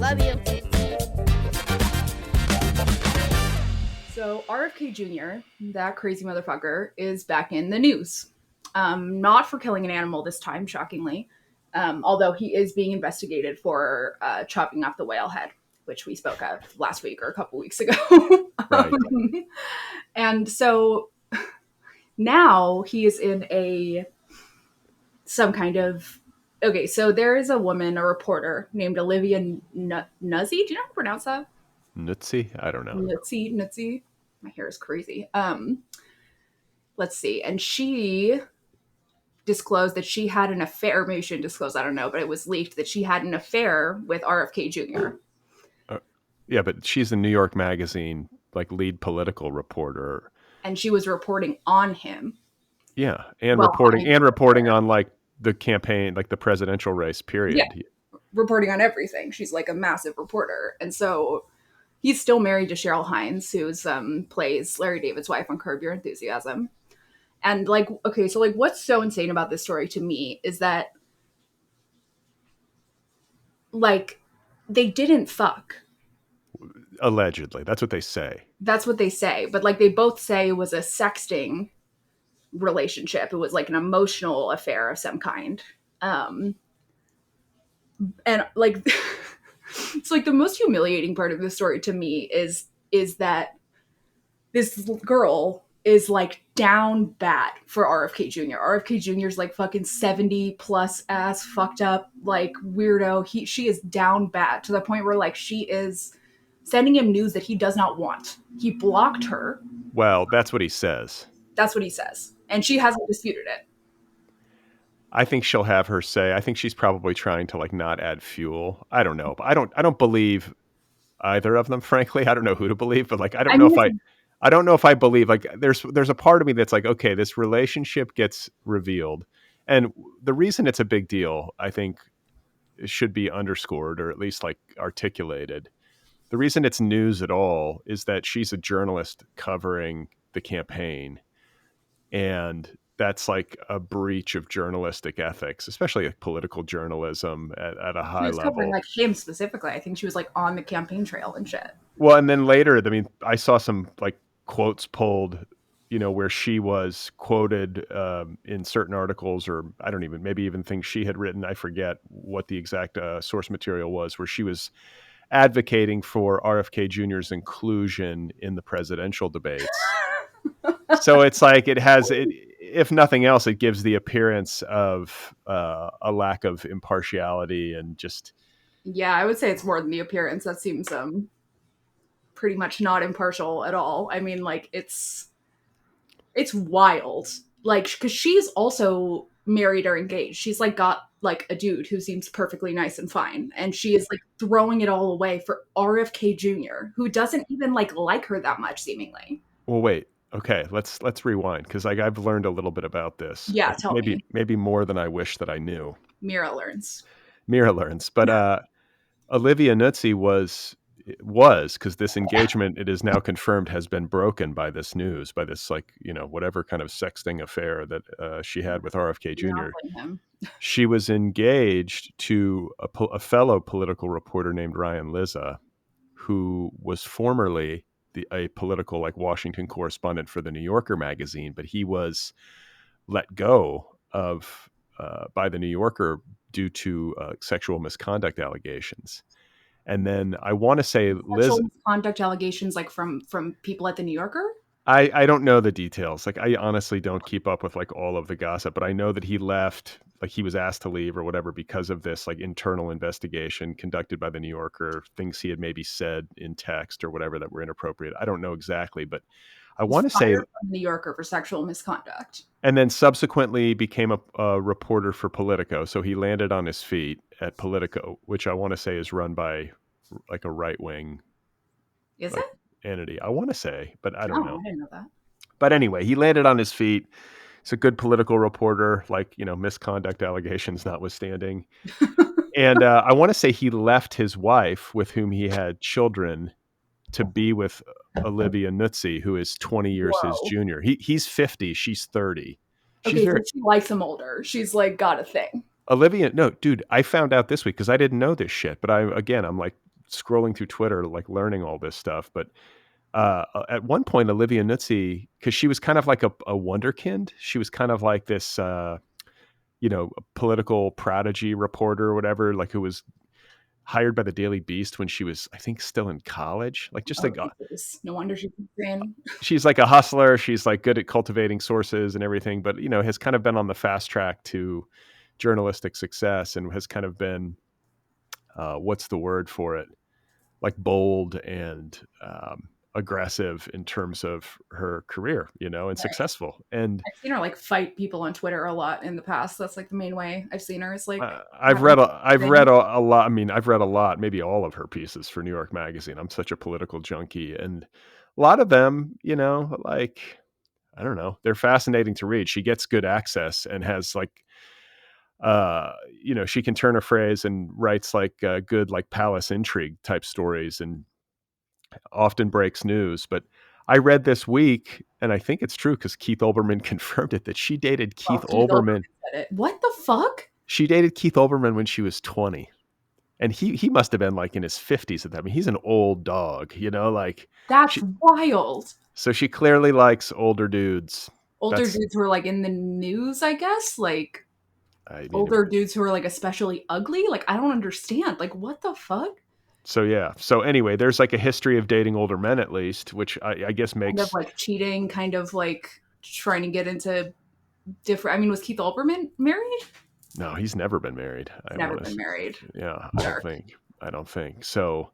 Love you. So RFK Jr., that crazy motherfucker, is back in the news. Not for killing an animal this time, shockingly. Although he is being investigated for chopping off the whale head, which we spoke of last week or a couple weeks ago. Right. And so now he is in some kind of... Okay, so there is a woman, a reporter named Olivia Nuzzi. Do you know how to pronounce that? Nuzzi? I don't know. Nuzzi. My hair is crazy. Let's see. And she disclosed that she had an affair. Maybe she didn't disclose, I don't know, but it was leaked that she had an affair with RFK Jr. Yeah, but she's a New York Magazine lead political reporter, and she was reporting on him. Yeah, and reporting on the campaign, the presidential race. Period. Yeah, reporting on everything. She's a massive reporter, and so he's still married to Cheryl Hines, who's plays Larry David's wife on Curb Your Enthusiasm. And okay, so what's so insane about this story to me is that they didn't fuck. Allegedly, that's what they say. That's what they say, but they both say it was a sexting relationship. It was an emotional affair of some kind. And it's the most humiliating part of the story to me is that this girl is down bad for RFK Jr. RFK Jr. is fucking 70 plus ass fucked up weirdo. She is down bad to the point where she is sending him news that he does not want. He blocked her. Well, that's what he says. That's what he says. And she hasn't disputed it. I think she'll have her say. I think she's probably trying to not add fuel. I don't know. But I don't believe either of them, frankly. I don't know who to believe, but I don't know if I believe there's a part of me that's okay, this relationship gets revealed. And the reason it's a big deal, I think, should be underscored or at least articulated. The reason it's news at all is that she's a journalist covering the campaign. And that's a breach of journalistic ethics, especially political journalism at a high level. She was covering him specifically. I think she was on the campaign trail and shit. Well, and then later, I mean, I saw some quotes pulled, where she was quoted in certain articles, or I don't even, maybe even things she had written. I forget what the exact source material was, where she was advocating for RFK Jr.'s inclusion in the presidential debates. So it's it has, if nothing else, it gives the appearance of a lack of impartiality and just... Yeah, I would say it's more than the appearance. That seems pretty much not impartial at all. I mean, it's wild. Because she's also married or engaged. She's got a dude who seems perfectly nice and fine, and she is throwing it all away for RFK Jr., who doesn't even like her that much, seemingly. Well, wait. Okay, let's rewind, because I've learned a little bit about this. Yeah, tell me. Maybe more than I wish that I knew. Mira learns. But Olivia Nuzzi was because this engagement, it is now confirmed, has been broken by this news, by this whatever kind of sexting affair that she had with RFK Jr. She was engaged to a fellow political reporter named Ryan Lizza, who was formerly a political Washington correspondent for the New Yorker magazine, but he was let go of by the New Yorker due to sexual misconduct allegations. And then I want to say sexual misconduct allegations from people at the New Yorker? I don't know the details. I honestly don't keep up with all of the gossip, but I know that he left, he was asked to leave or whatever because of this internal investigation conducted by the New Yorker, things he had maybe said in text or whatever that were inappropriate. I don't know exactly, but I want to say from the New Yorker for sexual misconduct. And then subsequently became a reporter for Politico. So he landed on his feet at Politico, which I want to say is run by a right wing. Is it? Entity, I want to say, but I don't know. I didn't know that. But anyway, he landed on his feet. He's a good political reporter, misconduct allegations notwithstanding. And I want to say he left his wife, with whom he had children, to be with Olivia Nuzzi, who is 20 years his junior. He's 50, she's 30. So she likes him older. She's got a thing. Olivia, no, dude, I found out this week because I didn't know this shit. But I'm scrolling through Twitter, like learning all this stuff. But at one point, Olivia Nuzzi, because she was kind of like a wonderkind. She was kind of like this, a political prodigy reporter or whatever, like who was hired by the Daily Beast when she was, I think, still in college. Like just Oh, like Jesus. No wonder she's insane. she's like a hustler. She's like good at cultivating sources and everything, but has kind of been on the fast track to journalistic success and has kind of been, what's the word for it? Like bold and aggressive in terms of her career, and Right. successful. And I've seen her like fight people on Twitter a lot in the past. That's like the main way I've seen her is like I've having read I've read things. a lot. I mean, I've read a lot, maybe all of her pieces for New York Magazine. I'm such a political junkie, and a lot of them, like I don't know, they're fascinating to read. She gets good access and has like, she can turn a phrase and writes like good like palace intrigue type stories and often breaks news. But I read this week, and I think it's true because Keith Olbermann confirmed it, that she dated Well, Keith Keith Olbermann. Olbermann said it. What the fuck? She dated Keith Olbermann when she was 20. And he must have been like in his 50s at that. I mean, he's an old dog, like That's she. wild. So she clearly likes older dudes. Older That's dudes who are like in the news, I guess. Like I mean, older dudes who are like especially ugly. Like I don't understand. Like what the fuck? so yeah. So anyway, there's like a history of dating older men at least, which I guess Kind of makes. like cheating, kind of like trying to get into different. I mean, was Keith Olbermann married? No, he's never been married. He's I never want been to. married. Yeah, Dark. I don't think so.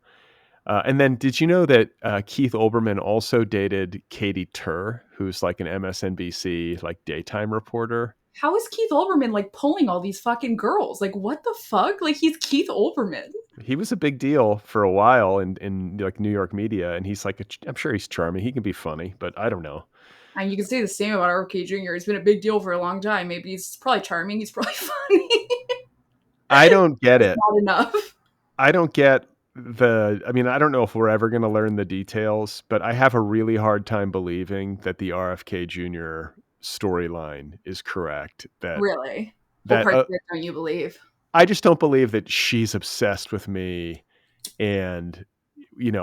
And then, did you know that Keith Olbermann also dated Katie Tur, who's like an MSNBC like daytime reporter? How is Keith Olbermann like pulling all these fucking girls? Like what the fuck? Like he's Keith Olbermann. He was a big deal for a while in like New York media, and he's like, I'm sure he's charming. He can be funny, but I don't know. And you can say the same about RFK Jr. He's been a big deal for a long time. Maybe he's probably charming. He's probably funny. I don't get It's it. not enough. I don't get I mean, I don't know if we're ever going to learn the details, but I have a really hard time believing that the RFK Jr. storyline is correct. Really? What That part of it don't you believe? I just don't believe that she's obsessed with me and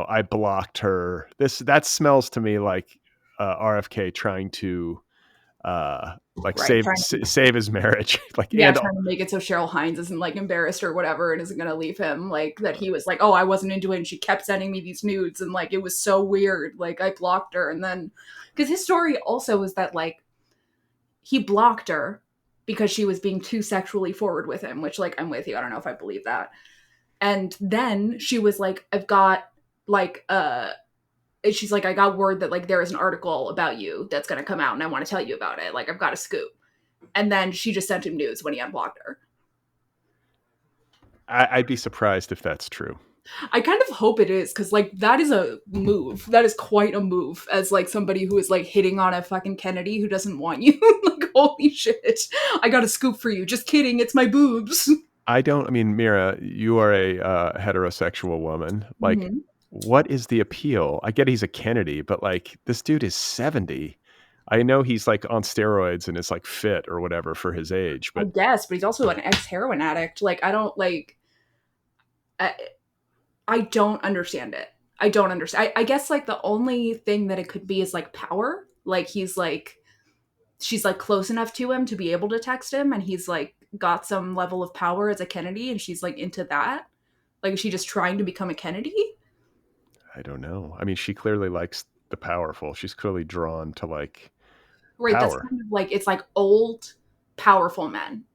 I blocked her. That smells to me like RFK trying to like Right. Trying to, save his marriage. Like yeah, and trying to make it so Cheryl Hines isn't like embarrassed or whatever and isn't gonna leave him. Like that he was like, oh, I wasn't into it and she kept sending me these nudes and like it was so weird. Like I blocked her and then because his story also was that like he blocked her because she was being too sexually forward with him, which like I'm with you. I don't know if I believe that. And then she was like, I've got like she's like, I got word that like there is an article about you that's gonna come out and I want to tell you about it. Like I've got a scoop. And then she just sent him nudes when he unblocked her. I'd be surprised if that's true. I kind of hope it is because like that is a move. That is quite a move as like somebody who is like hitting on a fucking Kennedy who doesn't want you. Like holy shit, I got a scoop for you. Just kidding, it's my boobs. I mean, Mira, you are a heterosexual woman. Like, Mm-hmm. what is the appeal? I get he's a Kennedy, but like, this dude is 70. I know he's like on steroids and is like fit or whatever for his age, I but guess, but he's also an ex heroin addict. Like I don't like. I, I don't understand it. I don't understand. I guess like the only thing that it could be is like power. Like he's like she's like close enough to him to be able to text him, and he's like got some level of power as a Kennedy, and she's like into that. Like is she just trying to become a Kennedy? I don't know. I mean, she clearly likes the powerful. She's clearly drawn to like Right. That's power. kind of like it's like old, powerful men,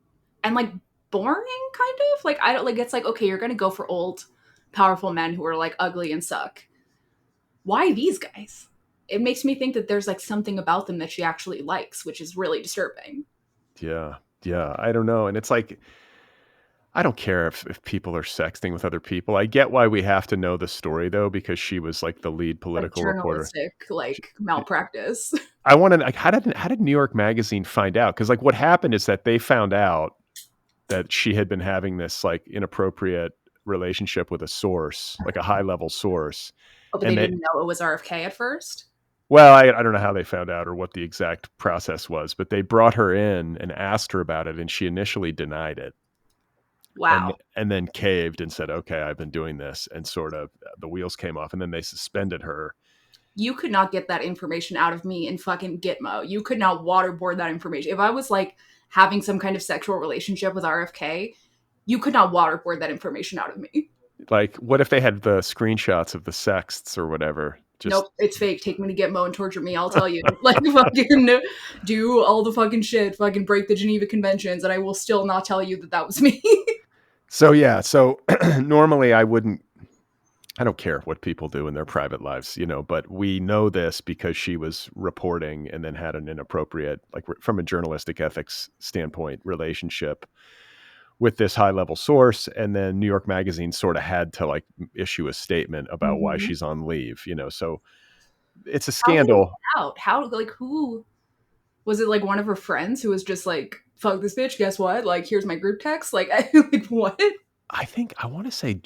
and like boring, kind of like I don't like. It's like okay, you're gonna go for old, powerful men who are like ugly and suck. Why these guys? It makes me think that there's like something about them that she actually likes, which is really disturbing. Yeah. Yeah. I don't know. And it's like, I don't care if people are sexting with other people. I get why we have to know the story though, because she was like the lead Like political reporter. journalistic like malpractice. I want to like how did New York Magazine find out? Because like what happened is that they found out that she had been having this like inappropriate relationship with a source, like a high level source, Oh, but they and they didn't know it was RFK at first. well, I don't know how they found out or what the exact process was, but they brought her in and asked her about it, and she initially denied it. Wow. and then caved and said, okay, I've been doing this, and sort of the wheels came off, and then they suspended her. You could not get that information out of me in fucking Gitmo. You could not waterboard that information. If I was like having some kind of sexual relationship with RFK, you could not waterboard that information out of me. Like, what if they had the screenshots of the sexts or whatever? Just Nope, it's fake. Take me to Gitmo and torture me, I'll tell you. Like, fucking do all the fucking shit, fucking break the Geneva Conventions, and I will still not tell you that that was me. so yeah. So normally I don't care what people do in their private lives, but we know this because she was reporting and then had an inappropriate, like from a journalistic ethics standpoint, relationship with this high level source. And then New York Magazine sort of had to like issue a statement about why Mhm. she's on leave, so it's a How did it scandal. get out? How, like, who was it? Like one of her friends who was just like, "Fuck this bitch." Guess what? Like, here's my group text. Like, like what? I want to say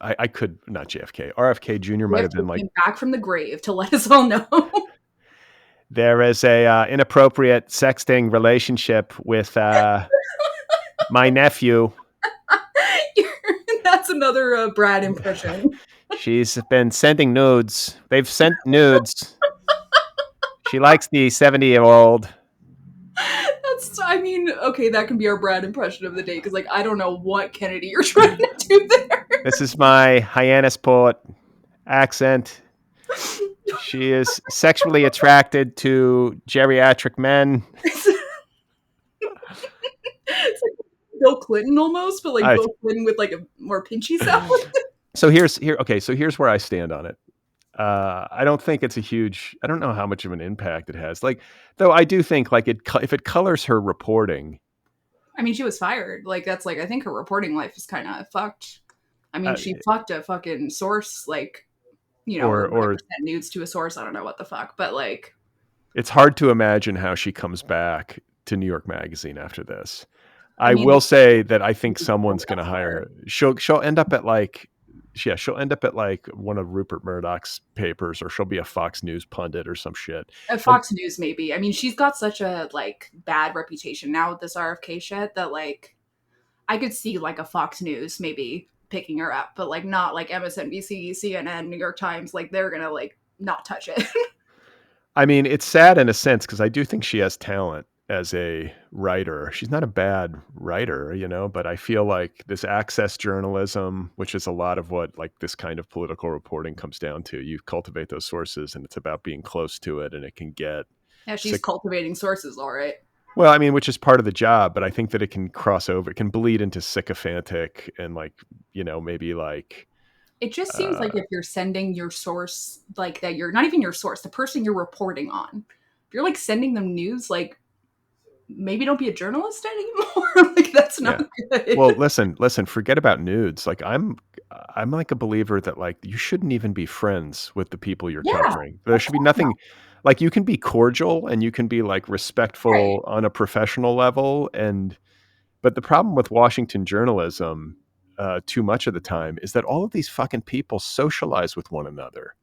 I could not JFK, RFK Jr. might have been like, Came back from the grave to let us all know. there is a inappropriate sexting relationship with my nephew. That's another Brad impression. She's been sending nudes. They've sent nudes. She likes the 70-year-old. I mean, okay, that can be our Brad impression of the day because, like, I don't know what Kennedy you're trying to do there. This is my Hyannisport accent. She is sexually attracted to geriatric men. It's like Bill Clinton almost, but like Bill Clinton with like a more pinchy sound. So here's where I stand on it. I don't think it's I don't know how much of an impact it has. Like, though I do think like if it colors her reporting. I mean, she was fired. Like, that's like, I think her reporting life is kind of fucked. I mean, she fucked a fucking source, like, or sent nudes to a source. I don't know what the fuck, but like, it's hard to imagine how she comes back to New York Magazine after this. I will say that I think someone's going to hire her. She'll end up at like, she'll end up at like one of Rupert Murdoch's papers, or she'll be a Fox News pundit or some shit. Fox News, maybe. I mean, she's got such a like bad reputation now with this RFK shit that like, I could see like a Fox News maybe picking her up, but like not like MSNBC, CNN, New York Times. Like they're gonna like not touch it. I mean, it's sad in a sense because I do think she has talent as a writer. She's not a bad writer, but I feel like this access journalism, which is a lot of what like this kind of political reporting comes down to, you cultivate those sources and it's about being close to it, and it can get. Yeah, she's cultivating sources, all right. Well, I mean, which is part of the job, but I think that it can cross over. It can bleed into sycophantic and like, maybe like. It just seems like if you're sending your source, like that you're not even your source, the person you're reporting on, if you're like sending them news, like maybe don't be a journalist anymore. Like that's not good. Well, listen, forget about nudes. Like I'm like a believer that like you shouldn't even be friends with the people you're covering. There should be nothing. Like you can be cordial and you can be like respectful on a professional level, but the problem with Washington journalism too much of the time is that all of these fucking people socialize with one another.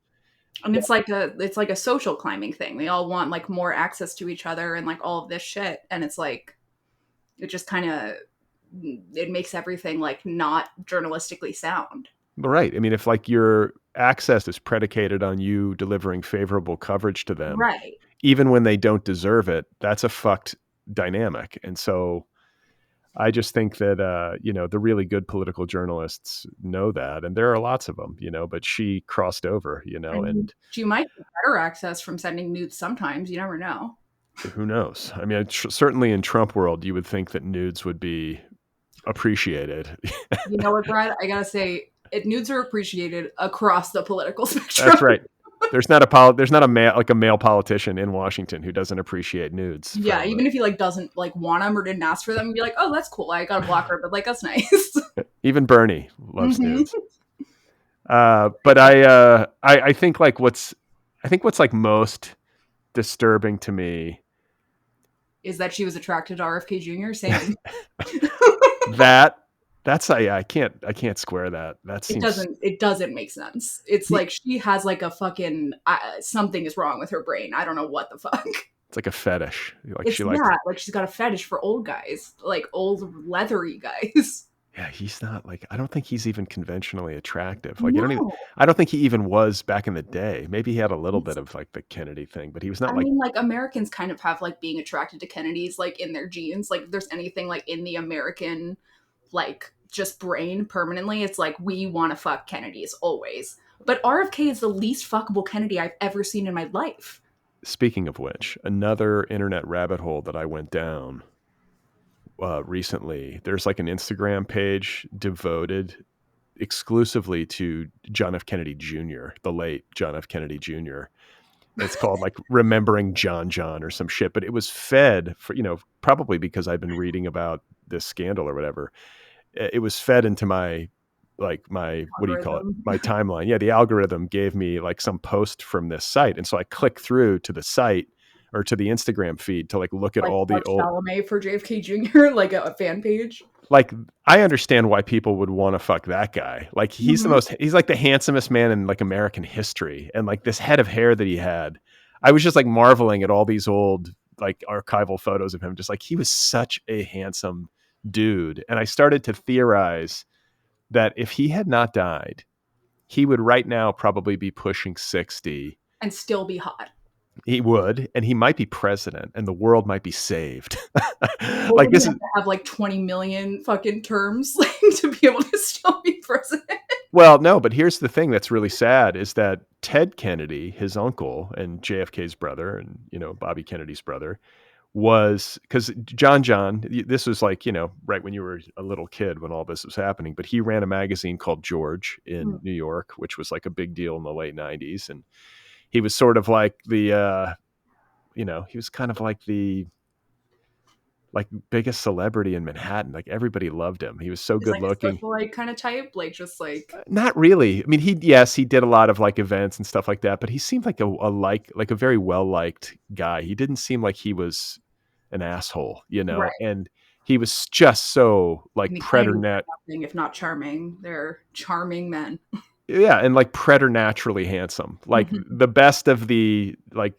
And it's like a social climbing thing. They all want like more access to each other and like all of this shit. And it's like, it just kind of, it makes everything like not journalistically sound. Right. I mean, if like your access is predicated on you delivering favorable coverage to them, right, even when they don't deserve it, that's a fucked dynamic. And so I just think that, the really good political journalists know that, and there are lots of them, but she crossed over, and she might get better access from sending nudes sometimes. You never know. Who knows? I mean, certainly in Trump world, you would think that nudes would be appreciated. You know what, Brad? I gotta say, nudes are appreciated across the political spectrum. That's right. There's not a male politician in Washington who doesn't appreciate nudes. Yeah, even if he like doesn't like want them or didn't ask for them, and be like, oh, that's cool. I got a blocker, but like that's nice. Even Bernie loves nudes. But I think like what's like most disturbing to me is that she was attracted to RFK Jr. Same. That's I can't square that. That seems it doesn't make sense. It's like she has like a fucking something is wrong with her brain. I don't know what the fuck. It's like a fetish. Like she's got a fetish for old guys, like old leathery guys. Yeah, he's not like I don't think he's even conventionally attractive. Like No. I don't think he even was back in the day. Maybe he had a little It's bit of like the Kennedy thing, but he was I not like mean, like, Americans kind of have, like, being attracted to Kennedys, like, in their genes. Like, if there's anything, like, in the American, like, just brain permanently, it's like, we want to fuck Kennedys always. But RFK is the least fuckable Kennedy I've ever seen in my life. speaking of which, another internet rabbit hole that I went down recently. There's like an Instagram page devoted exclusively to John F. Kennedy Jr., the late John F. Kennedy Jr. It's called like Remembering John or some shit, but it was fed for, probably because I've been reading about this scandal or whatever. It was fed into my what do you call it? Algorithm. My timeline. Yeah, the algorithm gave me like some post from this site. And so I clicked through to the site or to the Instagram feed to like look at Like all the Mark old Chalamet for JFK Jr., like a fan page. like I understand why people would want to fuck that guy. Like Mhm. he's like the handsomest man in like American history. And like this head of hair that he had, I was just like marveling at all these old like archival photos of him. Just like he was such a handsome dude. And I started to theorize that if he had not died, he would right now probably be pushing 60. And still be hot. He would, and he might be president and the world might be saved. Well, Like would he this have is to have like 20 million fucking terms like, to be able to still be president? Well, no, but here's the thing that's really sad is that Ted Kennedy, his uncle and JFK's brother and, Bobby Kennedy's brother was because this was like, right when you were a little kid when all this was happening, but he ran a magazine called George in New York, which was like a big deal in the late 90s. And he was sort of like he was kind of like biggest celebrity in Manhattan. Like everybody loved him. He was so Is good like a looking. socialite kind of type, like just like Not really. I mean, he did a lot of like events and stuff like that, but he seemed like a very well liked guy. He didn't seem like he was an asshole, right. and he was just so I like mean, Kennedy's preternet. nothing if not charming. They're charming men. Yeah, and like preternaturally handsome, like Mhm. the best of the like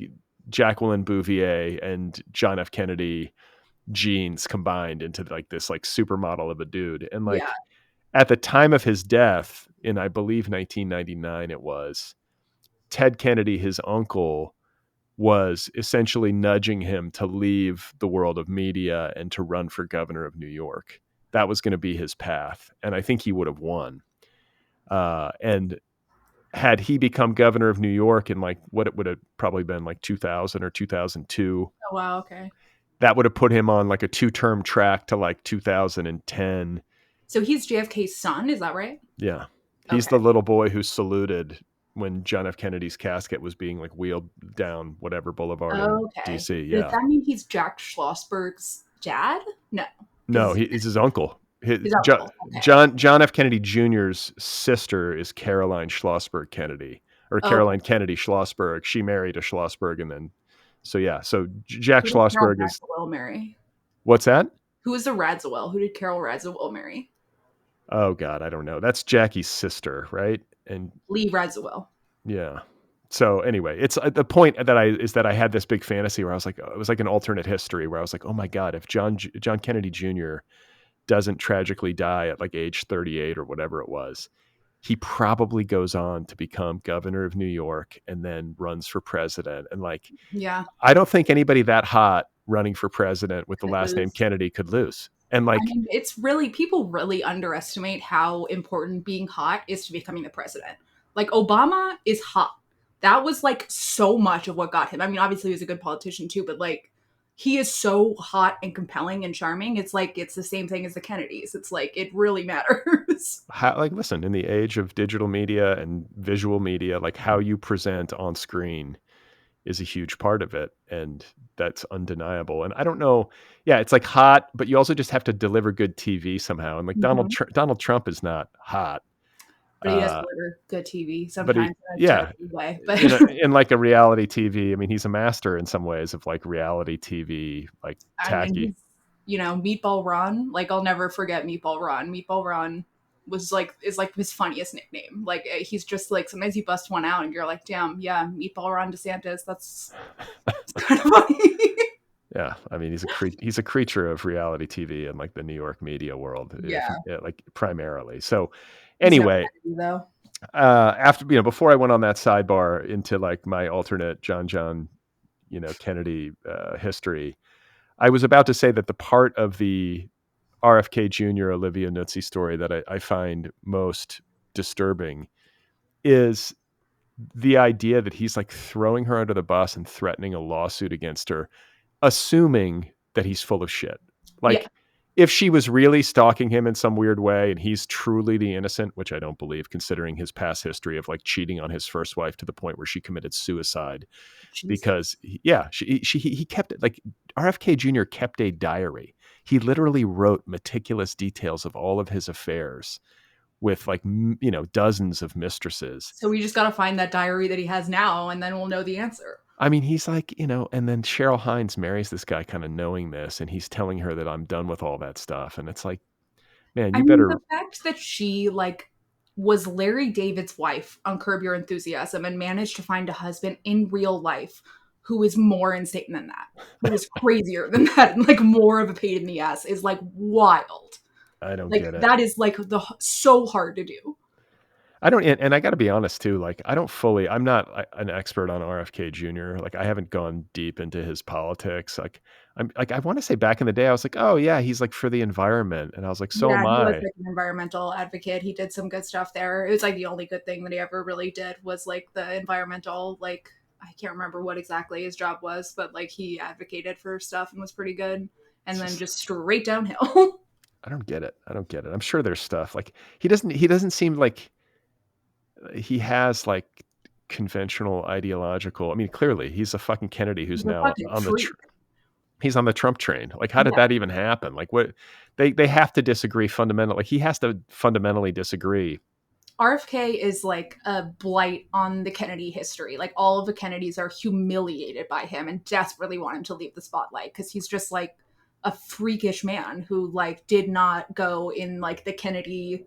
Jacqueline Bouvier and John F. Kennedy genes combined into like this like supermodel of a dude, and Yeah. like at the time of his death in I believe 1999 it was, Ted Kennedy, his uncle, was essentially nudging him to leave the world of media and to run for governor of New York. That was going to be his path, and I think he would have won. And had he become governor of New York in like what it would have probably been like 2000 or 2002, Oh wow. Okay. that would have put him on like a two-term track to like 2010. So he's JFK's son, is that right? Yeah. He's Okay. the little boy who saluted when John F. Kennedy's casket was being like wheeled down whatever boulevard in Okay. DC. Does Yeah. that mean he's Jack Schlossberg's dad? No, No, because he's his uncle. his uncle. Okay. John F. Kennedy Jr.'s sister is Caroline Schlossberg Kennedy, or Okay. Caroline Kennedy Schlossberg. She married a Schlossberg, and then so yeah. So Jack Who did Carol Schlossberg is Radziwill marry? what's that? Who is the Radziwill? Who did Carol Radziwill marry? Oh God, I don't know. That's Jackie's sister, right? And Lee Radziwill. yeah. So anyway, it's the point that I had this big fantasy where I was like, it was like an alternate history where I was like, oh my God, if John Kennedy Jr. doesn't tragically die at like age 38 or whatever it was, he probably goes on to become governor of New York and then runs for president. And like, Yeah. I don't think anybody that hot running for president with the Could last name lose. Kennedy could lose. And I like, mean, it's really, people really underestimate how important being hot is to becoming the president. Like, Obama is hot. That was like so much of what got him. I mean, obviously, he was a good politician too, but like, he is so hot and compelling and charming. It's like, it's the same thing as the Kennedys. It's like, it really matters. listen, in the age of digital media and visual media, like how you present on screen is a huge part of it, and that's undeniable. And I don't know, yeah, it's like hot, but you also just have to deliver good TV somehow. And like Mhm. Donald Trump is not hot, But he does uh, deliver good TV but sometimes in a yeah, terrible way. But in like a reality TV. I mean, he's a master in some ways of like reality TV, like I mean, tacky. he's, Meatball Ron. Like, I'll never forget Meatball Ron. Meatball Ron was like, is like his funniest nickname. Like, he's just like, sometimes you bust one out and you're like, damn, yeah, Meatball Ron DeSantis. That's it's kind of funny. Yeah, I mean, he's a creature of reality TV and like the New York media world, if Yeah. like primarily. So He's no anyway, Kennedy, though. after before I went on that sidebar into like my alternate John Kennedy history, I was about to say that the part of the RFK Jr. Olivia Nuzzi story that I find most disturbing is the idea that he's like throwing her under the bus and threatening a lawsuit against her, assuming that he's full of shit. Yeah. Like, if she was really stalking him in some weird way and he's truly the innocent, which I don't believe, considering his past history of like cheating on his first wife to the point where she committed suicide Jesus. because, he kept it like RFK Jr. kept a diary. He literally wrote meticulous details of all of his affairs with like, dozens of mistresses. So we just got to find that diary that he has now, and then we'll know the answer. I mean, he's like, and then Cheryl Hines marries this guy kind of knowing this, and he's telling her that I'm done with all that stuff. And it's like, man, I you mean, the better. fact that she like was Larry David's wife on Curb Your Enthusiasm and managed to find a husband in real life who is more insane than that, who is crazier than that, and like more of a pain in the ass is like wild. I don't Like get it. that is like so hard to do. I don't, and I got to be honest too. Like, I'm not an expert on RFK Jr. Like, I haven't gone deep into his politics. Like, I want to say back in the day, I was like, oh yeah, he's like for the environment, and I was like, so Yeah, am he was I. like an environmental advocate. He did some good stuff there. It was like the only good thing that he ever really did was like the environmental, like I can't remember what exactly his job was, but like he advocated for stuff and was pretty good. And It's then just, just straight downhill. I don't get it. I don't get it. I'm sure there's stuff like he doesn't seem like he has like conventional ideological. I mean, clearly he's a fucking Kennedy who's He's a now fucking on freak. he's on the Trump train. Like, how did Yeah. that even happen? Like, what they have to disagree fundamentally. Like, he has to fundamentally disagree. RFK is like a blight on the Kennedy history. Like all of the Kennedys are humiliated by him and desperately want him to leave the spotlight because he's just like a freakish man who like did not go in like the Kennedy.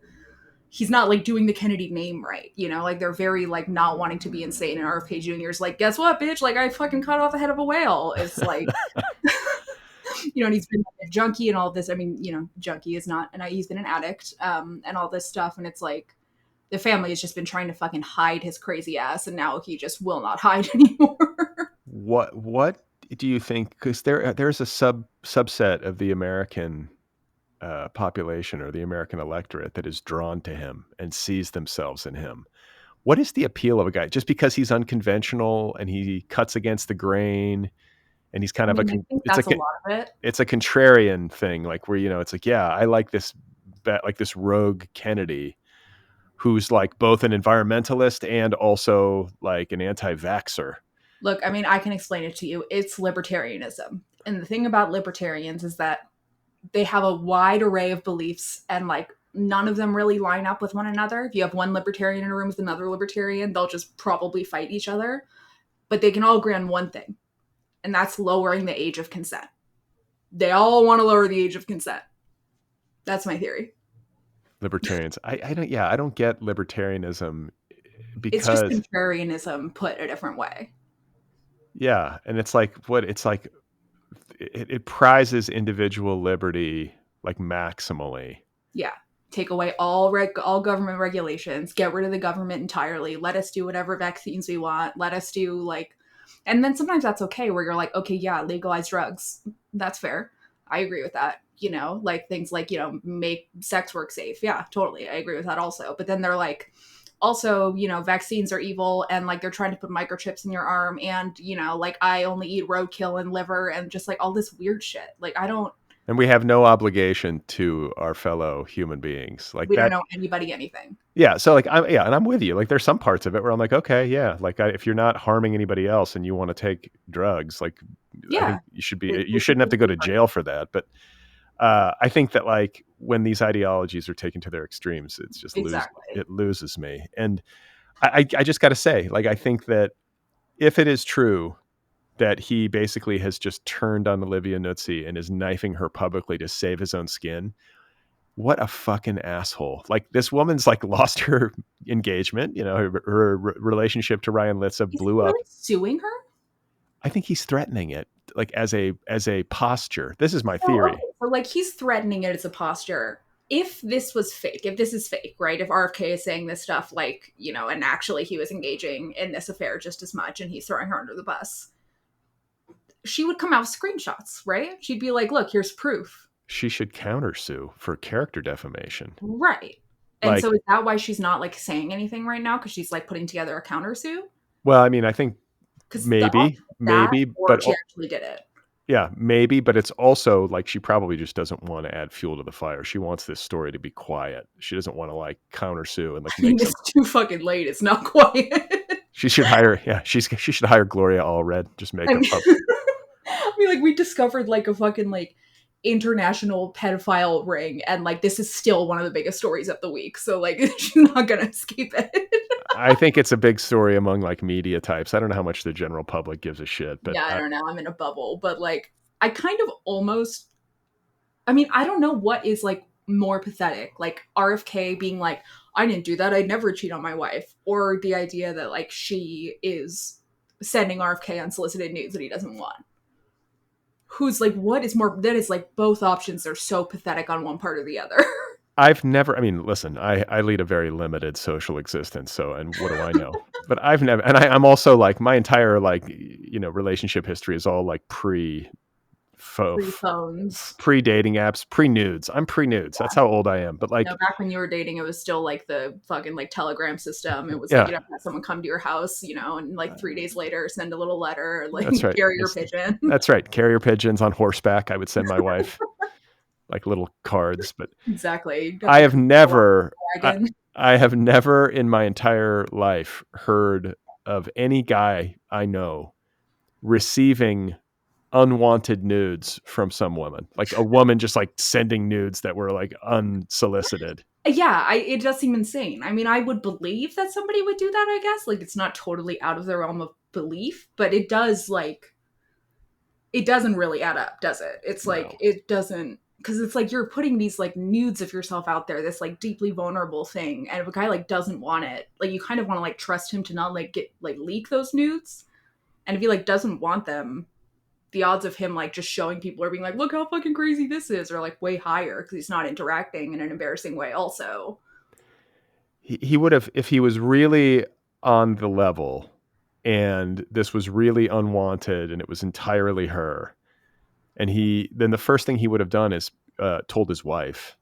He's not like doing the Kennedy name right, you know, like they're very like not wanting to be insane. And RFK Jr.'s like, guess what, bitch? Like I fucking cut off the head of a whale. It's like, and he's been like, a junkie and all this. I mean, junkie is not, and he's been an addict, and all this stuff. And it's like the family has just been trying to fucking hide his crazy ass, and now he just will not hide anymore. What do you think? Because there's a subset of the American population or the American electorate that is drawn to him and sees themselves in him. What is the appeal of a guy just because he's unconventional and he cuts against the grain and he's kind I of mean, I think that's a lot of it. it's a contrarian thing, like where it's like, yeah, I like this like this rogue Kennedy who's like both an environmentalist and also like an anti-vaxxer. Look, I mean, I can explain it to you. It's libertarianism. And the thing about libertarians is that they have a wide array of beliefs and like none of them really line up with one another. If you have one libertarian in a room with another libertarian, they'll just probably fight each other. But they can all agree on one thing, and that's lowering the age of consent. They all want to lower the age of consent. That's my theory. Libertarians. I don't get libertarianism It's just because contrarianism put a different way. yeah, and it's like it prizes individual liberty like maximally. Yeah. Take away all government regulations, get rid of the government entirely, let us do whatever vaccines we want, let us do like, and then sometimes that's okay where you're like, okay, yeah, legalize drugs. That's fair. I agree with that. Like things like, make sex work safe. Yeah, totally. I agree with that also. But then they're like, also, vaccines are evil and like they're trying to put microchips in your arm and, like I only eat roadkill and liver and just like all this weird shit. Like I don't, And we have no obligation to our fellow human beings like we don't that. know anybody anything. Yeah. So like, and I'm with you. Like there's some parts of it where I'm like, okay, yeah. Like if you're not harming anybody else and you want to take drugs, like I Yeah. think you shouldn't have to go to jail for that. But I think that like when these ideologies are taken to their extremes, it's just Exactly. it loses me. And I just got to say, like, I think that if it is true that he basically has just turned on Olivia Nuzzi and is knifing her publicly to save his own skin, what a fucking asshole. Like this woman's like lost her engagement, her relationship to Ryan Litza Is blew he up. really suing her? I think he's threatening it. like as a posture. This is my So, okay, theory. so like he's threatening it as a posture. If this was fake, if this is fake, right? If RFK is saying this stuff, like, you know, and actually he was engaging in this affair just as much and he's throwing her under the bus, she would come out with screenshots, right? She'd be like, look, here's proof. She should countersue for character defamation. Right. And so Like, is that why she's not like saying anything right now? Because she's like putting together a countersuit? well, I mean, I think Because the option maybe, is that, or but she actually did it. yeah, maybe, but it's also like she probably just doesn't want to add fuel to the fire. She wants this story to be quiet. She doesn't want to like countersue and like I mean, make some. it's too fucking late. It's not quiet. She should hire. Yeah, she should hire Gloria Allred. Just make I a mean, pub. I mean, like we discovered like a fucking like international pedophile ring, and like this is still one of the biggest stories of the week. So like she's not gonna escape it. I think it's a big story among like media types. I don't know how much the general public gives a shit, but Yeah, I don't know. I'm in a bubble, but like I kind of almost. I mean, I don't know what is like more pathetic, like RFK being like, "I didn't do that. I'd never cheat on my wife," or the idea that like she is sending RFK unsolicited nudes that he doesn't want. Who's like, what is more? That is like both options are so pathetic on one part or the other. I've never, I mean, listen, I lead a very limited social existence. So, and what do I know? But I've never, and I'm also like, my entire like, relationship history is all like Free phones. pre-dating apps, pre-nudes. I'm pre-nudes. That's how old I am. But You like, know, back when you were dating, it was still like the fucking like telegram system. It was like yeah, you'd have to have someone come to your house, you know, and like 3 days later send a little letter, or, like that's right. carrier pigeon. That's right. Carrier pigeons on horseback. I would send my wife like little cards, but Exactly. I have never, I, Wagon. I have never in my entire life heard of any guy I know receiving unwanted nudes from some woman, like a woman just like sending nudes that were like unsolicited. Yeah, it does seem insane. I mean, I would believe that somebody would do that, I guess. Like, it's not totally out of the realm of belief, but it does, like, it doesn't really add up, does it? It's like, No. it doesn't, because it's like you're putting these, like, nudes of yourself out there, this, like, deeply vulnerable thing, and if a guy, like, doesn't want it, like, you kind of want to, like, trust him to not, like, leak those nudes, and if he, like, doesn't want them, the odds of him like just showing people or being like, look how fucking crazy this is, are like way higher because he's not interacting in an embarrassing way also. He would have, if he was really on the level and this was really unwanted and it was entirely her, and then the first thing he would have done is told his wife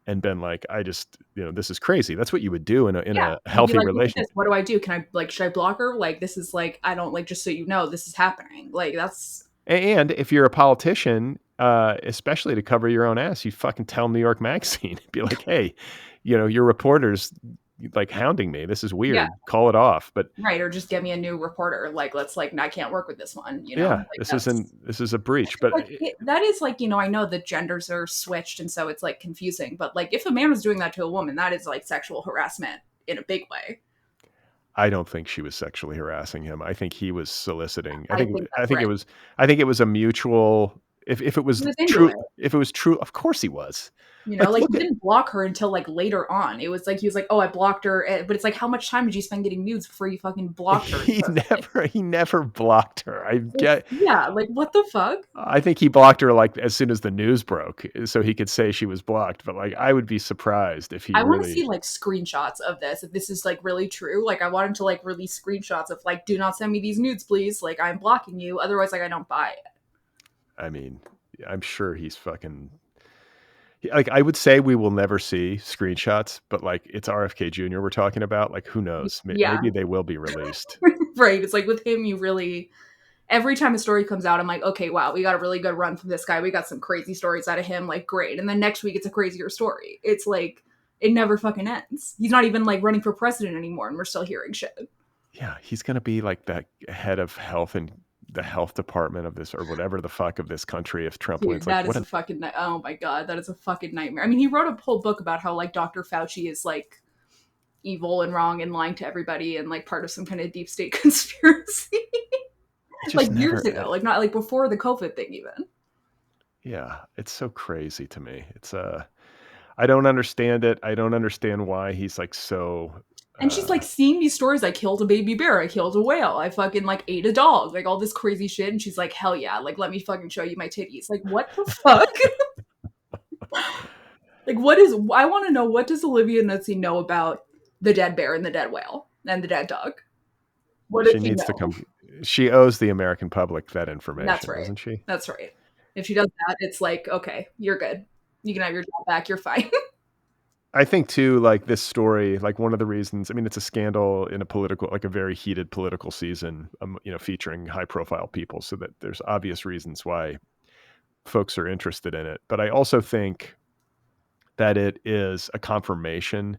and been like, I just, this is crazy. That's what you would do in Yeah, a you'd be healthy like, look at relationship. this, what do I do? Can I like, should I block her? Like, this is like, I don't like, just so you know, this is happening. Like, that's And if you're a politician, especially to cover your own ass, you fucking tell New York Magazine, be like, hey, your reporter's like hounding me. This is yeah, weird. Call it off. But right. Or just get me a new reporter. Like, let's like, I can't work with this one, you know, yeah, like this that's is a breach. But like that is like, you know, I know the genders are switched and so it's like confusing, but like if a man was doing that to a woman, that is like sexual harassment in a big way. I don't think she was sexually harassing him. I think he was soliciting. I think that's right. I think it was a mutual. If it He was was into true, it. if it was true, of course he was. You know, Like, like look he at didn't block her until like later on. It was like he was like, "Oh, I blocked her," but it's like, how much time did you spend getting nudes before you fucking blocked her? he never blocked her. Yeah, like what the fuck? I think he blocked her like as soon as the news broke, so he could say she was blocked. But like, I would be surprised if he I want to really. see like screenshots of this. If this is like really true, like I want him to like release screenshots of like, "Do not send me these nudes, please. Like I'm blocking you. Otherwise, like I don't buy it." I mean, I'm sure he's fucking. Like, I would say we will never see screenshots, but like it's RFK Jr. we're talking about. Like, who knows? Yeah, Maybe they will be released. right. It's like with him, you really every time a story comes out, I'm like, okay, wow, we got a really good run from this guy. We got some crazy stories out of him. Like, great. And then next week, it's a crazier story. It's like, it never fucking ends. He's not even like running for president anymore, and we're still hearing shit. Yeah, he's gonna be like that head of health and the health department of this or whatever the fuck of this country if Trump Dude, wins. Like, that what is a a fucking, oh my God, that is a fucking nightmare. I mean, he wrote a whole book about how like Dr. Fauci is like evil and wrong and lying to everybody and like part of some kind of deep state conspiracy. just Like never. years ago, like not like before the COVID thing, even. Yeah, it's so crazy to me. I don't understand it. I don't understand why he's like so. And she's like seeing these stories. I killed a baby bear. I killed a whale. I fucking like ate a dog. Like all this crazy shit. And she's like, hell yeah. Like, let me fucking show you my titties. Like, what the fuck? Like, I want to know, what does Olivia Nuzzi know about the dead bear and the dead whale and the dead dog? What does she she needs know? to come. She owes the American public that information, That's right. doesn't she? That's right. If she does that, it's like, okay, you're good. You can have your job back. You're fine. I think too, like this story, like one of the reasons, I mean, it's a scandal in a political, like a very heated political season, featuring high profile people. So that there's obvious reasons why folks are interested in it. But I also think that it is a confirmation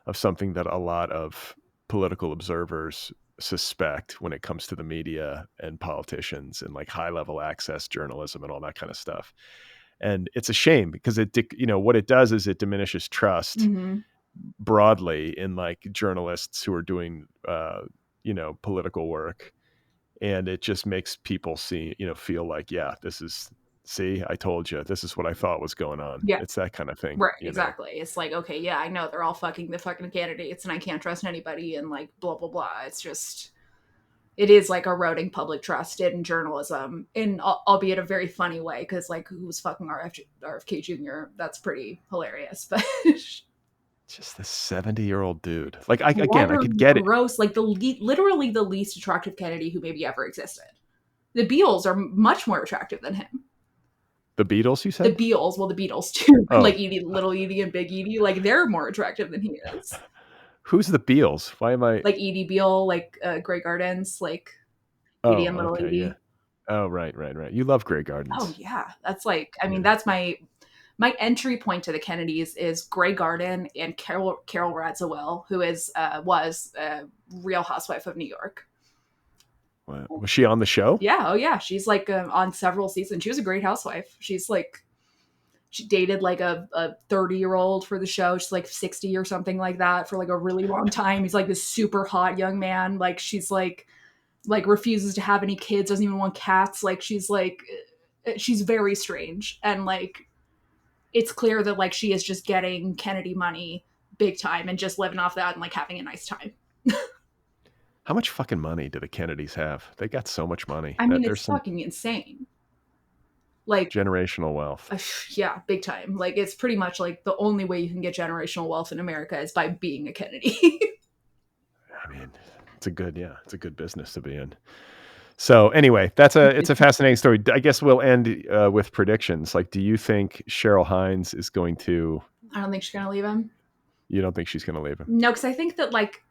of something that a lot of political observers suspect when it comes to the media and politicians and like high level access journalism and all that kind of stuff. And it's a shame because what it does is it diminishes trust broadly in like journalists who are doing, political work. And it just makes people feel like, yeah, see, I told you, this is what I thought was going on. Yeah. It's that kind of thing. Right, exactly. It's like, okay, yeah, I know they're all fucking the fucking candidates and I can't trust anybody and like blah, blah, blah. It's just, it is like eroding public trust in journalism in, albeit a very funny way, because like who's fucking RFK Jr.? That's pretty hilarious, but just this 70-year-old dude. Like, I could get it. Gross, like literally the least attractive Kennedy who maybe ever existed. The Beals are much more attractive than him. The Beatles, you said? The Beals, well, the Beatles too. Oh. Like Little Edie and Big Edie, like they're more attractive than he is. Who's the Beals? Why am I like Edie Beale, like Grey Gardens, like Edie and Little Edie? Yeah. Oh, right. You love Grey Gardens. Oh yeah, that's like, I mean, that's my entry point to the Kennedys is Grey Garden and Carol Radziwill, who was a Real Housewife of New York. Wow. Was she on the show? Yeah. Oh yeah. She's like on several seasons. She was a great housewife. She's like, she dated like a 30-year-old for the show. She's like 60 or something like that for like a really long time. He's like this super hot young man. Like she's like refuses to have any kids, doesn't even want cats. Like she's very strange. And like, it's clear that like she is just getting Kennedy money big time and just living off that and like having a nice time. How much fucking money do the Kennedys have? They got so much money. I mean, it's fucking insane. Like generational wealth. Yeah, big time. Like it's pretty much like the only way you can get generational wealth in America is by being a Kennedy. I mean, it's a good business to be in. So anyway, it's a fascinating story. I guess we'll end with predictions. Like, do you think Cheryl Hines is going to? I don't think she's going to leave him. You don't think she's going to leave him? No, because I think that like,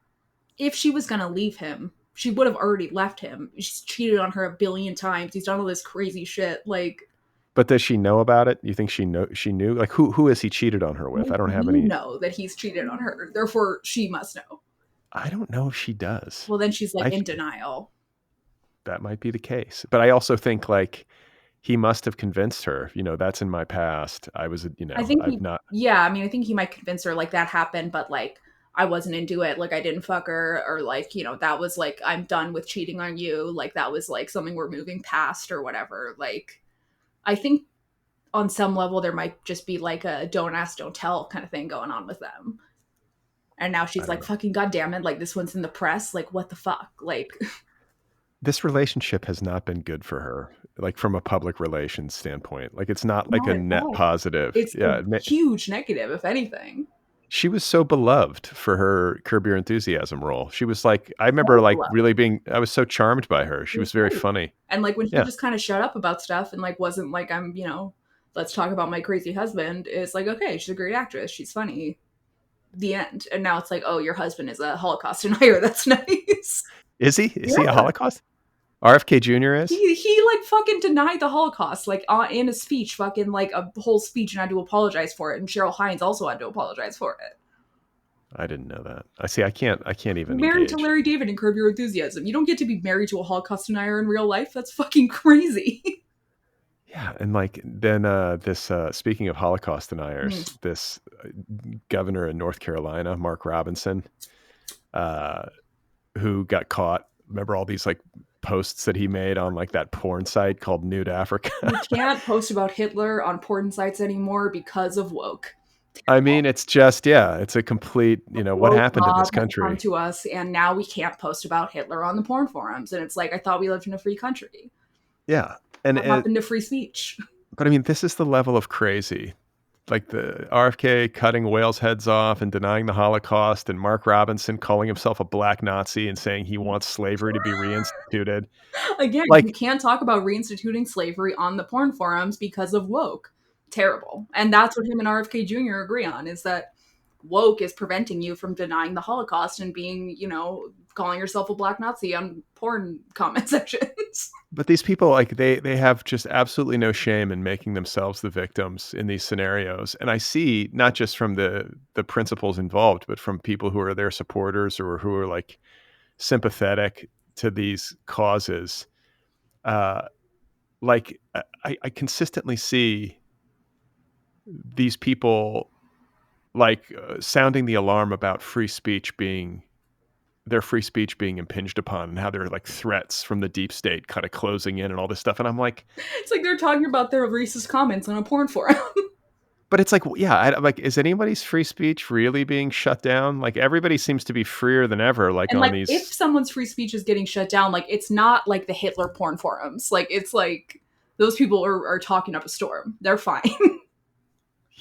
if she was going to leave him, she would have already left him. She's cheated on her a billion times. He's done all this crazy shit. Like, but does she know about it? You think she knew? Like, who has he cheated on her with? I don't have any. You know that he's cheated on her. Therefore, she must know. I don't know if she does. Well, then she's like in denial. That might be the case. But I also think like he must have convinced her, that's in my past. I was, I think yeah. I mean, I think he might convince her like that happened, but like, I wasn't into it. Like I didn't fuck her, or like, that was like, I'm done with cheating on you. Like that was like something we're moving past or whatever. Like, I think on some level there might just be like a don't ask, don't tell kind of thing going on with them. And now she's like, fucking goddamn it. Like this one's in the press. Like what the fuck? Like this relationship has not been good for her. Like from a public relations standpoint, like it's not like a net positive. It's a huge negative, if anything. She was so beloved for her Curb Your Enthusiasm role. She was like, I remember like really I was so charmed by her. She was very funny. And like when she just kind of shut up about stuff and like wasn't like, I'm, let's talk about my crazy husband, it's like, okay, she's a great actress. She's funny. The end. And now it's like, oh, your husband is a Holocaust denier. That's nice. Is he? Is he a Holocaust? RFK Jr. is? He like fucking denied the Holocaust, like in a speech, fucking like a whole speech, and had to apologize for it. And Cheryl Hines also had to apologize for it. I didn't know that. I see. I can't even. Married to Larry David and Curb Your Enthusiasm. You don't get to be married to a Holocaust denier in real life. That's fucking crazy. Yeah, and like then this speaking of Holocaust deniers, this governor in North Carolina, Mark Robinson, who got caught. Remember all these like posts that he made on like that porn site called Nude Africa? You can't post about Hitler on porn sites anymore because of woke. I mean, it's just, yeah, it's a complete, A what woke happened to mob this has come country? to us, and now we can't post about Hitler on the porn forums. And it's like, I thought we lived in a free country. Yeah. And, What happened to free speech? but I mean, this is the level of crazy. Like the RFK cutting whales' heads off and denying the Holocaust, and Mark Robinson calling himself a black Nazi and saying he wants slavery to be reinstituted. Again, you Like, can't talk about reinstituting slavery on the porn forums because of woke. Terrible. And that's what him and RFK Jr. agree on, is that woke is preventing you from denying the Holocaust and being, calling yourself a black Nazi on porn comment sections. but these people, like, they have just absolutely no shame in making themselves the victims in these scenarios. And I see, not just from the principals involved, but from people who are their supporters or who are like sympathetic to these causes. Uh, like I consistently see these people like sounding the alarm about their free speech being impinged upon, and how they're like threats from the deep state kind of closing in and all this stuff. And I'm like, It's like they're talking about their racist comments on a porn forum. but it's like, yeah, like, is anybody's free speech really being shut down? Like, everybody seems to be freer than ever, like And on like, if these. someone's free speech is getting shut down, like, it's not like the Hitler porn forums. Like, it's like those people are talking up a storm. They're fine.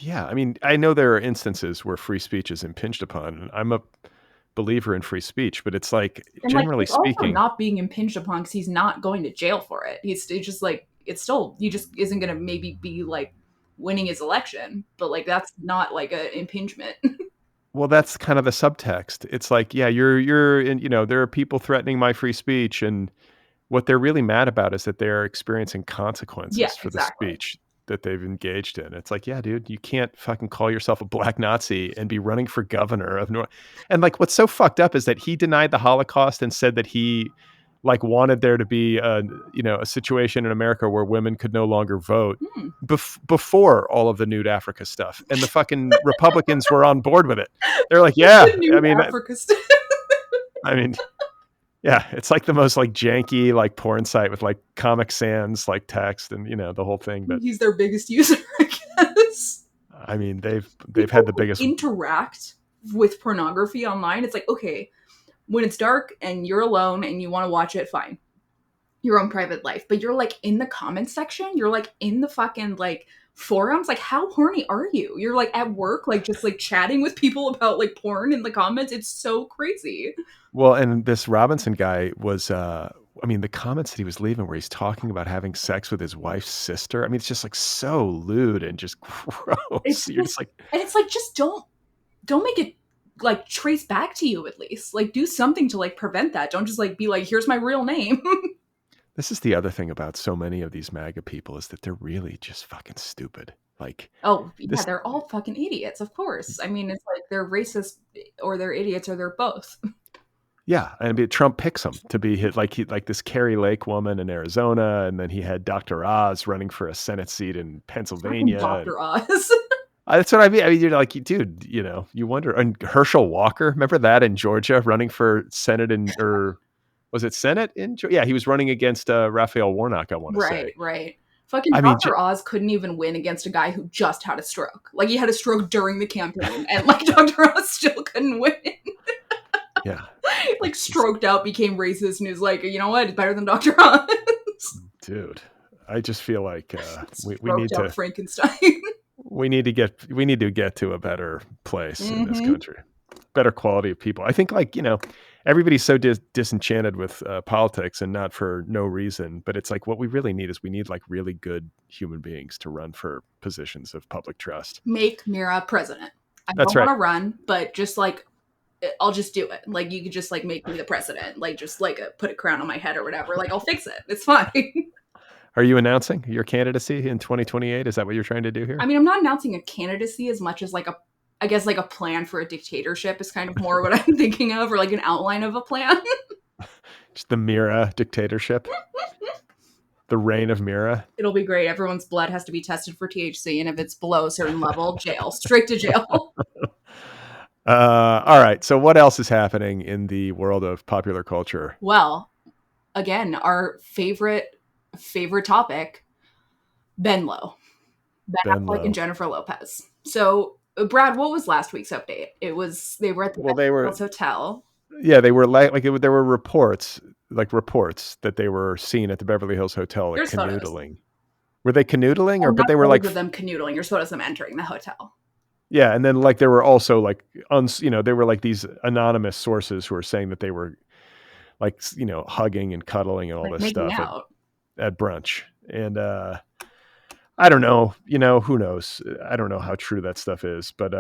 Yeah, I mean, I know there are instances where free speech is impinged upon, and I'm a believer in free speech, but it's like, And like, generally it's also speaking, not being impinged upon because he's not going to jail for it. It's just like, it's still, he just isn't going to maybe be like winning his election, but like, that's not like an impingement. well, that's kind of the subtext. It's like, yeah, you're in, there are people threatening my free speech, and what they're really mad about is that they're experiencing Yeah, consequences for the exactly. speech that they've engaged in. It's like, yeah, dude, you can't fucking call yourself a black Nazi and be running for governor of North. And like, what's so fucked up is that he denied the Holocaust and said that he like wanted there to be a situation in America where women could no longer vote Hmm. before all of the nude Africa stuff. And the fucking Republicans were on board with it. They're like, The yeah, new Africa stuff. I mean, yeah, it's like the most like janky like porn site with like Comic Sans like text and the whole thing. But He's their biggest user, I guess. I mean, they've had People the who biggest. interact with pornography online, it's like, okay, when it's dark and you're alone and you want to watch it, fine. Your own private life. But you're like in the comments section, you're like in the fucking like forums. Like, how horny are you? You're like at work, like just like chatting with people about like porn in the comments. It's so crazy. Well, and this Robinson guy was. I mean, the comments that he was leaving, where he's talking about having sex with his wife's sister. I mean, it's just like so lewd and just gross. It's You're just, just like, and it's like, just don't make it like trace back to you. At least like do something to like prevent that. Don't just like be like, here's my real name. this is the other thing about so many of these MAGA people, is that they're really just fucking stupid. Like Oh yeah, this. they're all fucking idiots, of course. I mean, it's like they're racist or they're idiots or they're both. Yeah, and I mean, Trump picks him to be hit, like this Carrie Lake woman in Arizona, and then he had Dr. Oz running for a Senate seat in Fucking Pennsylvania. And Dr. Oz. that's what I mean. I mean, you're like, dude, you wonder. And Herschel Walker, remember that in Georgia, running for Senate or was it Senate in Georgia? Yeah, he was running against Raphael Warnock, I want to Right, say. right. Fucking I mean, Dr. Oz couldn't even win against a guy who just had a stroke. Like he had a stroke during the campaign, and like Dr. Oz still couldn't win. yeah, Like it's just, stroked out, became racist, and was like, you know what? It's better than Dr. Oz. dude, I just feel like we Stroked need out to Frankenstein. we need to get to a better place in this Mm-hmm. country, better quality of people. I think, like, everybody's so disenchanted with politics, and not for no reason. But it's like, what we really need is we need like really good human beings to run for positions of public trust. Make Mira president. I That's don't want right. to run, but just like I'll just do it. Like you could just like make me the president. Like just like put a crown on my head or whatever. Like I'll fix it. It's fine. Are you announcing your candidacy in 2028? Is that what you're trying to do I here? mean, I'm not announcing a candidacy as much as like I guess like a plan for a dictatorship is kind of more what I'm thinking of, or like an outline of a plan. Just the Mira dictatorship, the reign of Mira. It'll be great. Everyone's blood has to be tested for THC, and if it's below a certain level, jail, straight to jail. All right. So what else is happening in the world of popular culture? Well, again, our favorite topic, Ben Low. Ben Ben Affleck and Low. Jennifer Lopez. So Brad, what was last week's update? It was they were at the Well, they Beverly were, Hills Hotel. yeah, they were there were reports, that they were seen at the Beverly Hills Hotel, like There's photos. canoodling. Were they canoodling, Oh, or but not they were like, photos of them canoodling. There's photos of them entering the hotel. yeah, and then like there were also like there were like these anonymous sources who were saying that they were like hugging and cuddling and all Like this making stuff out. at brunch. And I don't know, who knows? I don't know how true that stuff is, but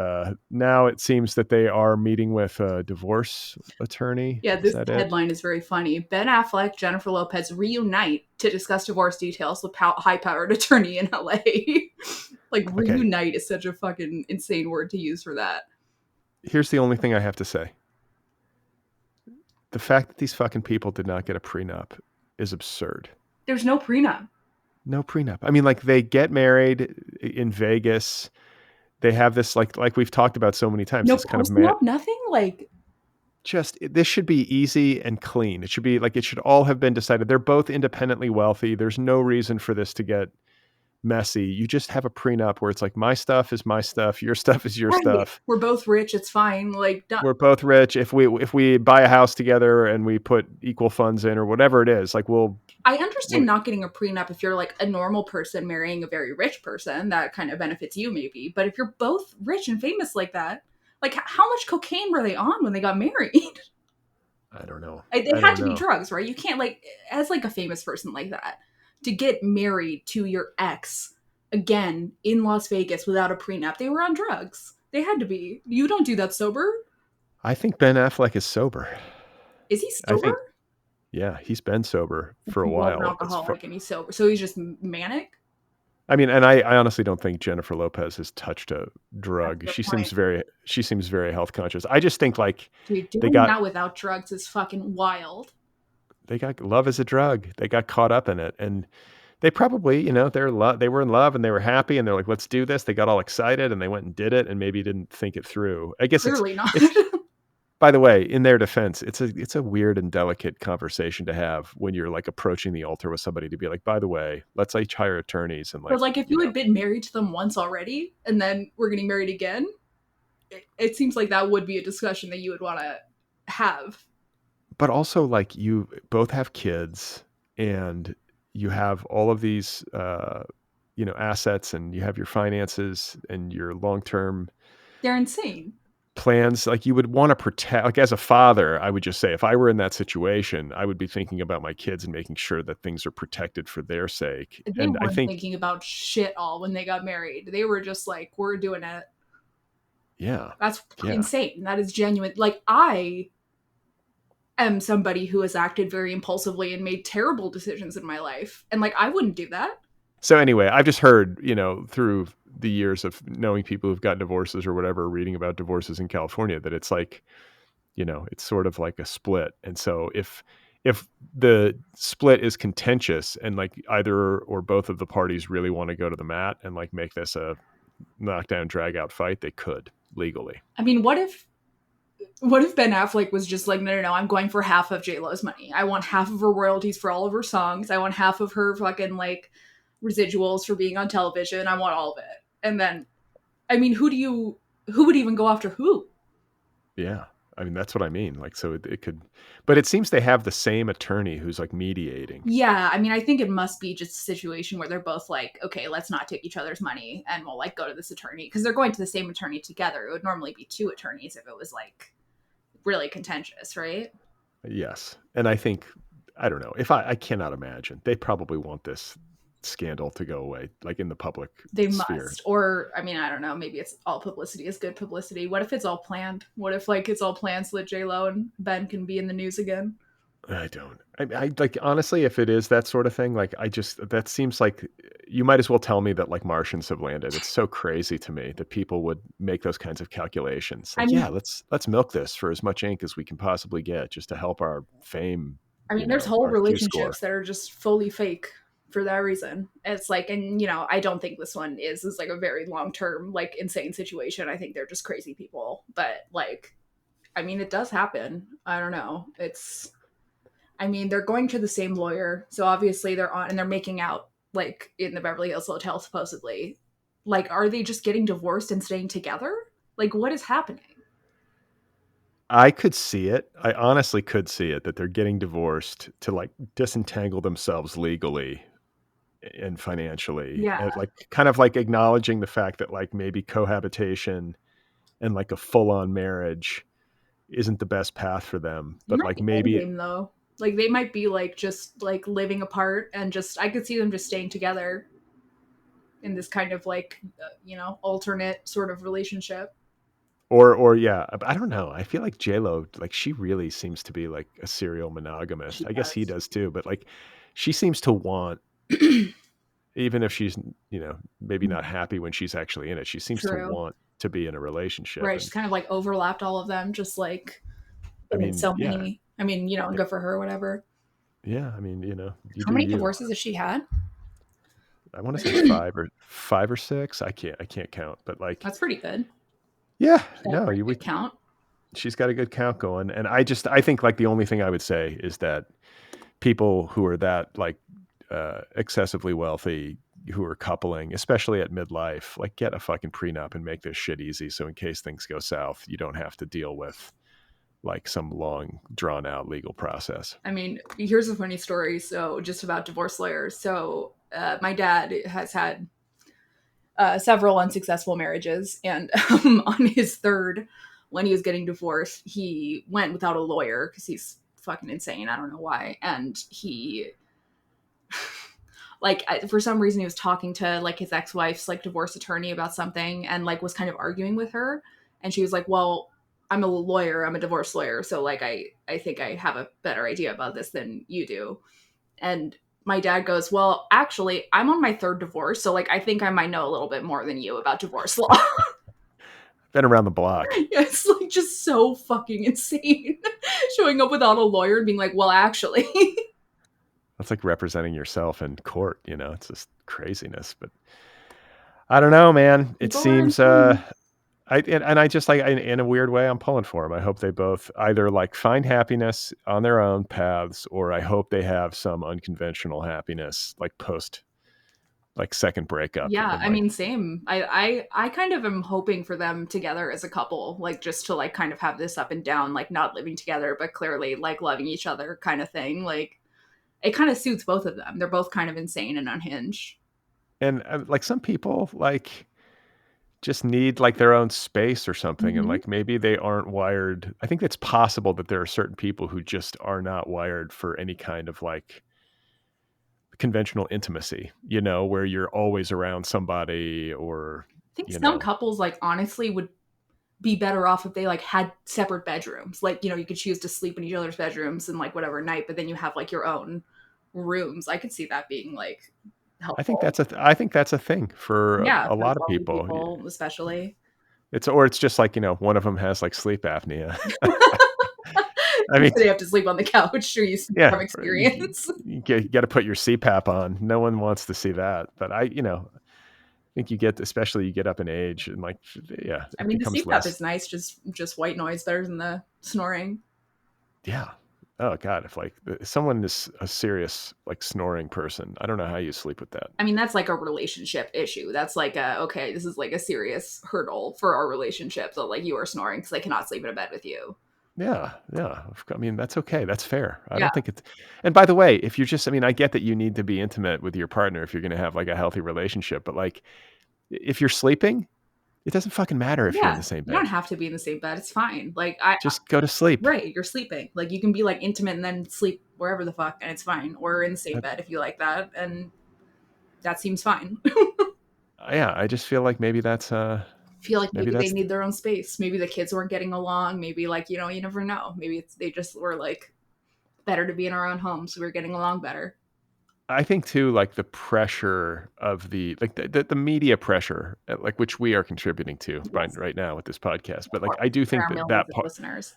now it seems that they are meeting with a divorce attorney. Yeah, Is this that it? headline is very funny. Ben Affleck, Jennifer Lopez reunite to discuss divorce details with high-powered attorney in LA. Like Okay. reunite is such a fucking insane word to use for that. Here's the only thing I have to say. The fact that these fucking people did not get a prenup is absurd. There's no prenup. No prenup. I mean, like they get married in Vegas. They have this like we've talked about so many times. No This kind of post nup, nothing? Like this should be easy and clean. It should be like it should all have been decided. They're both independently wealthy. There's no reason for this to get messy. You just have a prenup where it's like my stuff is my stuff, your stuff is your right. stuff. We're both rich, it's fine. Like done. We're both rich. If we buy a house together and we put equal funds in or whatever it is, like I understand not getting a prenup if you're like a normal person marrying a very rich person. That kind of benefits you, maybe. But if you're both rich and famous like that, like how much cocaine were they on when they got married? I don't know. They I had don't to be know. drugs, right? You can't like as like a famous person like that to get married to your ex again in Las Vegas without a prenup. They were on drugs. They had to be. You don't do that sober. I think Ben Affleck is sober. Is he I sober? think, yeah, he's been sober for a He was an while. alcoholic and he's sober, so he's just manic. I mean, and I honestly don't think Jennifer Lopez has touched a That's drug. the She point. seems very health conscious. I just think like Dude, they doing got that without drugs is fucking wild. love as a drug. They got caught up in it, and they probably they were in love and they were happy, and they're like, let's do this. They got all excited and they went and did it, and maybe didn't think it through. I guess Clearly not. it's by the way, in their defense, it's a weird and delicate conversation to have when you're like approaching the altar with somebody to be like, by the way, let's each hire attorneys and But like, like, if you had been married to them once already, and then we're getting married again, it seems like that would be a discussion that you would want to have. but also like you both have kids and you have all of these, assets, and you have your finances and your long-term They're insane. plans. Like you would want to protect, like as a father, I would just say, if I were in that situation, I would be thinking about my kids and making sure that things are protected for their sake. They And I weren't think, thinking about shit all when they got married. They were just like, we're doing it. yeah, That's yeah. insane. That is genuine. Like, I am somebody who has acted very impulsively and made terrible decisions in my life. And like, I wouldn't do that. So anyway, I've just heard, through the years of knowing people who've got divorces or whatever, reading about divorces in California, that it's like, it's sort of like a split. And so if the split is contentious and like either or both of the parties really want to go to the mat and like make this a knockdown drag out fight, they could legally. I mean, what if Ben Affleck was just like, no, I'm going for half of J-Lo's money. I want half of her royalties for all of her songs. I want half of her fucking like residuals for being on television. I want all of it. And then, I mean, who would even go after who? Yeah. I mean, that's what I mean. Like, so it could, but it seems they have the same attorney who's like mediating. Yeah, I mean, I think it must be just a situation where they're both like, okay, let's not take each other's money and we'll like go to this attorney because they're going to the same attorney together. It would normally be two attorneys if it was like really contentious, right? Yes. And I think, I don't know, if I cannot imagine, they probably want this scandal to go away, like in the public They sphere. must. Or, I mean, I don't know, maybe it's all publicity is good publicity. What if it's all planned? What if like it's all planned so that J-Lo and Ben can be in the news again? I don't. I like, honestly, if it is that sort of thing, like that seems like you might as well tell me that like Martians have landed. It's so crazy to me that people would make those kinds of calculations. Like, I mean, yeah, let's milk this for as much ink as we can possibly get just to help our fame. there's whole Our Q score. relationships that are just fully fake for that reason. It's like, and I don't think this one is like a very long-term, like insane situation. I think they're just crazy people. But like, I mean, it does happen. I don't know. They're going to the same lawyer. So obviously they're on and they're making out like in the Beverly Hills Hotel, supposedly. Like, are they just getting divorced and staying together? Like, what is happening? I could see it. I honestly could see it, that they're getting divorced to like disentangle themselves legally and financially, Yeah, and like kind of like acknowledging the fact that like maybe cohabitation and like a full-on marriage isn't the best path for them, it but might like be maybe, endgame though. Like they might be like just like living apart and just I could see them just staying together in this kind of like alternate sort of relationship. or yeah, I don't know. I feel like J-Lo, like she really seems to be like a serial monogamist. She I guess he does. does too, but like she seems to want, even if she's, maybe not happy when she's actually in it, she seems to True. want to be in a relationship. Right. She's And kind of like overlapped all of them, just like I in mean, so yeah, many. I mean, yeah, good for her, whatever. yeah. I mean, you How do many you. divorces has she had? I want to say five or six. I can't count, but like, That's pretty good. yeah, She got a no, pretty you good would. count. She's got a good count going, and I think like the only thing I would say is that people who are that like excessively wealthy, who are coupling, especially at midlife, like get a fucking prenup and make this shit easy. So in case things go south, you don't have to deal with like some long drawn out legal process. I mean, here's a funny story. So, just about divorce lawyers. So, my dad has had several unsuccessful marriages, and on his third, when he was getting divorced, he went without a lawyer because he's fucking insane. I don't know why. And he, like, for some reason, he was talking to like his ex-wife's like divorce attorney about something, and like was kind of arguing with her. And she was like, "Well, I'm a lawyer. I'm a divorce lawyer. So like, I think I have a better idea about this than you do." And my dad goes, "Well, actually, I'm on my third divorce, so like I think I might know a little bit more than you about divorce law." Been around the block. It's like just so fucking insane. Showing up without a lawyer and being like, "Well, actually." That's like representing yourself in court. It's just craziness. But I don't know, man. It People are seems insane. I just like, in a weird way, I'm pulling for them. I hope they both either like find happiness on their own paths, or I hope they have some unconventional happiness, like post, like second breakup, Yeah, and I like, mean, same. I kind of am hoping for them together as a couple, like just to like kind of have this up and down, like not living together, but clearly like loving each other kind of thing. Like it kind of suits both of them. They're both kind of insane and unhinged. and like some people like just need like their own space or something, and Hmm. like maybe they aren't wired. I think it's possible that there are certain people who just are not wired for any kind of like conventional intimacy, where you're always around somebody, or I think you some know couples like honestly would be better off if they like had separate bedrooms. Like, you could choose to sleep in each other's bedrooms and like whatever night, but then you have like your own rooms. I could see that being like helpful. I think that's a thing for Yeah, a for lot of wealthy people. people especially. It's just like, one of them has like sleep apnea. I mean, So they have to sleep on the couch or you yeah, from experience. you got to put your CPAP on. No one wants to see that, but think especially you get up in age, and like, yeah, I it mean, the becomes CPAP less. is nice, just white noise better than the snoring. Yeah. Oh God, if like someone is a serious like snoring person, I don't know how you sleep with that. I mean, that's like a relationship issue. That's like okay, this is like a serious hurdle for our relationship. So like you are snoring because I cannot sleep in a bed with you. Yeah, yeah. I mean, that's okay. That's fair. I Yeah, don't think it's. And by the way, if you're just, I mean, I get that you need to be intimate with your partner if you're going to have like a healthy relationship, but like, if you're sleeping, it doesn't fucking matter if you're in yeah. the same You don't bed. have to be in the same bed. It's fine. Like I Just go to sleep. right, you're sleeping. Like you can be like intimate and then sleep wherever the fuck, and it's fine. Or in the same I, bed if you like that, and that seems fine. yeah, I just feel like Feel like maybe maybe they that's. need their own space. Maybe the kids weren't getting along. Maybe like you never know. Maybe they just were like better to be in our own homes. So we're getting along better. I think too, like the pressure of the media pressure, like which we are contributing to Yes, right now with this podcast. of But like, course. I do There think are that millions of part, listeners.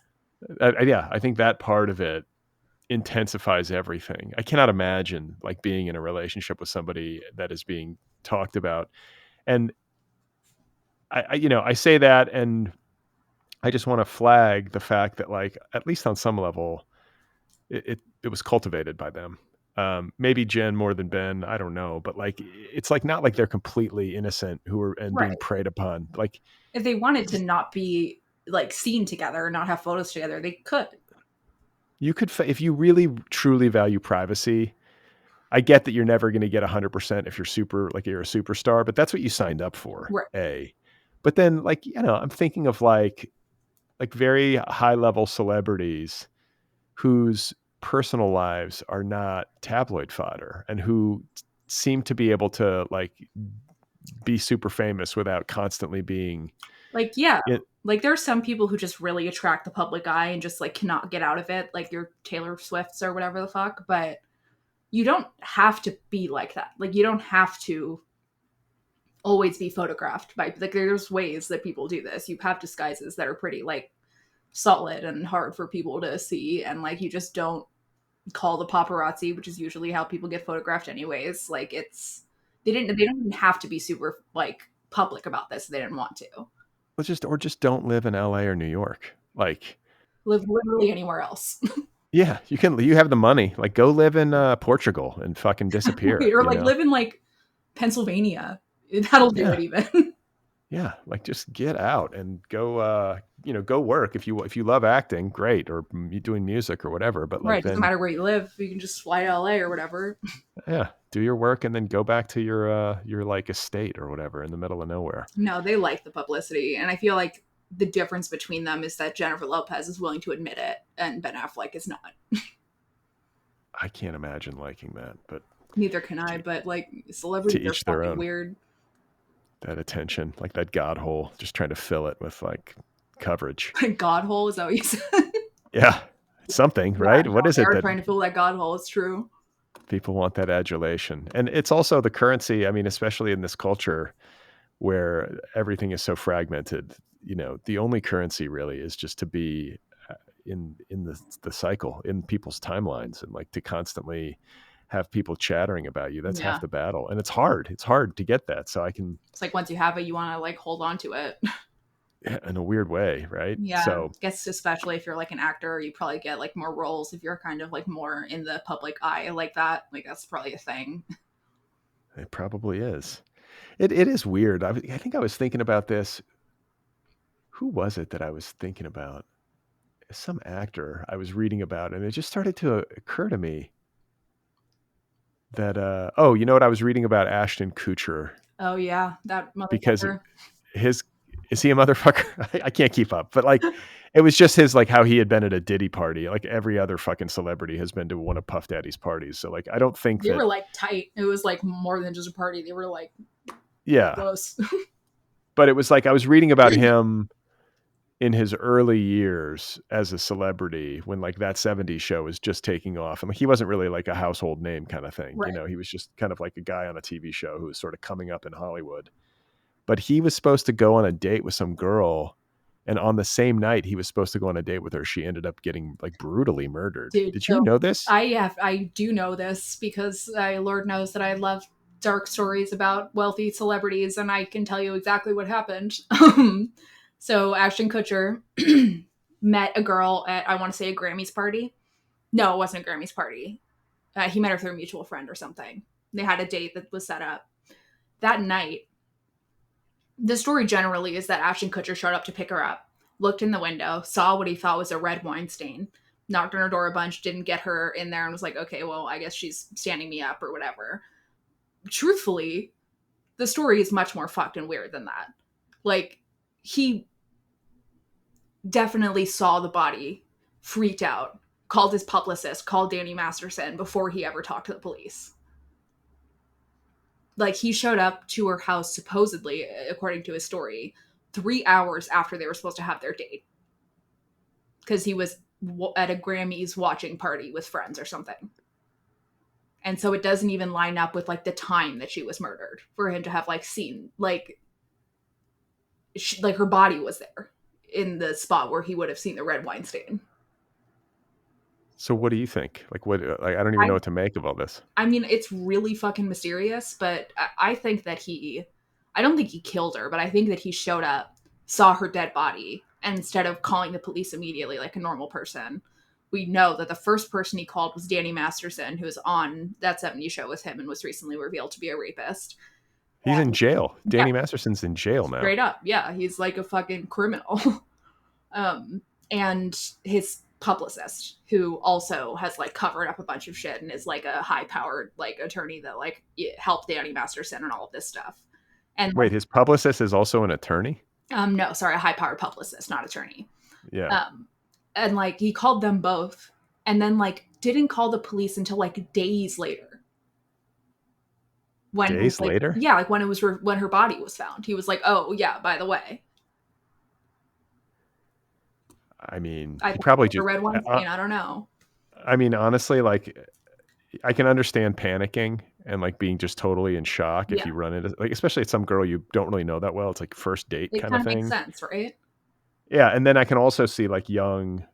yeah, I think that part of it intensifies everything. I cannot imagine like being in a relationship with somebody that is being talked about. And I say that, and I just want to flag the fact that like, at least on some level, it was cultivated by them. Maybe Jen more than Ben, I don't know, but like, it's like not like they're completely innocent who are and being Right. preyed upon. Like, If they wanted to not be like seen together, not have photos together, they could. You could, if you really truly value privacy, I get that you're never going to get 100% if you're you're a superstar, but that's what you signed up for. Right. But then like, I'm thinking of like very high level celebrities whose personal lives are not tabloid fodder and who seem to be able to like be super famous without constantly being like, yeah. Like there's some people who just really attract the public eye and just like cannot get out of it, like your Taylor Swifts or whatever the fuck, but you don't have to be like that. Like you don't have to always be photographed by, like, there's ways that people do this. You have disguises that are pretty like solid and hard for people to see, and like you just don't call the paparazzi, which is usually how people get photographed anyways. Like they don't even have to be super like public about this if they didn't want to. Just don't live in LA or New York. Like live literally anywhere else. Yeah, you have the money. Like go live in Portugal and fucking disappear. Right, or like live in like Pennsylvania. That'll do it even. Yeah, like just get out and go go work if you love acting, great, or doing music or whatever, but like right, doesn't matter where you live. You can just fly to LA or whatever. Yeah, do your work and then go back to your like estate or whatever in the middle of nowhere. No, they like the publicity, and I feel like the difference between them is that Jennifer Lopez is willing to admit it and Ben Affleck is not. I can't imagine liking that, but neither can I, but like celebrities are fucking weird. That attention, like that god hole, just trying to fill it with like coverage. God hole, is that what you said? Yeah, something, right? What is it that trying to fill that god hole? It's true. People want that adulation, and it's also the currency. I mean, especially in this culture where everything is so fragmented, the only currency really is just to be in the cycle, in people's timelines, and like to constantly have people chattering about you. That's half the battle, and it's hard to get that. So it's like once you have it, you want to like hold on to it. In a weird way, right? Yeah, so I guess especially if you're like an actor, you probably get like more roles if you're kind of like more in the public eye like that. Like that's probably a thing. It probably is. It is weird. I think I was thinking about this. Who was it that I was thinking about? Some actor I was reading about, and it just started to occur to me that you know what, I was reading about Ashton Kutcher. Oh yeah, that motherfucker. Because is he a motherfucker? I can't keep up, but like it was just his, like how he had been at a Diddy party. Like every other fucking celebrity has been to one of Puff Daddy's parties. So like I don't think they were like tight. It was like more than just a party. They were like close. But it was like I was reading about him in his early years as a celebrity when like that 70s show was just taking off, and like he wasn't really like a household name kind of thing. Right. He was just kind of like a guy on a TV show who was sort of coming up in Hollywood. But he was supposed to go on a date with some girl, and on the same night he was supposed to go on a date with her, she ended up getting like brutally murdered. Dude, did you know this? I do know this because Lord knows that I love dark stories about wealthy celebrities, and I can tell you exactly what happened. So Ashton Kutcher met a girl at, I want to say, a Grammys party. No, it wasn't a Grammys party. He met her through a mutual friend or something. They had a date that was set up. That night, the story generally is that Ashton Kutcher showed up to pick her up, looked in the window, saw what he thought was a red wine stain, knocked on her door a bunch, didn't get her in there, and was like, okay, well, I guess she's standing me up or whatever. Truthfully, the story is much more fucked and weird than that. Like, he definitely saw the body, freaked out, called his publicist, called Danny Masterson before he ever talked to the police. Like, he showed up to her house, supposedly, according to his story, 3 hours after they were supposed to have their date. Because he was at a Grammys watching party with friends or something. And so it doesn't even line up with, like, the time that she was murdered for him to have, like, seen, like her body was there in the spot where he would have seen the red wine stain. So what do you think? Like, what? Like, I don't even know what to make of all this. I mean, it's really fucking mysterious, but I think that I don't think he killed her, but I think that he showed up, saw her dead body, and instead of calling the police immediately like a normal person, we know that the first person he called was Danny Masterson, who was on that 70s show with him and was recently revealed to be a rapist. He's in jail. Yeah, Danny Masterson's in jail now. straight up. Yeah, he's like a fucking criminal. And his publicist, who also has like covered up a bunch of shit and is like a high powered like attorney that like helped Danny Masterson and all of this stuff. And Wait, his publicist is also an attorney? no, sorry, a high powered publicist, not attorney. Yeah. And like he called them both, and then like didn't call the police until like days later. When Days like, later? yeah, like when it was when her body was found, he was like, "Oh yeah, by the way." I mean, I he probably the just. red one. I don't know. I mean, honestly, like, I can understand panicking and like being just totally in shock if Yeah. you run into, like, especially at some girl you don't really know that well. It's like first date It kind of kind of thing. makes sense, right? Yeah, and then I can also see like young,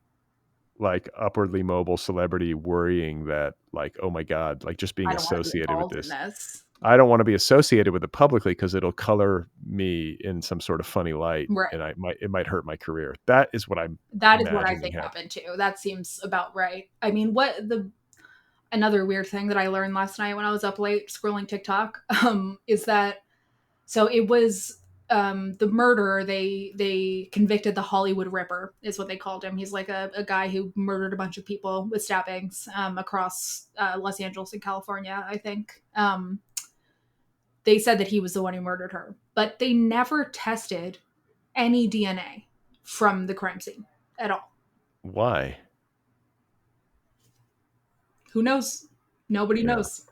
like upwardly mobile celebrity worrying that like, oh my god, like just being I don't want to be associated with involved in this. this. I don't want to be associated with it publicly because it'll color me in some sort of funny light, Right. and it might hurt my career. That is what I'm. That is what I think happened too. That seems about right. I mean, another weird thing that I learned last night when I was up late scrolling TikTok is that so it was the murderer they convicted the Hollywood Ripper is what they called him. He's like a guy who murdered a bunch of people with stabbings across Los Angeles and California, I think. They said that he was the one who murdered her, but they never tested any DNA from the crime scene at all. Why? Who knows? Nobody knows.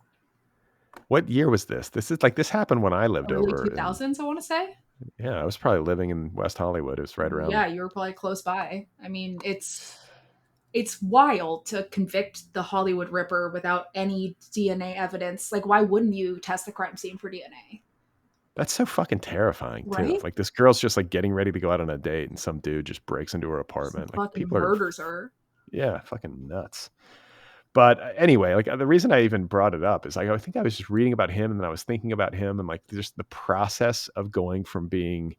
What year was this? This happened when I lived early over 2000s, I want to say. Yeah, I was probably living in West Hollywood. It was right around. Yeah, you were probably close by. I mean, it's wild to convict the Hollywood Ripper without any DNA evidence. Like, why wouldn't you test the crime scene for DNA? That's so fucking terrifying, too. Right? Like, this girl's just like getting ready to go out on a date, and some dude just breaks into her apartment. Like, Fucking people murders her. Yeah, fucking nuts. But anyway, like the reason I even brought it up is like I think I was just reading about him, and then I was thinking about him, and like just the process of going from being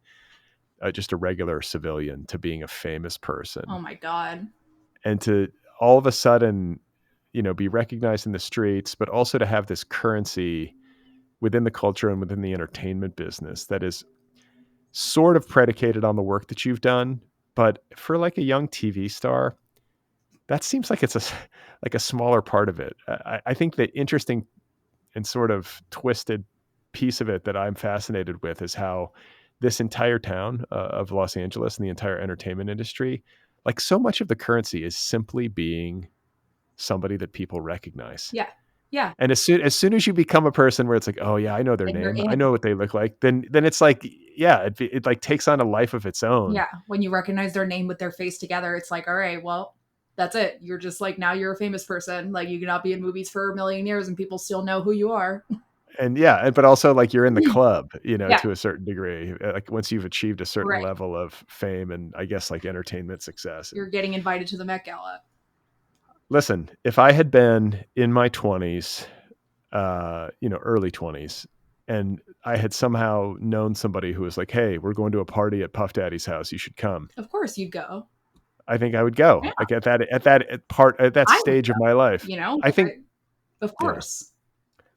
just a regular civilian to being a famous person. Oh my god! And to all of a sudden, be recognized in the streets, but also to have this currency within the culture and within the entertainment business that is sort of predicated on the work that you've done. But for like a young TV star, that seems like it's a smaller part of it. I think the interesting and sort of twisted piece of it that I'm fascinated with is how this entire town of Los Angeles and the entire entertainment industry, like so much of the currency is simply being somebody that people recognize. Yeah. Yeah. And as soon as you become a person where it's like, oh yeah, I know their name, I know what they look like, then it's like, yeah, it like takes on a life of its own. Yeah. When you recognize their name with their face together, it's like, all right, well, that's it. You're just like, now you're a famous person. Like, you cannot be in movies for a million years and people still know who you are. And yeah, but also like you're in the club, to a certain degree, like once you've achieved a certain level of fame and I guess like entertainment success. You're getting invited to the Met Gala. Listen, if I had been in my 20s, early 20s, and I had somehow known somebody who was like, hey, we're going to a party at Puff Daddy's house, you should come. Of course you'd go. I think I would go. Yeah. Like at that stage of my life. I think of course. Yeah.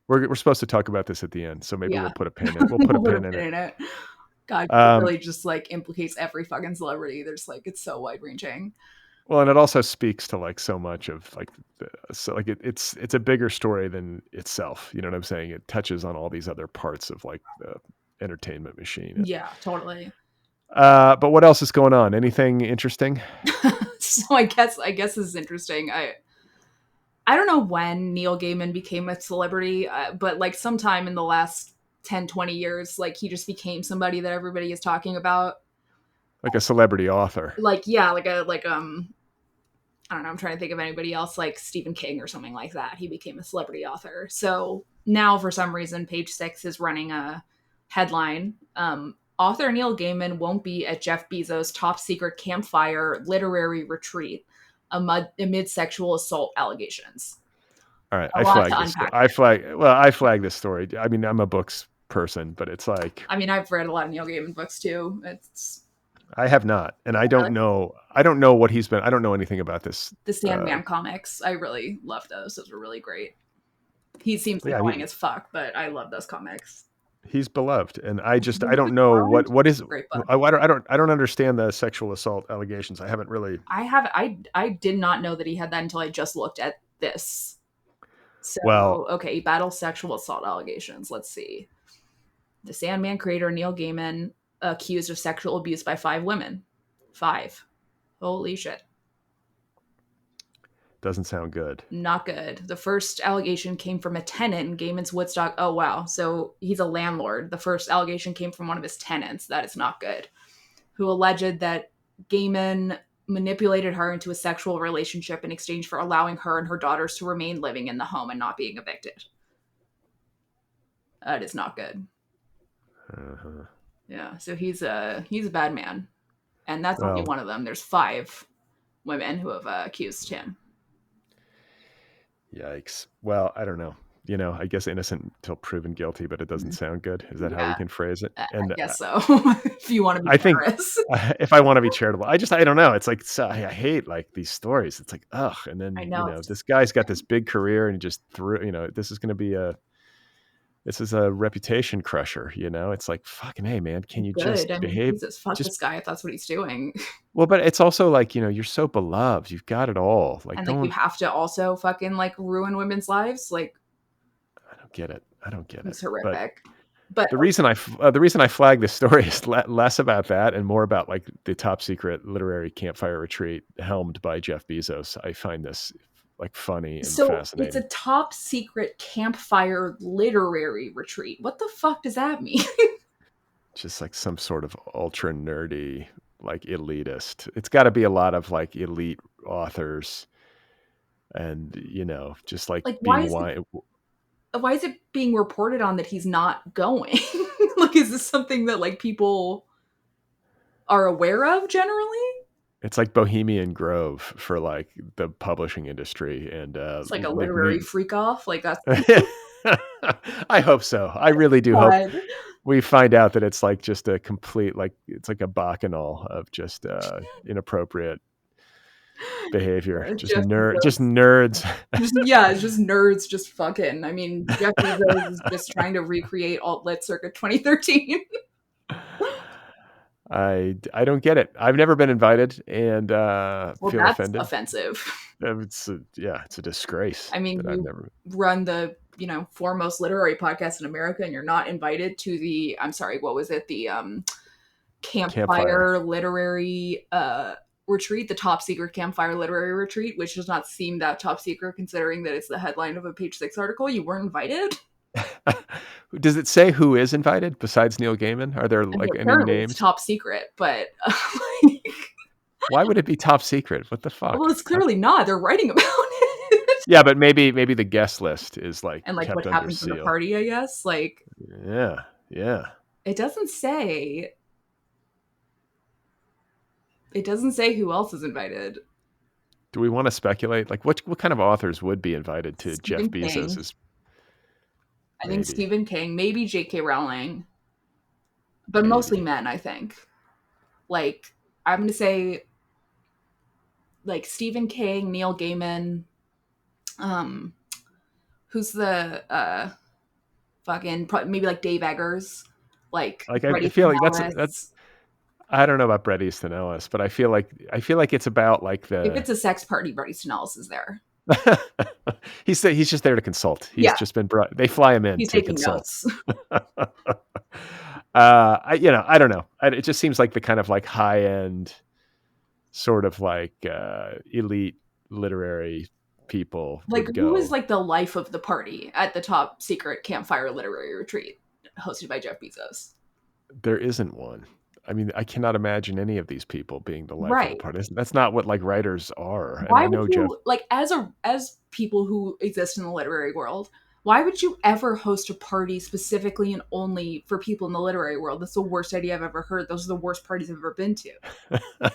We're supposed to talk about this at the end, so maybe we'll put a pin in it. We'll put a pin in it. God, it really just like implicates every fucking celebrity. There's like, it's so wide ranging. Well, and it also speaks to like so much of like, it's a bigger story than itself. You know what I'm saying? It touches on all these other parts of like the entertainment machine. Yeah, totally. But what else is going on? Anything interesting? So I guess this is interesting. I don't know when Neil Gaiman became a celebrity, but like sometime in the last 10, 20 years, like he just became somebody that everybody is talking about. Like a celebrity author. Like, yeah, I don't know, I'm trying to think of anybody else, like Stephen King or something like that. He became a celebrity author. So now for some reason, Page Six is running a headline. Author Neil Gaiman won't be at Jeff Bezos' top secret campfire literary retreat amid sexual assault allegations. All right, I flag this story. I mean, I'm a books person, but it's like, I mean, I've read a lot of Neil Gaiman books too. I have not, and I don't know. I don't know what he's been. I don't know anything about this. The Sandman comics, I really love those. Those were really great. He seems annoying as fuck, but I love those comics. He's beloved, and I Elizabeth don't know Warren, what is. great book. I don't understand the sexual assault allegations. I haven't really. I did not know that he had that until I just looked at this. So, Well, okay, battle sexual assault allegations. Let's see. The Sandman creator Neil Gaiman accused of sexual abuse by 5 women. 5. Holy shit. doesn't sound good. Not good. The first allegation came from a tenant in Gaiman's Woodstock. Oh, wow. So he's a landlord. The first allegation came from one of his tenants. That is not good. Who alleged that Gaiman manipulated her into a sexual relationship in exchange for allowing her and her daughters to remain living in the home and not being evicted. That is not good. Uh-huh. Yeah, so he's a bad man, and that's only Well, one of them. There's 5 women who have accused him. yikes. Well, I don't know. I guess innocent until proven guilty, but it doesn't sound good. Is that how we can phrase it? I And guess so. If you want to be I think generous. if I want to be charitable, I don't know. It's like, I hate like these stories. It's like, ugh. And then, I know. this guy's got this big career and he just threw, this is going to be this is a reputation crusher. It's like, fucking, hey man, can you just Good. I mean, behave? Jesus, fuck Just, this guy if that's what he's doing. well, but it's also like, you're so beloved. You've got it all. Like, And like you don't, have to also fucking like ruin women's lives. Like I don't get it. I don't get it's it. But horrific. But the reason I flag this story is less about that and more about like the top secret literary campfire retreat helmed by Jeff Bezos. I find this like funny and so fascinating. it's a top secret campfire literary retreat. What the fuck does that mean? Just like some sort of ultra nerdy, like elitist. It's got to be a lot of like elite authors, and just like Like being why. why is it being reported on that he's not going? Like, is this something that like people are aware of generally? It's like Bohemian Grove for like the publishing industry, and It's like a like literary freak off. Like that's I hope so. I really do hope God. we find out that it's like just a complete, like it's like a bacchanal of just inappropriate behavior. Just Jeff Bezos. nerds. It's just nerds just fucking. I mean, Jeff Bezos is just trying to recreate alt lit circa 2013. I don't get it. I've never been invited and Well, feel that's offended. offensive. It's a disgrace. I mean, that I've you never. run the, foremost literary podcast in America and you're not invited to the, I'm sorry, what was it? The campfire literary retreat, the top secret campfire literary retreat, which does not seem that top secret considering that it's the headline of a page 6 article. You weren't invited? Does it say who is invited besides Neil Gaiman? Are there like any names? It's top secret, but why would it be top secret? What the fuck? Well, it's clearly not. They're writing about it. Yeah, but maybe the guest list is like And like kept what under happens in the seal. party, I guess. Like, yeah. it doesn't say. It doesn't say who else is invited. Do we want to speculate? Like, what kind of authors would be invited to Stephen Jeff King. Bezos's? I think Stephen King, maybe J.K. Rowling, but mostly men. I think. Like, I'm gonna say, like Stephen King, Neil Gaiman. Who's the fucking maybe like Dave Eggers, like I feel like that's. I don't know about Bret Easton Ellis, but I feel like it's about like the. If it's a sex party, Bret Easton Ellis is there. He's just there to consult. He's just been brought. They fly him in He's to taking consult. notes. I don't know. It just seems like the kind of like high end, sort of like elite literary people. Like who is like the life of the party at the top secret campfire literary retreat hosted by Jeff Bezos? There isn't one. I mean, I cannot imagine any of these people being the life of the party. That's not what like writers are. Why and I know would you, Jeff, like as people who exist in the literary world, why would you ever host a party specifically and only for people in the literary world? That's the worst idea I've ever heard. Those are the worst parties I've ever been to.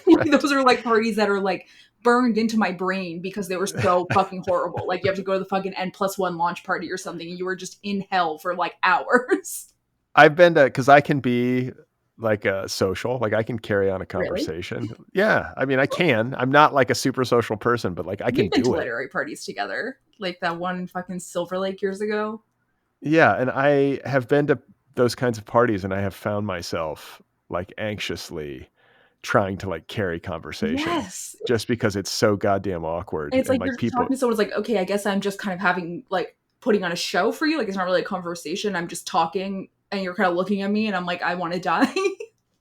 Right. Those are like parties that are like burned into my brain because they were so fucking horrible. Like you have to go to the fucking N+1 launch party or something and you were just in hell for like hours. I've been to, because I can be like a social, like I can carry on a conversation. Really? Yeah. I mean, I can. I'm not like a super social person, but like I can do it. Literary parties together, like that one fucking Silver Lake years ago. Yeah, and I have been to those kinds of parties, and I have found myself like anxiously trying to like carry conversation Yes. just because it's so goddamn And awkward. it's And like like you're people, talking to someone, it's like, okay, I guess I'm just kind of having like putting on a show for you. Like it's not really a conversation. I'm just talking and you're kind of looking at me and I'm like, I want to die.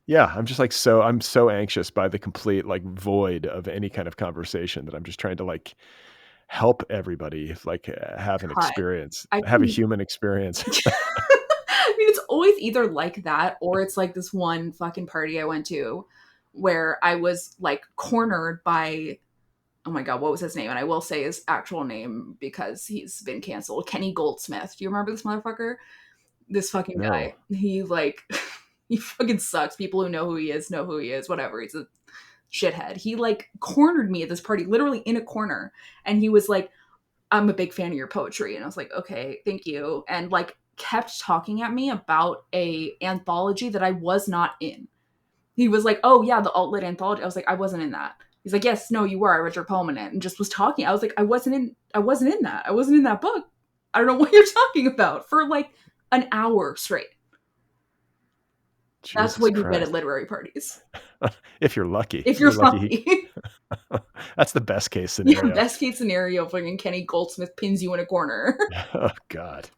yeah, I'm just like, I'm so anxious by the complete like void of any kind of conversation that I'm just trying to like help everybody like have an God. experience, I have a can human experience. I mean, it's always either like that or it's like this one fucking party I went to where I was like cornered by, oh my God, what was his name? And I will say his actual name because he's been canceled. Kenny Goldsmith. Do you remember this motherfucker? This fucking No. guy. He like, he fucking sucks. People who know who he is, whatever. He's a shithead. He like cornered me at this party, literally in a corner. And he was like, I'm a big fan of your poetry. And I was like, okay, thank you. And like kept talking at me about a anthology that I was not in. He was like, oh yeah, the alt-lit anthology. I was like, I wasn't in that. He's like, yes, no, you were. I read your poem in it and just was talking. I was like, I wasn't in that. I wasn't in that book. I don't know what you're talking about for like an hour straight. That's Jesus what you get at Christ. literary parties. If you're lucky, If you're you're lucky. lucky. That's the best case Yeah, scenario. best case scenario, fucking Kenny Goldsmith pins you in a corner. Oh God.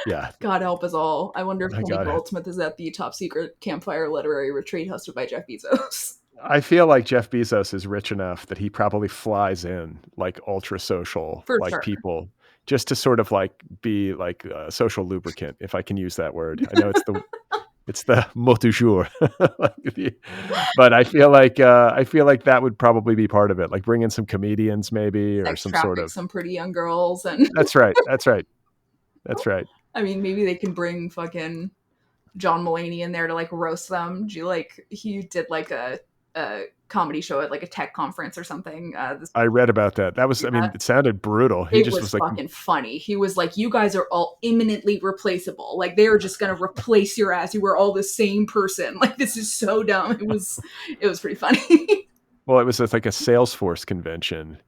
Yeah. God help us all. I wonder if My Kenny God. Goldsmith is at the top secret campfire literary retreat hosted by Jeff Bezos. I feel like Jeff Bezos is rich enough that he probably flies in like ultra social, For like sure. people just to sort of like be like a social lubricant, if I can use that word. I know it's the mot du jour. But I feel like that would probably be part of it. Like bring in some comedians maybe or Sex some sort traffic of. some pretty young girls and That's right. That's right. That's right. I mean maybe they can bring fucking John Mulaney in there to like roast them. Do you like he did like a comedy show at like a tech conference or something. I read about that. That was, I mean, it sounded brutal. He It just was was like, fucking funny. He was like, you guys are all imminently replaceable. Like they are just gonna replace your ass. You were all the same person. Like this is so dumb. It was pretty funny. well, it was like a Salesforce convention,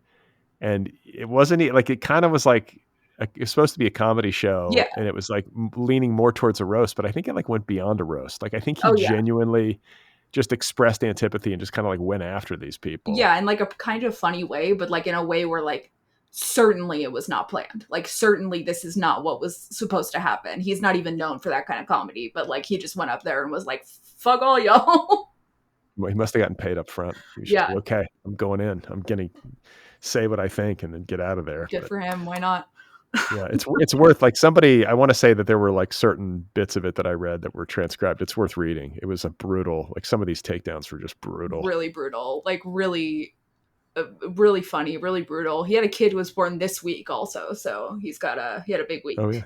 and it wasn't like it kind of was like it was supposed to be a comedy show, Yeah. and it was like leaning more towards a roast, but I think it like went beyond a roast. Like I think he Oh yeah. genuinely just expressed antipathy and just kind of like went after these people. Yeah, in like a kind of funny way, but like in a way where like certainly it was not planned. Like certainly this is not what was supposed to happen. He's not even known for that kind of comedy, but like he just went up there and was like, fuck all y'all. Well, he must have gotten paid up front. He was just Yeah, like, okay, I'm going in. I'm gonna say what I think and then get out of there. good But for him. Why not? yeah, it's worth like somebody. I want to say that there were like certain bits of it that I read that were transcribed. It's worth reading. It was a brutal. Like some of these takedowns were just brutal. Really brutal. Like really funny, really brutal. He had a kid who was born this week also, so he had a big week. Oh yeah,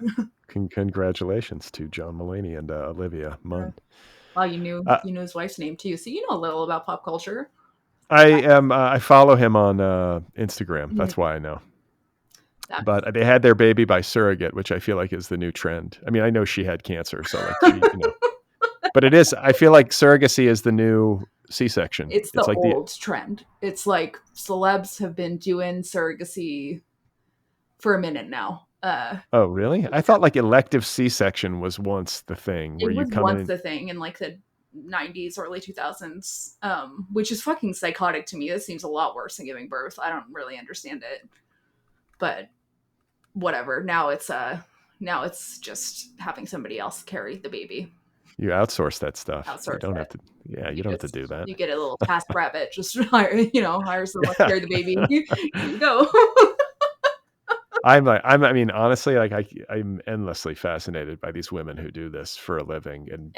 congratulations to John Mulaney and Olivia Munn. Wow, Uh, you knew his wife's name too, so you know a little about pop culture. I am. I follow him on Instagram. Mhm. That's why I know. That But they had their baby by surrogate, which I feel like is the new trend. I mean, I know she had cancer, so like she, but it is. I feel like surrogacy is the new C-section. it's the It's like the. old trend. It's like celebs have been doing surrogacy for a minute now. Oh, really? I thought like elective C-section was once the thing where It you was come once in. the thing in like the 90s, early 2000s, which is fucking psychotic to me. That seems a lot worse than giving birth. I don't really understand it, but whatever. Now it's just having somebody else carry the baby. You outsource that stuff. You Outsource don't it. have to. Yeah, you don't have to do that. You get a little task rabbit. Just hire someone to Yeah. carry the baby. Here you go. I mean, honestly, like I'm endlessly fascinated by these women who do this for a living, and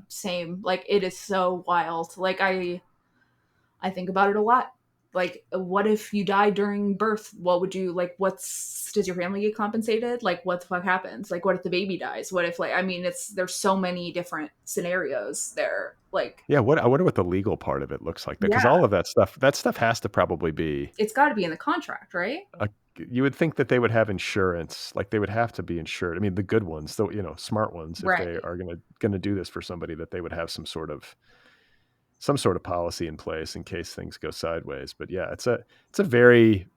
Same. Like it is so wild. Like I think about it a lot. Like, what if you die during birth? What would you like? Does your family get compensated? Like, what the fuck happens? Like, what if the baby dies? What if, like, I mean, there's so many different scenarios there. Like, yeah. I wonder what the legal part of it looks like, because yeah, all of that stuff has to probably be. it's got to be in the contract, right? You would think that they would have insurance, like they would have to be insured. I mean, the good ones, the smart ones, if Right. they are gonna do this for somebody, that they would have some sort of policy in place in case things go sideways. But yeah, it's a very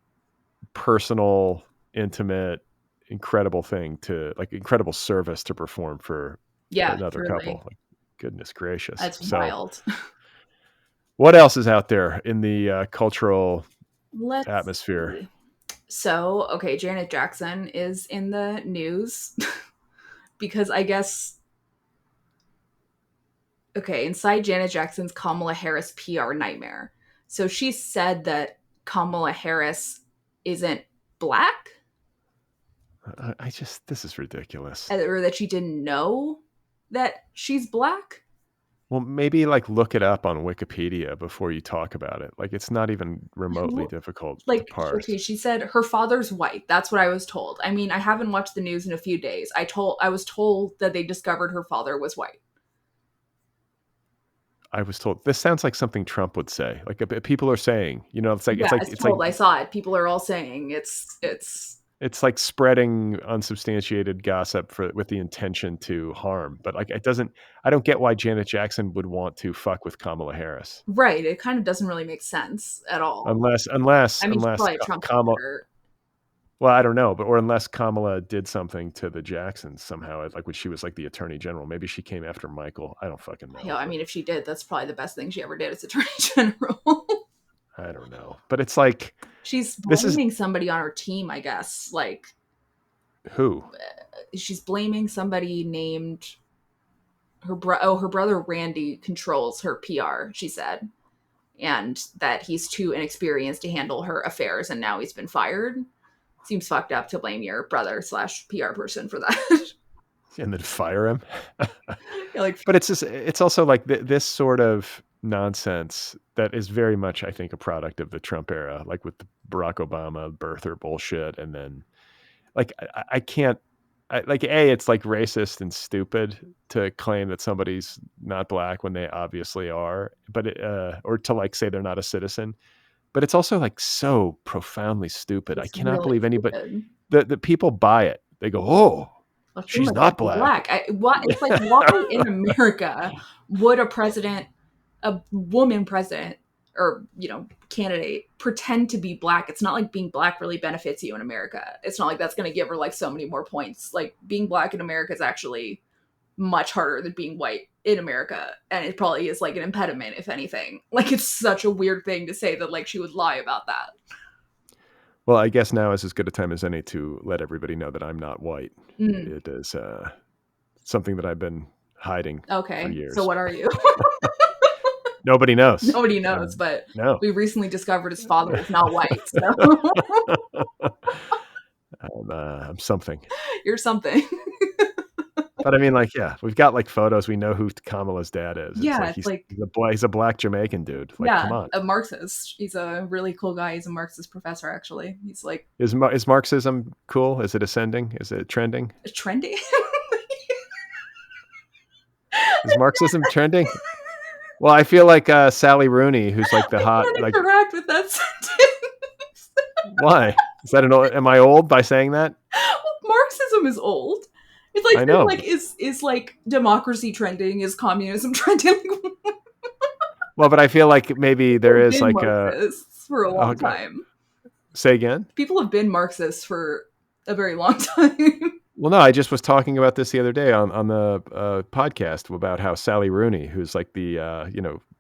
personal, intimate, incredible thing to like incredible service to perform for another couple. Like, goodness gracious. That's wild. What else is out there in the cultural atmosphere? See. So, okay, Janet Jackson is in the news because I guess, okay, inside Janet Jackson's Kamala Harris PR nightmare. So she said that Kamala Harris isn't black. This is ridiculous. Or that she didn't know that she's black. Well, maybe like look it up on Wikipedia before you talk about it. Like, it's not even remotely difficult to parse. Okay, she said her father's white. That's what I was told. I mean, I haven't watched the news in a few days. I was told that they discovered her father was white. I was told this sounds like something Trump would say. Like, people are saying, it's like I saw it. People are all saying it's like spreading unsubstantiated gossip with the intention to harm. But like, I don't get why Janet Jackson would want to fuck with Kamala Harris. Right. It kind of doesn't really make sense at all. Unless Kamala. Well, I don't know, or unless Kamala did something to the Jacksons somehow, like when she was like the attorney general. Maybe she came after Michael. I don't fucking know. Yeah, I mean, if she did, that's probably the best thing she ever did as attorney general. I don't know, but it's like she's blaming somebody on her team, I guess. Like, who? She's blaming somebody named her brother Randy controls her PR. She said, and that he's too inexperienced to handle her affairs, and now he's been fired. Seems fucked up to blame your brother / PR person for that. And then fire him. But it's also like this sort of nonsense that is very much, I think, a product of the Trump era, like with the Barack Obama birther bullshit. And then like, I can't, it's like racist and stupid to claim that somebody's not black when they obviously are, but or to like say they're not a citizen. But it's also like so profoundly stupid. I cannot believe anybody, the people buy it. They go, oh, she's not black. It's like, why in America would a woman president or, candidate pretend to be black? It's not like being black really benefits you in America. It's not like that's going to give her like so many more points. Like, being black in America is actually much harder than being white in America, and it probably is like an impediment, if anything. Like, it's such a weird thing to say that like she would lie about that. Well, I guess now is as good a time as any to let everybody know that I'm not white. It is something that I've been hiding for years. So what are you? Nobody knows. Nobody knows, but we recently discovered his father is not white. So. I'm something. You're something. But I mean, like, yeah, we've got like photos. We know who Kamala's dad is. Yeah, he's a black Jamaican dude. Like, come on, a Marxist. He's a really cool guy. He's a Marxist professor, actually. He's like, is Marxism cool? Is it ascending? Is it trending? Trendy? Is Marxism trending? Well, I feel like Sally Rooney, who's like the hot. Like, correct with that sentence. Why? Is that am I old by saying that? Well, Marxism is old. It's like, I know. Like, is like democracy trending? Is communism trending? Well, but I feel like maybe there is like Marxists for a long time. Say again? People have been Marxists for a very long time. Well, no, I just was talking about this the other day on the podcast about how Sally Rooney, who's like the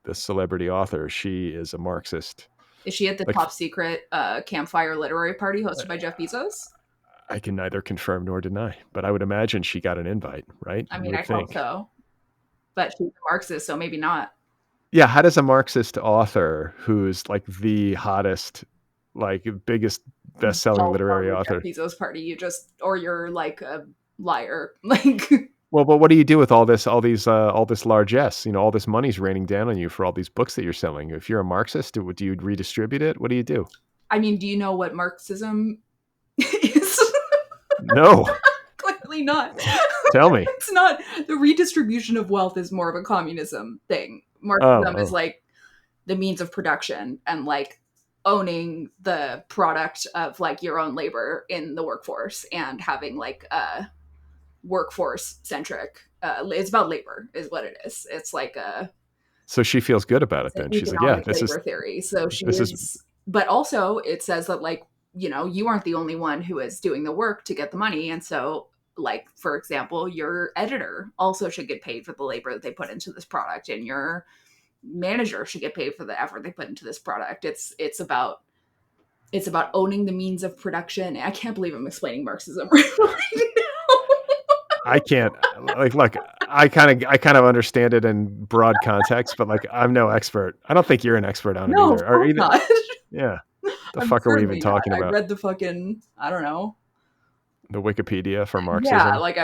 the celebrity author, she is a Marxist. Is she at the top secret campfire literary party hosted by Jeff Bezos? I can neither confirm nor deny, but I would imagine she got an invite, right? I mean, I hope so. But she's a Marxist, so maybe not. Yeah, how does a Marxist author who's like the hottest, like biggest best-selling literary author? Jeff Bezos party, you're like a liar. Like, well, but what do you do with all this largesse? All this money's raining down on you for all these books that you're selling. If you're a Marxist, do you redistribute it? What do you do? I mean, do you know what Marxism is? No. Clearly not. Tell me. It's not. The redistribution of wealth is more of a communism thing. Marxism is like the means of production and like owning the product of like your own labor in the workforce and having like a workforce centric. It's about labor, is what it is. It's like a. So she feels good about it then. She's like, yeah, this is labor theory. So but also it says that like you aren't the only one who is doing the work to get the money. And so, like, for example, your editor also should get paid for the labor that they put into this product, and your manager should get paid for the effort they put into this product. It's about owning the means of production. I can't believe I'm explaining Marxism right now. I can't, like, look, I kind of understand it in broad context, but like, I'm no expert. I don't think you're an expert on it No, either. of course not. Yeah. The I'm fuck are we even certainly not. talking about? I read the fucking, I don't know. The Wikipedia for Marxism? Yeah, like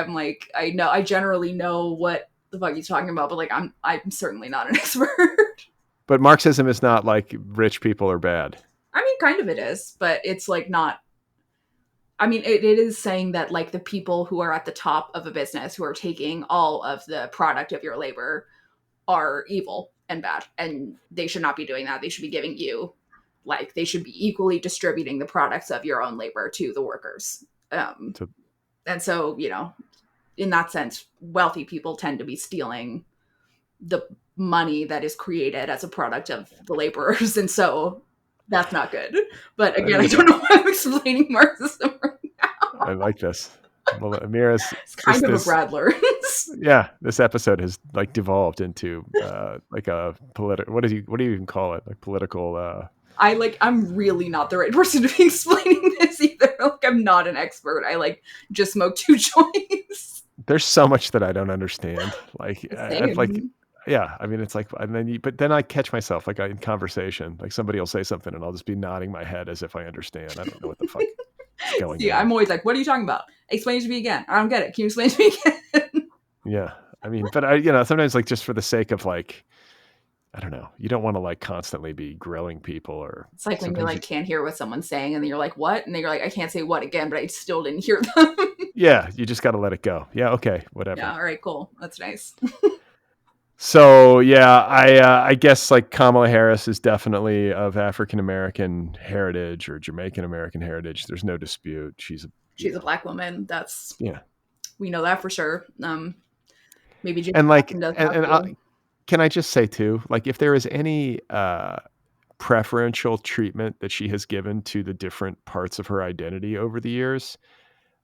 I generally know what the fuck he's talking about, but like I'm certainly not an expert. But Marxism is not like rich people are bad. I mean, kind of it is, but it's like not. I mean, it is saying that like the people who are at the top of a business who are taking all of the product of your labor are evil and bad, and they should not be doing that. They should be giving you, like, they should be equally distributing the products of your own labor to the workers. And so, in that sense, wealthy people tend to be stealing the money that is created as a product of the laborers, and so that's not good. But again, I don't know why I'm explaining Marxism right now. I like this. Well, Mira's it's kind of a Brad learns. Yeah, this episode has like devolved into like a political. What do you even call it? Like political. I'm really not the right person to be explaining this either. Like, I'm not an expert. I like just smoke 2 joints. There's so much that I don't understand. Like, yeah, I mean, it's like, and then but then I catch myself like in conversation, like somebody will say something and I'll just be nodding my head as if I understand. I don't know what the fuck is going on. Yeah, I'm always like, what are you talking about? Explain it to me again. I don't get it. Can you explain it to me again? Yeah, I mean, but sometimes like just for the sake of like, I don't know, you don't want to like constantly be grilling people, or it's like when you like can't hear what someone's saying and then you're like, what? And then you're like, I can't say what again, but I still didn't hear them. Yeah, you just got to let it go. Yeah, okay, whatever. Yeah, all right, cool. That's nice. So yeah, I guess like Kamala Harris is definitely of African American heritage or Jamaican American heritage. There's no dispute. She's a black woman. That's we know that for sure. Maybe and like can I just say too, like if there is any preferential treatment that she has given to the different parts of her identity over the years,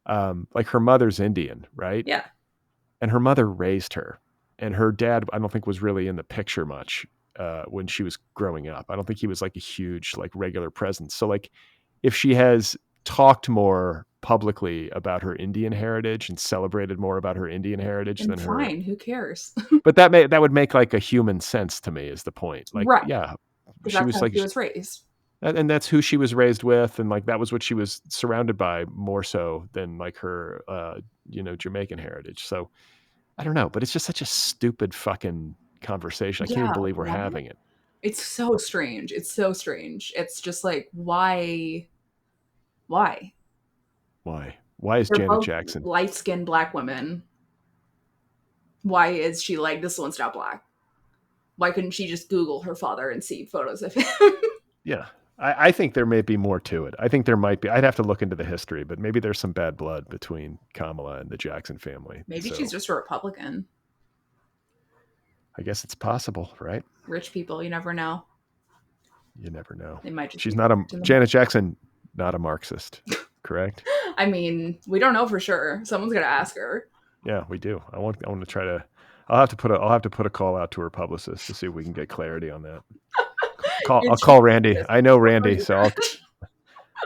like her mother's Indian, right? Yeah, and her mother raised her. And her dad, I don't think, was really in the picture much when she was growing up. I don't think he was like a huge, like regular presence. So like if she has talked more publicly about her Indian heritage and celebrated more about her Indian heritage than her. Fine, who cares? But that would make like a human sense to me is the point. Like, right. Yeah, she was like, she was raised. And that's who she was raised with. And like, that was what she was surrounded by more so than like her, Jamaican heritage. So I don't know, but it's just such a stupid fucking conversation. I can't even believe we're having it. It's so strange. It's so strange. It's just like, why? Why is Janet Jackson light-skinned black women? Why is she like, this one's not black? Why couldn't she just Google her father and see photos of him? Yeah. I think there may be more to it. I think there might be. I'd have to look into the history, but maybe there's some bad blood between Kamala and the Jackson family. Maybe she's just a Republican. I guess it's possible, right? Rich people, you never know. You never know. They might just She's not Janet Jackson, not a Marxist, correct? I mean, we don't know for sure. Someone's gonna ask her. Yeah, we do. I want to try to. I'll have to put a call out to her publicist to see if we can get clarity on that. I'll call Randy. I know Randy, so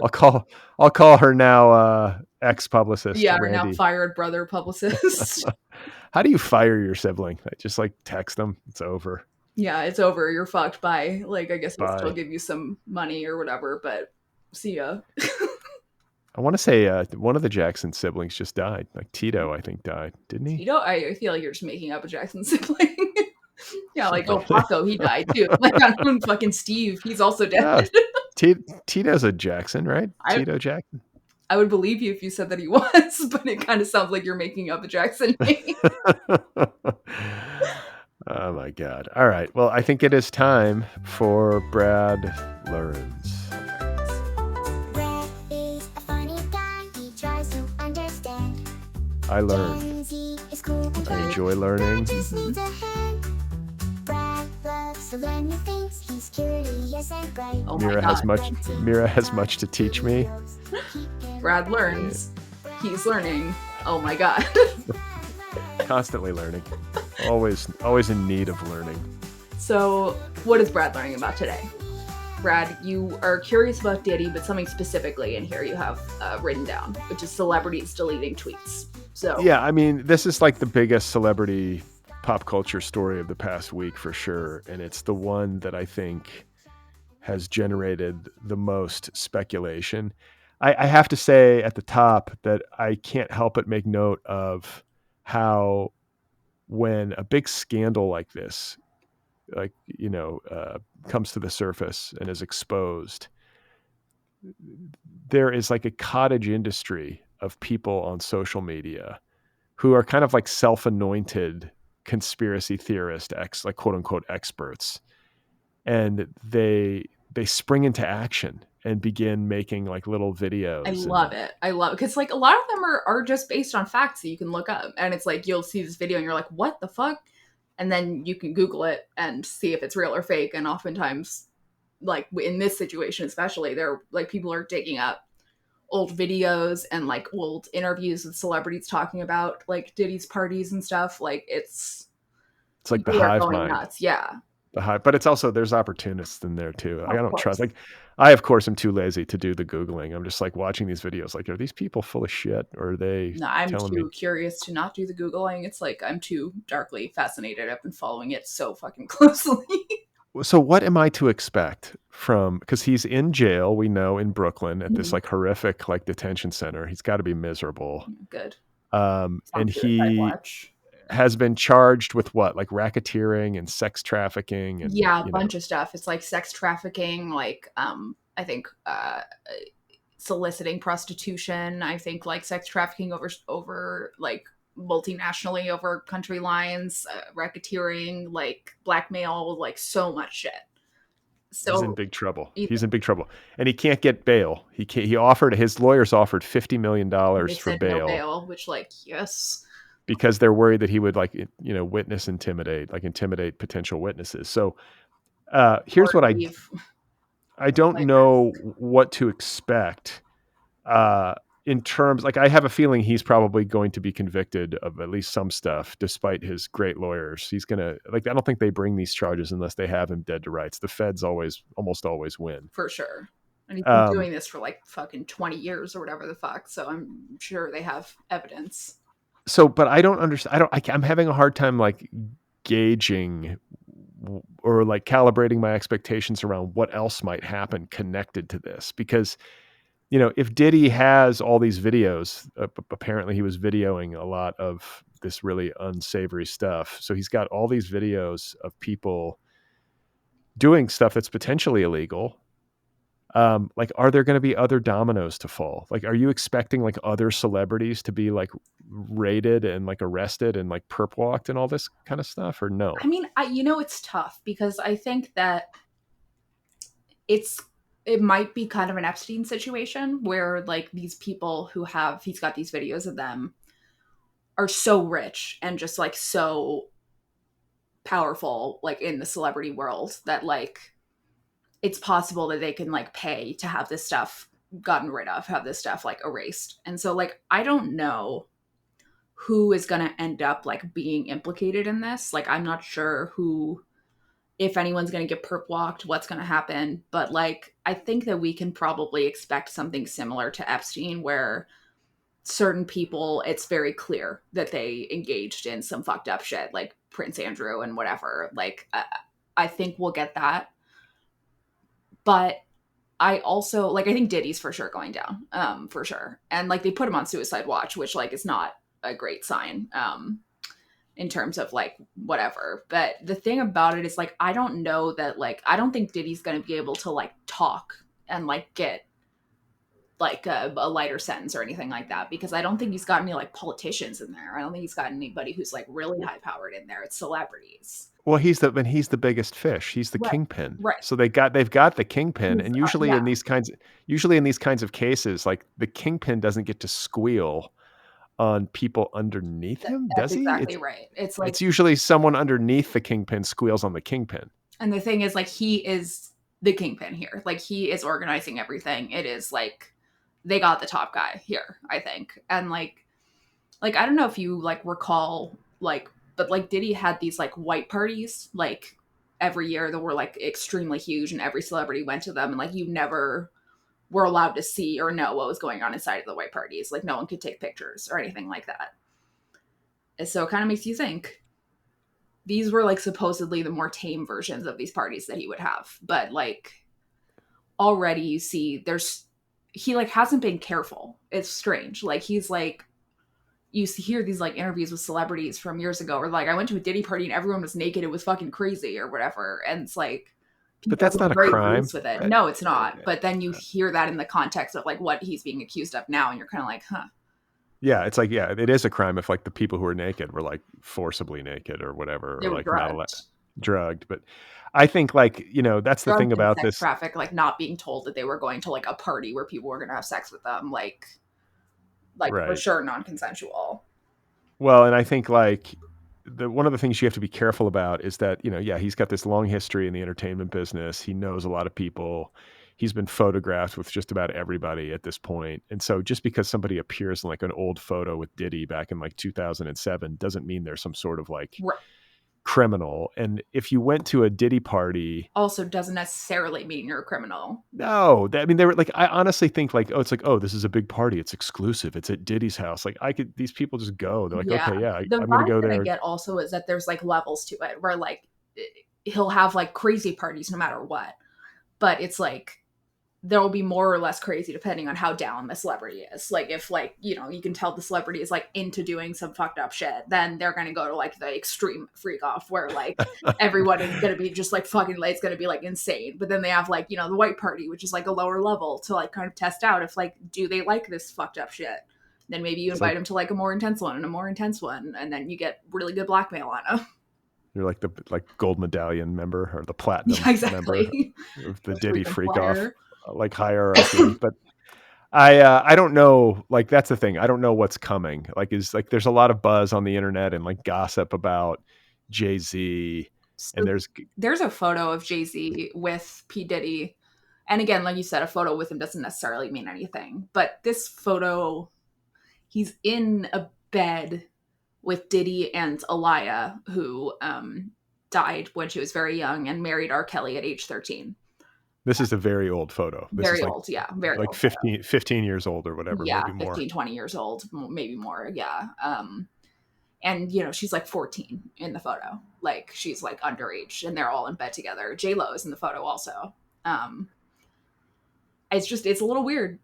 I'll call her now ex-publicist. Yeah, Randy. her now fired brother publicist. How do you fire your sibling? I just like text them. It's over. Yeah, it's over. You're fucked. Bye. Like, I guess I'll still give you some money or whatever, but see ya. I want to say one of the Jackson siblings just died. Like Tito, I think, died. Didn't he? Tito? I feel like you're just making up a Jackson sibling. Yeah, like, Paco, he died too. Like, on fucking Steve, he's also dead. Yeah. Tito's a Jackson, right? Tito Jackson. I would believe you if you said that he was, but it kind of sounds like you're making up a Jackson name. Oh my God. All right. Well, I think it is time for Brad Learns. Brad is a funny guy. He tries to understand. I learn. I enjoy learning. Brad loves to learn new things. He's curious and bright. Oh my Mira has God. much to teach me. Brad learns. He's learning. Oh my God. Constantly learning. Always in need of learning. So, what is Brad learning about today? Brad, you are curious about Diddy, but something specifically in here you have written down, which is celebrities deleting tweets. So yeah, I mean, this is like the biggest celebrity pop culture story of the past week for sure, and it's the one that I think has generated the most speculation. I have to say at the top that I can't help but make note of how when a big scandal like this, like, comes to the surface and is exposed, there is like a cottage industry of people on social media who are kind of like self-anointed conspiracy theorist like quote unquote experts, and they spring into action and begin making like little videos. I love it. Because like a lot of them are just based on facts that you can look up, and it's like you'll see this video and you're like, what the fuck? And then you can Google it and see if it's real or fake. And oftentimes, like in this situation especially, they're like people are digging up old videos and like old interviews with celebrities talking about like Diddy's parties and stuff. Like it's like the people are hive going mind. nuts. Yeah. But it's also, there's opportunists in there too. I don't course. trust, like, I of course am too lazy to do the Googling. I'm just like watching these videos like, are these people full of shit, or are they No, I'm telling too me? curious to not do the Googling. It's like I'm too darkly fascinated. I've been following it so fucking closely. So what am I to expect from, because he's in jail, we know, in Brooklyn at this Mhm. like horrific like detention center. He's got to be miserable. Good. And Sounds good, I'd he watch. has been charged with what, like racketeering and sex trafficking and Yeah, a bunch of stuff. It's like sex trafficking, like I think soliciting prostitution. I think like sex trafficking over like multinationally over country lines, racketeering, like blackmail, like so much shit. So he's in big trouble. He's in big trouble, and he can't get bail. He offered, his lawyers offered $50 million they for said bail, no bail, which like yes, because they're worried that he would like witness intimidate potential witnesses. So here's what I don't know what to expect in terms, like, I have a feeling he's probably going to be convicted of at least some stuff, despite his great lawyers. He's gonna, like, I don't think they bring these charges unless they have him dead to rights. The feds almost always win, for sure. And he's been doing this for like fucking 20 years or whatever the fuck. So I'm sure they have evidence. So, but I don't understand. I'm having a hard time like gauging or like calibrating my expectations around what else might happen connected to this, because if Diddy has all these videos, apparently he was videoing a lot of this really unsavory stuff. So he's got all these videos of people doing stuff that's potentially illegal. Like, are there going to be other dominoes to fall? Like, are you expecting like other celebrities to be like raided and like arrested and like perp walked and all this kind of stuff, or no? I mean, it's tough because I think that it might be kind of an Epstein situation where like these people he's got these videos of them are so rich and just like so powerful like in the celebrity world that like it's possible that they can like pay to have this stuff gotten rid of, have this stuff like erased. And so like I don't know who is going to end up like being implicated in this. Like I'm not sure who, if anyone's going to get perp walked, what's going to happen. But like, I think that we can probably expect something similar to Epstein where certain people, it's very clear that they engaged in some fucked up shit, like Prince Andrew and whatever. Like, I think we'll get that. But I also, like, I think Diddy's for sure going down, for sure. And like, they put him on suicide watch, which like is not a great sign. In terms of like whatever. But the thing about it is like I don't know that like I don't think Diddy's gonna be able to like talk and like get like a lighter sentence or anything like that, because I don't think he's got any like politicians in there. I don't think he's got anybody who's like really high powered in there. It's celebrities. Well, he's the biggest fish. He's the kingpin. Right. So they've got the kingpin, and usually yeah. in these kinds of cases, like the kingpin doesn't get to squeal on people underneath him, does he? Exactly right. It's like it's usually someone underneath the kingpin squeals on the kingpin. And the thing is, like, he is the kingpin here. Like, he is organizing everything. It is like they got the top guy here, I think. And like I don't know if you like recall, like, but like Diddy had these like white parties like every year that were like extremely huge, and every celebrity went to them, and like you never were allowed to see or know what was going on inside of the white parties. Like no one could take pictures or anything like that. And so it kind of makes you think these were like supposedly the more tame versions of these parties that he would have. But like already you see he like hasn't been careful. It's strange. Like he's like, you hear these like interviews with celebrities from years ago, or like I went to a Diddy party and everyone was naked. It was fucking crazy or whatever. And it's like But people are that's not being a very crime. loose with it. No, it's not. But then you hear that in the context of like what he's being accused of now, and you're kind of like, huh. Yeah, it's like, yeah, it is a crime if like the people who are naked were like forcibly naked or whatever, They or were like not drugged. drugged. But I think like, that's the thing Drugged and about sex this. traffic, like not being told that they were going to like a party where people were going to have sex with them, like for Right. sure non-consensual. Well, and I think like one of the things you have to be careful about is that, yeah, he's got this long history in the entertainment business. He knows a lot of people. He's been photographed with just about everybody at this point. And so just because somebody appears in like an old photo with Diddy back in like 2007 doesn't mean they're some sort of like Right. criminal. And if you went to a Diddy party, Also doesn't necessarily mean you're a criminal. no, I mean, they were like, I honestly think like, oh, it's like, oh, this is a big party. It's exclusive. It's at Diddy's house. Like these people just go. They're like, Yeah. okay, yeah, The I'm going to vibe go that I there. get also is that there's like levels to it where like he'll have like crazy parties no matter what. But it's like there will be more or less crazy depending on how down the celebrity is. Like if like, you can tell the celebrity is like into doing some fucked up shit, then they're going to go to like the extreme freak off where like everyone is going to be just like fucking it's going to be like insane. But then they have like, the white party, which is like a lower level to like kind of test out if like, do they like this fucked up shit? Then maybe you invite them to like a more intense one and a more intense one. And then you get really good blackmail on them. You're like the gold medallion member or the platinum Yeah, exactly. member of the Diddy freak off Flyer. like hierarchy. But I don't know. Like that's the thing. I don't know what's coming. Like is like there's a lot of buzz on the internet and like gossip about Jay-Z, and So there's a photo of Jay-Z with P. Diddy. And again, like you said, a photo with him doesn't necessarily mean anything. But this photo, he's in a bed with Diddy and Aliyah, who died when she was very young and married R. Kelly at age 13. This is a very old photo. This Very is like, old, yeah. Very like old 15 years old or whatever, yeah, maybe more. 15, 20 years old, maybe more, yeah. And, she's like 14 in the photo. Like, she's like underage, and they're all in bed together. J-Lo is in the photo also. It's a little weird.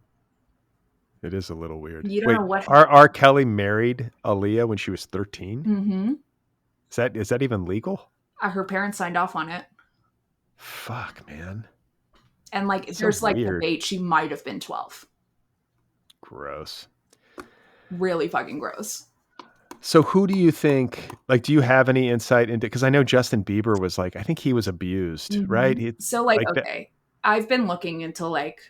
It is a little weird. You don't know what R. Kelly married Aaliyah when she was 13? Mm-hmm. Is that even legal? Her parents signed off on it. Fuck, man. And like, It's there's so like weird. debate she might have been 12. Gross. Really fucking gross. So who do you think, like, do you have any insight into, because I know Justin Bieber was like, I think he was abused, right? So like, like okay, I've been looking into like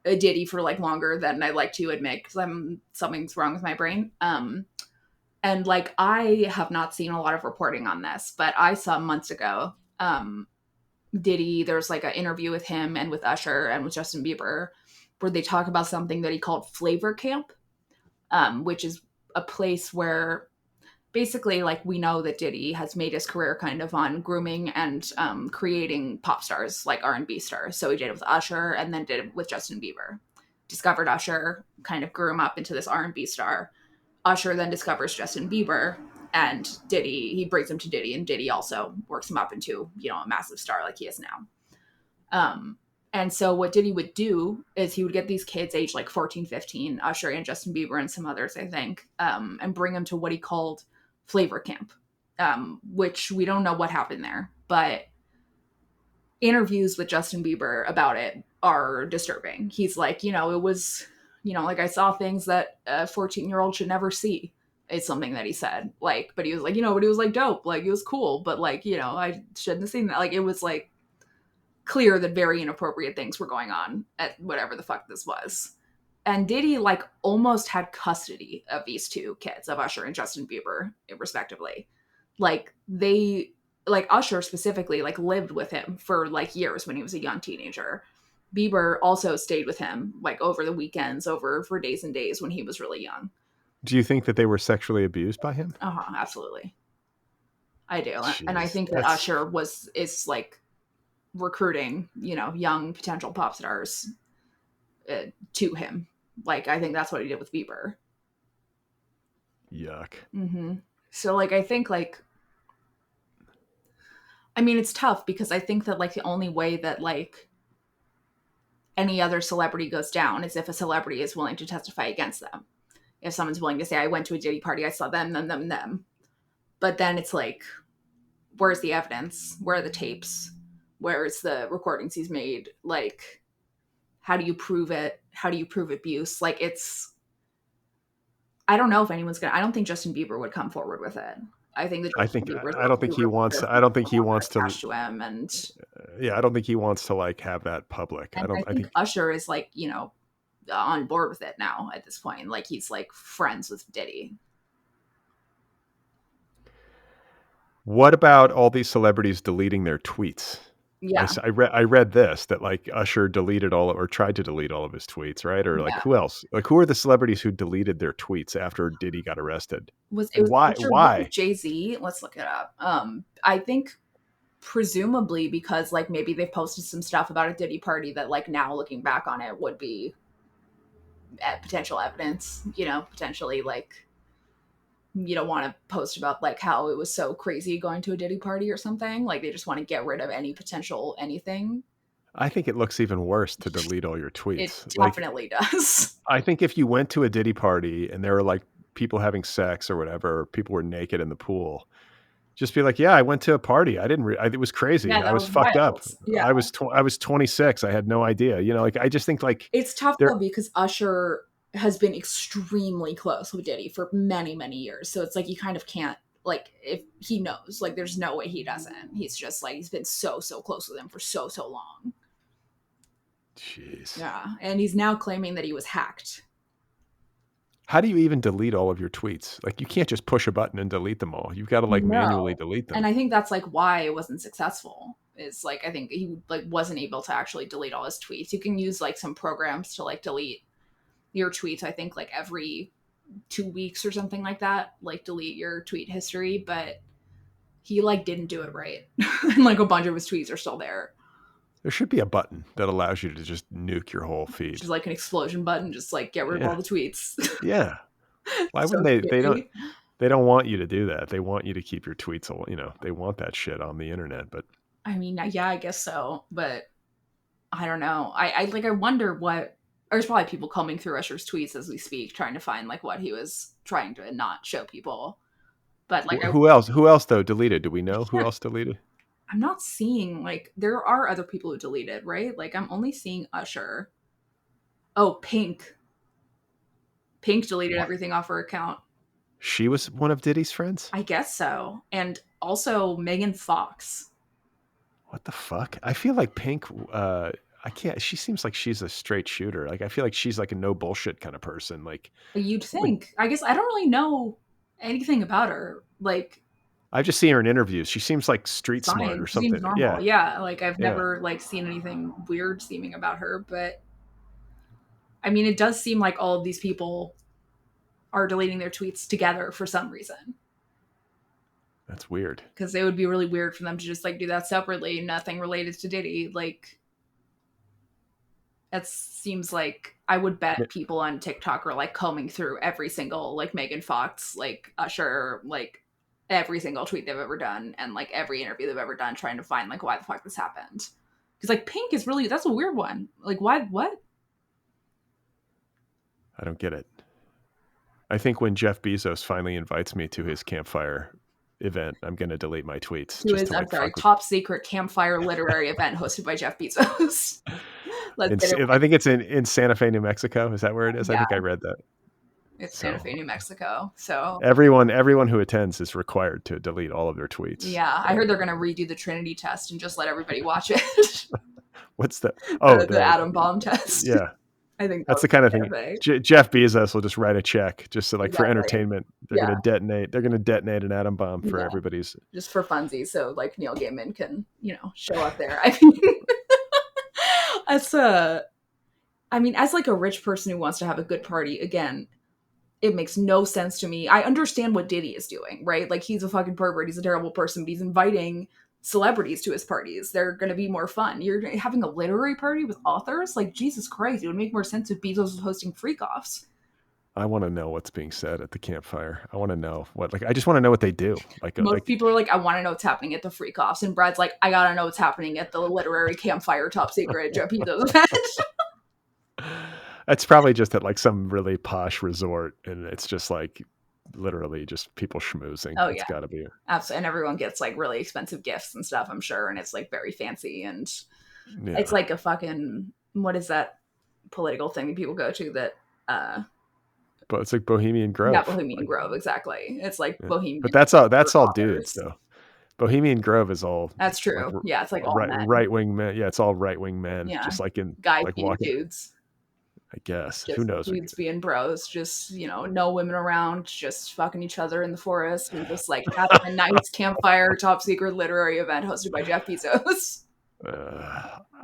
a Diddy for like longer than I like to admit because something's wrong with my brain. And like I have not seen a lot of reporting on this, but I saw months ago, Diddy, there's like an interview with him and with Usher and with Justin Bieber where they talk about something that he called Flavor Camp, which is a place where basically like we know that Diddy has made his career kind of on grooming and creating pop stars, like R&B stars. So he did it with Usher and then did it with Justin Bieber. Discovered Usher, kind of grew him up into this R&B star. Usher then discovers Justin Bieber and Diddy, he brings him to Diddy, and Diddy also works him up into, a massive star like he is now. And so what Diddy would do is he would get these kids aged like 14, 15, Usher and Justin Bieber and some others, I think, and bring them to what he called Flavor Camp, which we don't know what happened there. But interviews with Justin Bieber about it are disturbing. He's like, it was, like I saw things that a 14-year-old should never see. It's something that he said. Like, but he was like, but he was like dope. Like, it was cool. But like, I shouldn't have seen that. Like, it was like, clear that very inappropriate things were going on at whatever the fuck this was. And Diddy like almost had custody of these two kids, of Usher and Justin Bieber, respectively. Like they like Usher specifically like lived with him for like years when he was a young teenager. Bieber also stayed with him like over the weekends, over for days and days when he was really young. Do you think that they were sexually abused by him? Absolutely. I do. And I Jeez, think that Usher is like recruiting, you know, young potential pop stars to him. Like, I think that's what he did with Bieber. Yuck. So, like, I think, like, I mean, it's tough because I think that, like, the only way that, like, any other celebrity goes down is if a celebrity is willing to testify against them. If someone's willing to say, I went to a Diddy party, I saw them. But then it's like, where's the evidence? Where are the tapes? Where's the recordings he's made? Like, how do you prove it? How do you prove abuse? Like, it's, I don't know if anyone's gonna, I don't think Justin Bieber would come forward with it. I think that I don't think he wants. I don't think he wants to. To him, and yeah, I don't think he wants to like have that public. I think Usher is like, you know, on board with it now at this point. Like, he's like friends with Diddy. What about all these celebrities deleting their tweets? Yeah, I read this that like Usher deleted or tried to delete all of his tweets, right? Or like who else? Like who are the celebrities who deleted their tweets after Diddy got arrested? Why? Jay-Z? Let's look it up. I think presumably because like maybe they've posted some stuff about a Diddy party that like now looking back on it would be potential evidence, you know, potentially like you don't want to post about like how it was so crazy going to a Diddy party or something. Like they just want to get rid of any potential anything. I think it looks even worse to delete all your tweets. It definitely does. I think if you went to a Diddy party and there were like people having sex or whatever, or people were naked in the pool, just be like, yeah, I went to a party. I didn't, it was crazy. Yeah, I was fucked wild. up. Yeah. I was 26. I had no idea. You know, like, I just think like. It's tough though because Usher has been extremely close with Diddy for many, many years. So it's like, you kind of can't, like, if he knows, like, there's no way he doesn't. He's just like, he's been so close with him for so long. Jeez. Yeah. And he's now claiming that he was hacked. How do you even delete all of your tweets? Like, you can't just push a button and delete them all. You've got to like manually delete them. And I think that's like why it wasn't successful. Is like, I think he like wasn't able to actually delete all his tweets. You can use like some programs to like delete your tweets, I think like every 2 weeks or something like that, like delete your tweet history, but he like didn't do it right. And like a bunch of his tweets are still there. There should be a button that allows you to just nuke your whole feed. Just like an explosion button, just like get rid of all the tweets. Yeah. Why wouldn't they don't want you to do that. They want you to keep your tweets, you know, they want that shit on the internet, but I mean, yeah, I guess so, but I don't know. I wonder what, there's probably people combing through Usher's tweets as we speak, trying to find like what he was trying to not show people. But like, who else though deleted? Do we know who else deleted? I'm not seeing, like, there are other people who deleted, right? Like, I'm only seeing Usher. Oh, Pink deleted everything off her account. She was one of Diddy's friends? I guess so. And also Megan Fox. What the fuck? I feel like Pink, I can't, she seems like she's a straight shooter. Like, I feel like she's like a no bullshit kind of person. Like, you'd think. I guess I don't really know anything about her. Like, I've just seen her in interviews. She seems like street smart or something. Seems normal. Yeah. Like, I've never like seen anything weird seeming about her, but I mean, it does seem like all of these people are deleting their tweets together for some reason. That's weird. Because it would be really weird for them to just like do that separately, nothing related to Diddy. Like, that seems like, I would bet people on TikTok are like combing through every single like Megan Fox, like Usher, like every single tweet they've ever done and like every interview they've ever done, trying to find like why the fuck this happened. Because like Pink is really, that's a weird one. Like, why? What? I don't get it. I think when Jeff Bezos finally invites me to his campfire event, I'm going to delete my tweets. Top secret campfire literary event hosted by Jeff Bezos. I think it's in Santa Fe, New Mexico. Is that where it is? Yeah. I think I read that. It's Santa Fe, New Mexico. So everyone who attends is required to delete all of their tweets. Yeah, I heard they're going to redo the Trinity test and just let everybody watch it. What's the atom bomb test? Yeah. I think that That's would the kind of be thing. perfect. Jeff Bezos will just write a check just so, like, for Exactly. entertainment. They're Yeah. gonna detonate an atom bomb for Yeah. everybody's. Just for funsies, so like Neil Gaiman can, show up there. I mean, as I mean, as like a rich person who wants to have a good party, again, it makes no sense to me. I understand what Diddy is doing, right? Like he's a fucking pervert, he's a terrible person, but he's inviting celebrities to his parties. They're gonna be more fun. You're having a literary party with authors? Like, Jesus Christ, it would make more sense if Bezos was hosting freak offs. I want to know what's being said at the campfire. I want to know I just want to know what they do. Most people are like, I want to know what's happening at the freak offs. And Brad's like, I gotta know what's happening at the literary campfire top secret Jeff Bezos event. it's probably just at like some really posh resort, and it's just like literally just people schmoozing. Oh, It's yeah. got to be. Absolutely. And everyone gets like really expensive gifts and stuff, I'm sure. And it's like very fancy. And Yeah. it's like a fucking, what is that political thing that people go to that, But it's like Bohemian Grove. yeah, Bohemian Grove, exactly. It's like Yeah. Bohemian. But that's all authors. dudes though. Bohemian Grove is all That's true. like Yeah, it's like all men. right wing men. Yeah, it's all right wing men. Yeah. Just like in Guys like being walking. dudes. I guess. Just Who knows? dudes being bros, just, no women around, just fucking each other in the forest and just like having a nice campfire top secret literary event hosted by Jeff Bezos.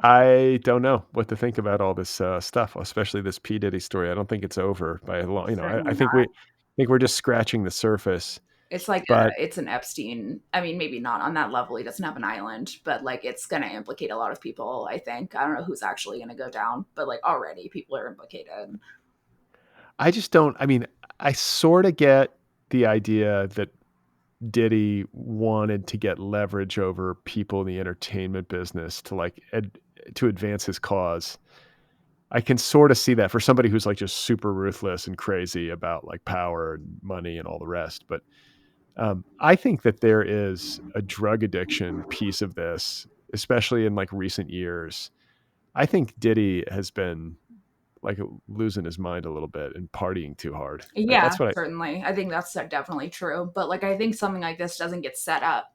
I don't know what to think about all this stuff, especially this P Diddy story. I don't think it's over by a long. I think we're just scratching the surface. It's like but it's an Epstein. I mean, maybe not on that level. He doesn't have an island, but like it's going to implicate a lot of people. I think. I don't know who's actually going to go down, but like already people are implicated. I just don't. I mean, I sort of get the idea that Diddy wanted to get leverage over people in the entertainment business to like to advance his cause. I can sort of see that for somebody who's like just super ruthless and crazy about like power and money and all the rest. But I think that there is a drug addiction piece of this, especially in like recent years. I think Diddy has been like losing his mind a little bit and partying too hard. Yeah, That's what certainly. I think that's definitely true. But like, I think something like this doesn't get set up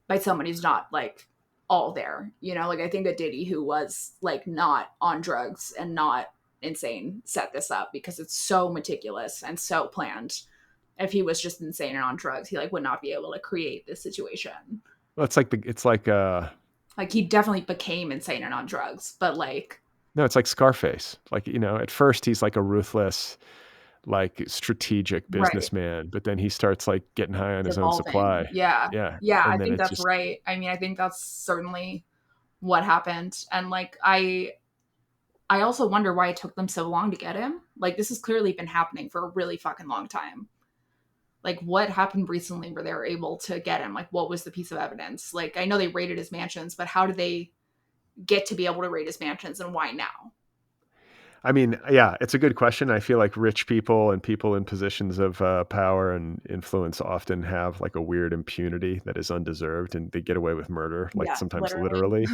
by someone who's not like all there. Like I think a Diddy who was like not on drugs and not insane set this up because it's so meticulous and so planned. If he was just insane and on drugs, he like would not be able to create this situation. Well, it's like he definitely became insane and on drugs, but like no, it's like Scarface. Like, at first he's like a ruthless, like strategic businessman, but then he starts like getting high on his own supply. Yeah. Yeah. I And then think it's that's right. I mean, I think that's certainly what happened. And like I also wonder why it took them so long to get him. Like this has clearly been happening for a really fucking long time. Like what happened recently where they were able to get him? Like what was the piece of evidence? Like I know they raided his mansions, but how did they get to be able to raid his mansions and why now? I mean, yeah, it's a good question. I feel like rich people and people in positions of power and influence often have like a weird impunity that is undeserved and they get away with murder, like sometimes literally.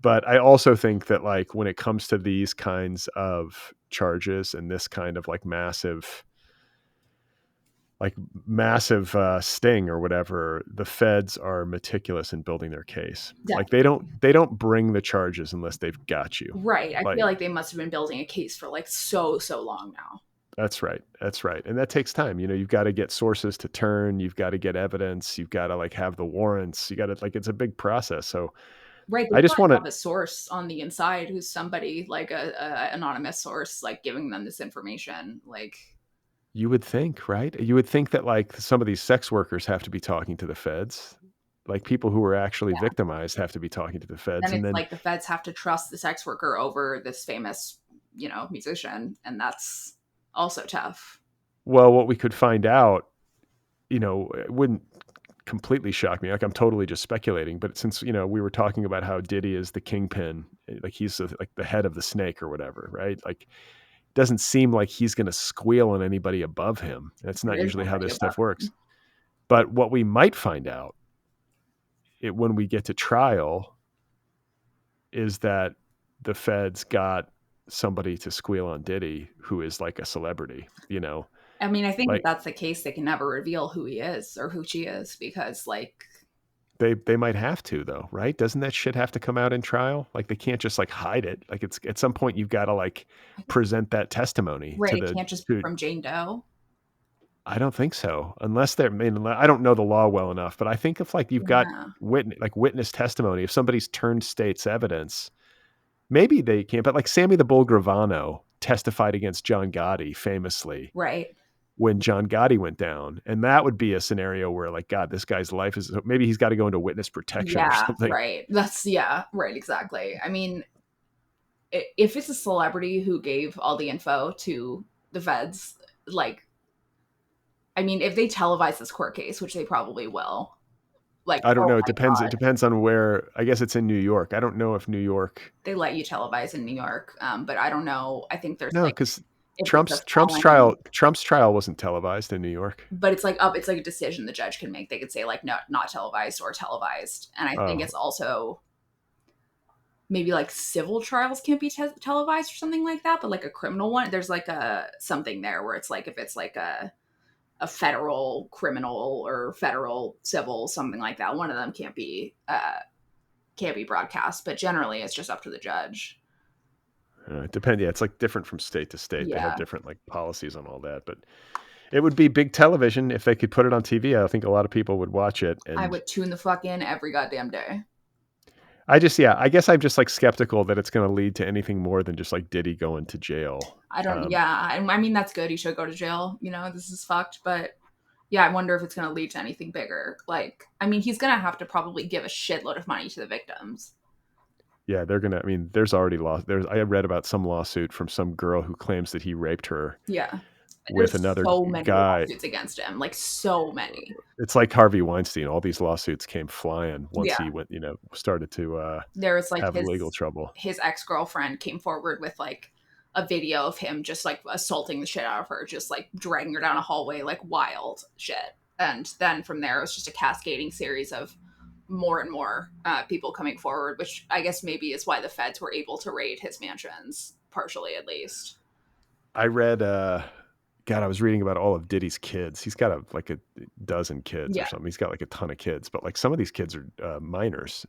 But I also think that like when it comes to these kinds of charges and this kind of like massive sting or whatever, the feds are meticulous in building their case. Yeah. Like they don't bring the charges unless they've got you. Right. I feel like they must have been building a case for like so long now. That's right. And that takes time. You've got to get sources to turn. You've got to get evidence. You've got to like have the warrants. You got to like, it's a big process. So right. I just want to have a source on the inside who's somebody like a anonymous source, like giving them this information. Like you would think, right? You would think that like some of these sex workers have to be talking to the feds. Like people who were actually victimized have to be talking to the feds. And then like the feds have to trust the sex worker over this famous, musician. And that's also tough. Well, what we could find out, it wouldn't completely shock me. Like I'm totally just speculating, but since, we were talking about how Diddy is the kingpin, like he's like the head of the snake or whatever, right? Like doesn't seem like he's going to squeal on anybody above him. That's not usually how this stuff works. But what we might find out when we get to trial is that the feds got somebody to squeal on Diddy who is like a celebrity, I mean, I think if that's the case, they can never reveal who he is or who she is because like They might have to though, right? Doesn't that shit have to come out in trial? Like they can't just like hide it. Like it's at some point you've got to like present that testimony Right, to it the can't just be to from Jane Doe. I don't think so. Unless they're I mean, I don't know the law well enough, but I think if like you've got Yeah. witness testimony, if somebody's turned state's evidence, maybe they can't. But like Sammy the Bull Gravano testified against John Gotti famously Right. when John Gotti went down. And that would be a scenario where like, God, this guy's life is maybe he's got to go into witness protection or Yeah, something. right. Yeah, right, exactly. I mean, if it's a celebrity who gave all the info to the feds, like, I mean, if they televise this court case, which they probably will, like, I don't oh know. It my depends. It God, depends on where. I guess it's in New York. I don't know if New York. they let you televise in New York, but I don't know. I think there's No, like, because if it's a Trump's felony, trial wasn't televised in New York. but it's like a decision the judge can make. They could say like, no, not televised or televised. And I think Oh, it's also maybe like civil trials can't be televised or something like that, but like a criminal one, there's like a something there where it's like if it's like a federal criminal or federal civil, something like that, one of them can't be broadcast. But generally, it's just up to the judge. it depends. Yeah, it's like different from state to state. They have Yeah, different like policies on all that. But it would be big television if they could put it on TV. I think a lot of people would watch it. I And would tune the fuck in every goddamn day. I guess I'm just like skeptical that it's going to lead to anything more than just like Diddy going to jail. I don't. Yeah, I mean that's good. He should go to jail. You know, this is fucked, but. Yeah, I wonder if it's going to lead to anything bigger. Like, I mean, he's going to have to probably give a shitload of money to the victims. Yeah, they're gonna. I mean, there's already I read about some lawsuit from some girl who claims that he raped her Yeah. with There's another so many guy. lawsuits against him. Like, so many. It's like Harvey Weinstein. All these lawsuits came flying once Yeah. he went, started to There was like have legal trouble. his ex-girlfriend came forward with like a video of him just like assaulting the shit out of her, just like dragging her down a hallway, like wild shit. And then from there, it was just a cascading series of more and more people coming forward, which I guess maybe is why the feds were able to raid his mansions, partially at least. I read, God, I was reading about all of Diddy's kids. He's got like a dozen kids or Yeah. something. He's got like a ton of kids, but like some of these kids are minors.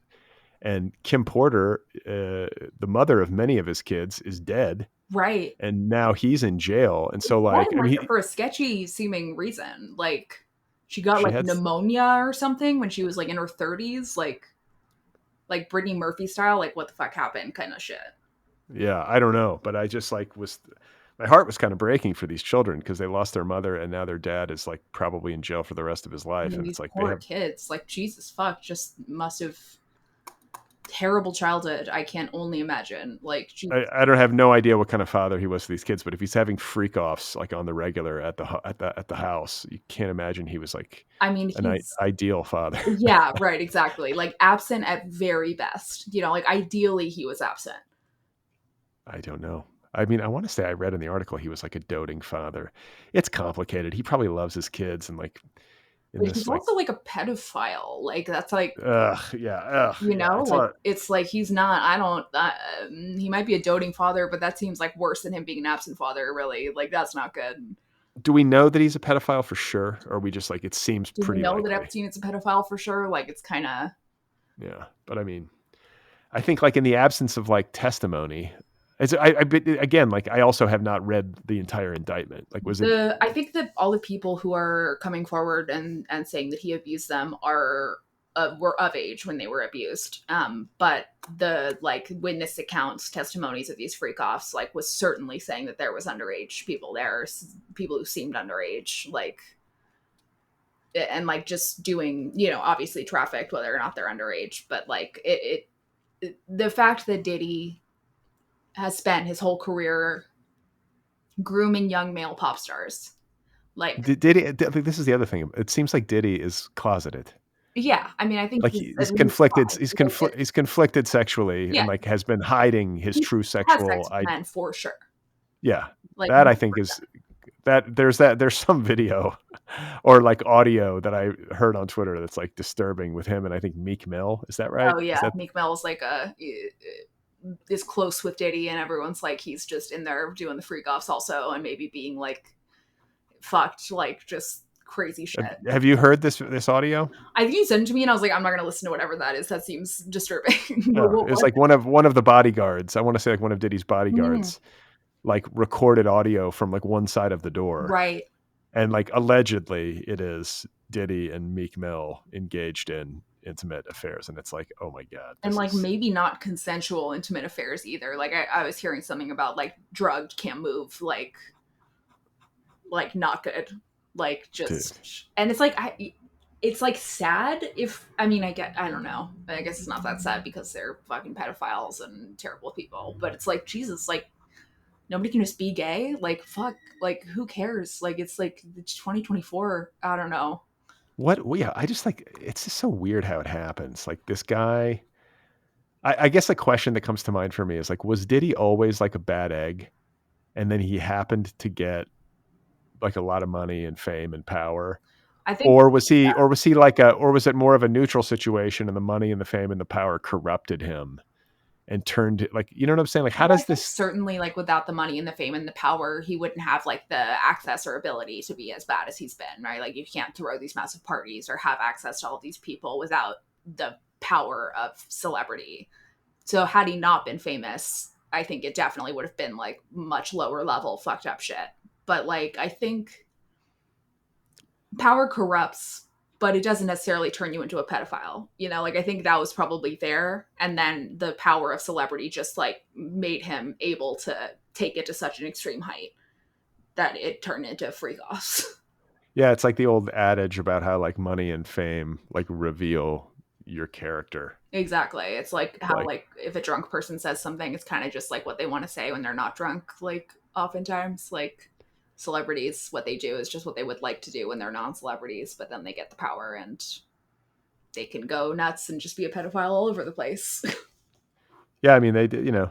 And Kim Porter, the mother of many of his kids, is dead. Right. And now he's in jail. And so like, I mean, for a sketchy seeming reason. Like she got she like had pneumonia or something when she was like in her 30s, like Brittany Murphy style, like what the fuck happened kind of shit. Yeah, I don't know, but I just like my heart was kind of breaking for these children because they lost their mother and now their dad is like probably in jail for the rest of his I life. mean, And these it's like they poor have, kids, like Jesus fuck, just must have terrible childhood. I can't only imagine. Like I don't have no idea what kind of father he was to these kids, but if he's having freak offs like on the regular at the house, you can't imagine he was like I mean, an he's ideal father. yeah, right, exactly. Like absent at very best. You know, like ideally he was absent. I don't know. I mean, I want to say I read in the article he was like a doting father. It's complicated. He probably loves his kids and like in But this he's like also like a pedophile. Like that's like ugh, you yeah. know, It's a like lot. it's like he's not. I don't. He might be a doting father, but that seems like worse than him being an absent father. Really, like that's not good. Do we know that he's a pedophile for sure, or are we just like it seems Do we pretty know that likely? Epstein is a pedophile for sure? Like it's kind of Yeah, but I mean, I think like in the absence of like testimony, again, like I also have not read the entire indictment. Like, was it? I think that all the people who are coming forward and saying that he abused them are were of age when they were abused. But the like witness accounts, testimonies of these freak offs, like was certainly saying that there was underage people there, people who seemed underage, like and like just doing, you know, obviously trafficked, whether or not they're underage. But like the fact that Diddy has spent his whole career grooming young male pop stars, like Diddy? This is the other thing. It seems like Diddy is closeted. yeah, I mean, I think Like he's he's at least conflicted. bi. He's conflicted sexually, Yeah, and like has been hiding his he true has sex sexual. with men for sure. Yeah, Like that I think 100%. is there's some video or like audio that I heard on Twitter that's like disturbing with him and I think Meek Mill. Is that right? Oh Is yeah, that Meek Mill's like is close with Diddy, and everyone's like he's just in there doing the freak offs also, and maybe being like fucked like just crazy shit. Have you heard this audio? I think you sent it to me, and I was like, I'm not gonna listen to whatever that is. That seems disturbing. Oh, it was like one of the bodyguards. I want to say like one of Diddy's bodyguards, like recorded audio from like one side of the door, right? And like allegedly, it is Diddy and Meek Mill engaged in intimate affairs, and it's like, oh my god, and like maybe not consensual intimate affairs either. Like I was hearing something about like drugged, can't move, like not good, like just. Dude. And it's like it's like sad if I don't know. I guess it's not that sad because they're fucking pedophiles and terrible people. But it's like Jesus, like nobody can just be gay. Like fuck, like who cares? Like it's like it's 2024. I don't know. What? Well, yeah, I just like it's just so weird how it happens. Like this guy. I guess the question that comes to mind for me is like, was Diddy always like a bad egg, and then he happened to get like a lot of money and fame and power? I think, or was he like or was it more of a neutral situation and the money and the fame and the power corrupted him and turned it, like, you know what I'm saying? Like, how does this certainly, like, without the money and the fame and the power, he wouldn't have like the access or ability to be as bad as he's been, right? Like you can't throw these massive parties or have access to all these people without the power of celebrity. So had he not been famous, I think it definitely would have been like much lower level fucked up shit. But like I think power corrupts, but it doesn't necessarily turn you into a pedophile. You know, like I think that was probably there. And then the power of celebrity just like made him able to take it to such an extreme height that it turned into freak offs. Yeah, it's like the old adage about how like money and fame like reveal your character. Exactly. It's like how like if a drunk person says something, it's kind of just like what they want to say when they're not drunk. Like oftentimes, like celebrities, what they do is just what they would like to do when they're non-celebrities, but then they get the power and they can go nuts and just be a pedophile all over the place. Yeah, I mean, they, you know,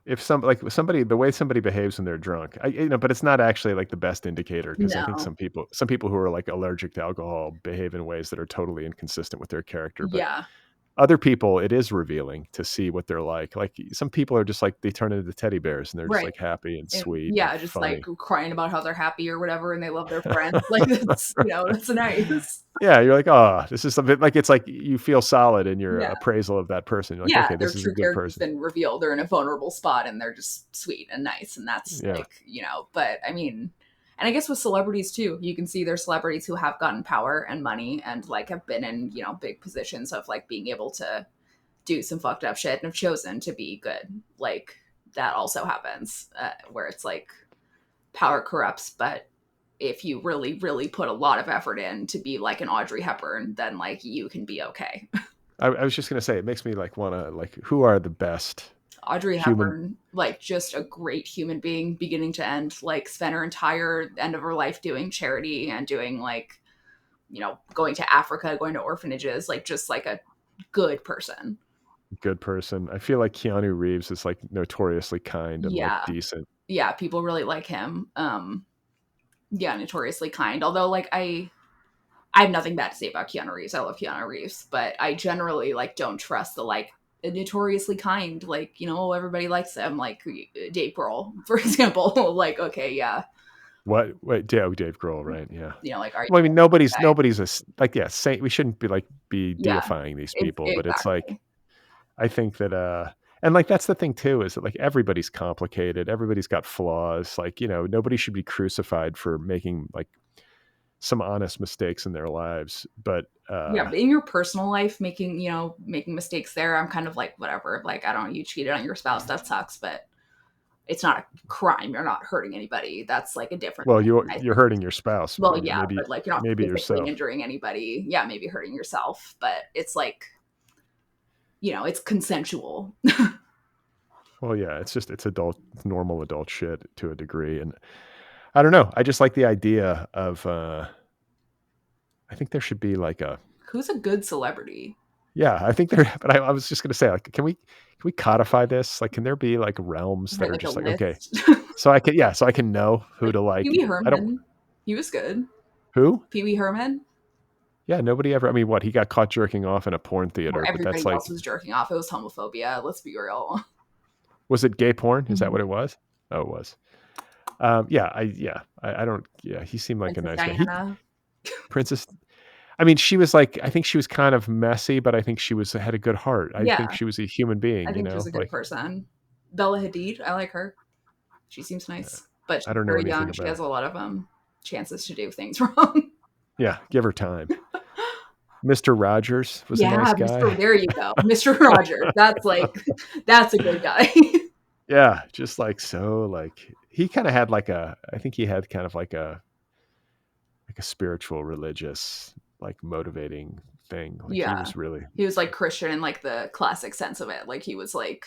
if somebody, the way somebody behaves when they're drunk, but it's not actually like the best indicator, because I think some people who are like allergic to alcohol behave in ways that are totally inconsistent with their character. But yeah. Other people, it is revealing to see what they're like. Like some people are just like, they turn into teddy bears and they're just like happy and sweet. Yeah, and just funny. like crying about how they're happy or whatever, and they love their friends. Like that's, you know, that's nice. Yeah, you're like, oh, this is something like, it's like you feel solid in your appraisal of that person. You're like, okay, this is a good person. Been revealed. They're in a vulnerable spot and they're just sweet and nice, and that's like, you know. But I mean, and I guess with celebrities too, you can see there's celebrities who have gotten power and money and like have been in, you know, big positions of like being able to do some fucked up shit and have chosen to be good. Like that also happens where it's like power corrupts, but if you really, really put a lot of effort in to be like an Audrey Hepburn, then like you can be okay. I was just gonna say, it makes me like want to like, who are the best? Audrey Hepburn, like just a great human being, beginning to end. Like spent her entire end of her life doing charity and doing like, you know, going to Africa, going to orphanages, like just like a good person. Good person. I feel like Keanu Reeves is like notoriously kind and like decent. Yeah, people really like him. Yeah, notoriously kind. Although like I have nothing bad to say about Keanu Reeves. I love Keanu Reeves, but I generally like don't trust the like notoriously kind, like, you know, everybody likes them, like Dave Grohl, for example. Like, okay, yeah. What? Wait, Dave Grohl, right? Yeah. You know, like, well, I mean, nobody's a like, saint. We shouldn't be like deifying these people, but it's like, I think that, and like that's the thing too, is that like everybody's complicated, everybody's got flaws. Like, you know, nobody should be crucified for making like some honest mistakes in their lives. But but in your personal life, making mistakes there, I'm kind of like, whatever. Like, I don't know, you cheated on your spouse, that sucks, but it's not a crime. You're not hurting anybody. That's like a different. Well, you're hurting your spouse. Well, yeah, maybe, but like you're not maybe yourself injuring anybody. Yeah, maybe hurting yourself, but it's like, you know, it's consensual. Well, yeah, it's normal adult shit to a degree. And I don't know. I just like the idea of, I think there should be like who's a good celebrity? Yeah, I think but I was just going to say, like, can we codify this? Like, can there be like realms that are just like, okay, so I can know who to like. Pee Wee Herman. He was good. Who? Pee Wee Herman. Yeah, nobody ever. I mean, what? He got caught jerking off in a porn theater. Everybody but that's like, else was jerking off. It was homophobia. Let's be real. Was it gay porn? Is that what it was? Oh, it was. I don't. Yeah, he seemed like a nice guy. Princess. I mean, she was like, I think she was kind of messy, but I think she had a good heart. I think Yeah, she was a human being, I you think she's know, a good like, person. Bella Hadid, I like her. She seems nice, but I she's don't know very anything young. She about has her. a lot of chances to do things wrong. Yeah. Give her time. Mr. Rogers was a nice Yeah, Mr. guy. There you go, Mr. Rogers. That's like, that's a good guy. Yeah. Just like, so like he kind of had I think he had kind of like a spiritual, religious, like motivating thing. Like he Yeah, was really, he was like Christian in like the classic sense of it. Like he was like,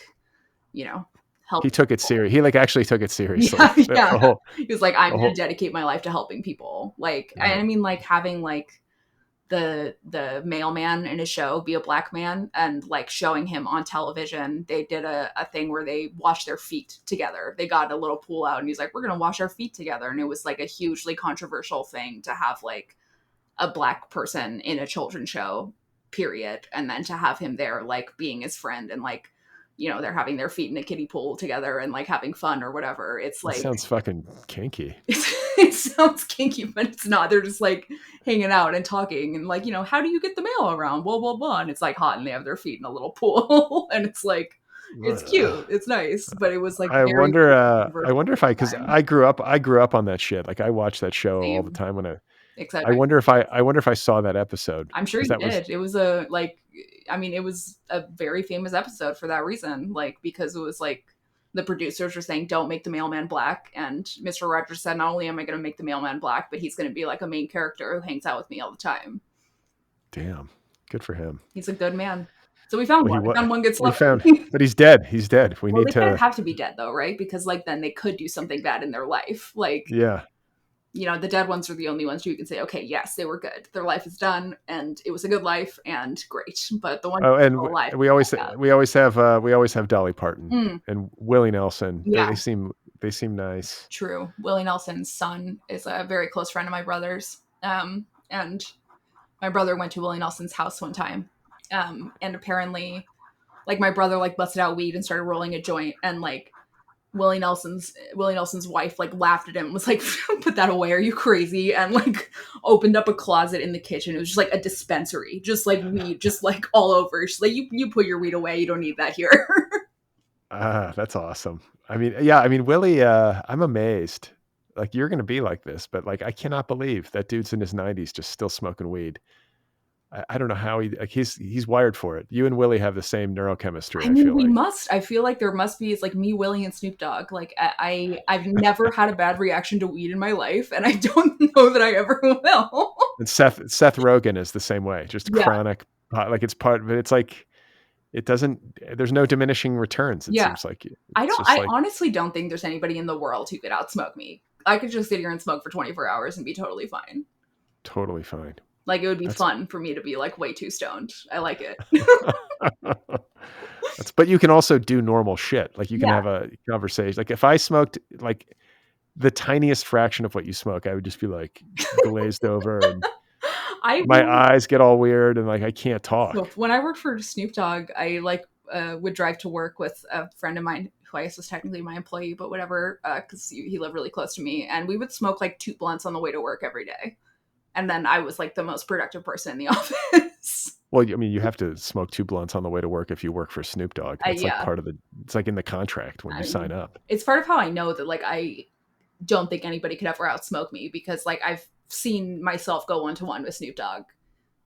you know, he helping took it people. serious. He like actually took it seriously. Yeah, yeah. The whole, He was like, I'm the gonna whole, dedicate my life to helping people. Like, yeah. I mean, like having like the mailman in his show be a black man and like showing him on television. They did a thing where they washed their feet together. They got a little pool out and he's like, we're gonna wash our feet together. And it was like a hugely controversial thing to have like a black person in a children's show, period. And then to have him there like being his friend and like, you know, they're having their feet in a kiddie pool together and like having fun or whatever. It's It like sounds fucking kinky. it sounds kinky, but it's not. They're just like hanging out and talking and like, you know, how do you get the mail around? Blah blah blah. And it's like hot and they have their feet in a little pool. And it's like it's cute. It's nice. But it was like very I controversial wonder if at the because time. I grew up on that shit. Like I watched that show all the Same. time Except I wonder if I wonder if I saw that episode I'm sure because you that was, did. It was a like I mean, it was a very famous episode for that reason. Like because it was like the producers were saying don't make the mailman black and Mr. Rogers said not only am I gonna make the mailman black, but he's gonna be like a main character who hangs out with me all the time. damn, good for him. He's a good man. So we found Well, one. We found one good we found, celebrity. but he's dead. He's dead. We Well, need they kind to, of have to be dead though, right? Because like then they could do something bad in their life. Like, yeah. you know, the dead ones are the only ones who you can say, okay, yes, they were good. Their life is done and it was a good life and great. But the ones Oh, who are and still alive, we always have Dolly Parton mm, and Willie Nelson. yeah, They seem nice. true. Willie Nelson's son is a very close friend of my brother's. And my brother went to Willie Nelson's house one time. And apparently like my brother like busted out weed and started rolling a joint and like Willie Nelson's wife like laughed at him and was like, put that away, are you crazy? And like opened up a closet in the kitchen. It was just like a dispensary, just like weed, just like all over. She's like, you put your weed away, you don't need that here. Ah, that's awesome. I mean, yeah, I mean, Willie, I'm amazed. Like you're gonna be like this, but like I cannot believe that dude's in his 90s just still smoking weed. I don't know how like he's wired for it. You and Willie have the same neurochemistry, I I mean, feel we like. must. I feel like there must be. It's like me, Willie, and Snoop Dogg. Like I've never had a bad reaction to weed in my life, and I don't know that I ever will. And Seth Rogen is the same way, just Yeah, chronic, like it's part, but it's like it doesn't. There's no diminishing returns. It yeah. seems like I it's don't. just I like honestly don't think there's anybody in the world who could outsmoke me. I could just sit here and smoke for 24 hours and be totally fine. totally fine. Like it would be That's fun for me to be like way too stoned. I like it. that's. But you can also do normal shit. Like you can Yeah. have a conversation. Like if I smoked like the tiniest fraction of what you smoke, I would just be like glazed over and I my will. eyes get all weird and like I can't So talk. when I worked for Snoop Dogg, I like would drive to work with a friend of mine who I guess was technically my employee, but whatever, because he lived really close to me, and we would smoke like 2 blunts on the way to work every day, and then I was like the most productive person in the office. Well, I mean, you have to smoke 2 blunts on the way to work if you work for Snoop Dogg. That's like Yeah, part of it's like in the contract when I you sign mean, up. it's part of how I know that like I don't think anybody could ever outsmoke me because like I've seen myself go 1-to-1 with Snoop Dogg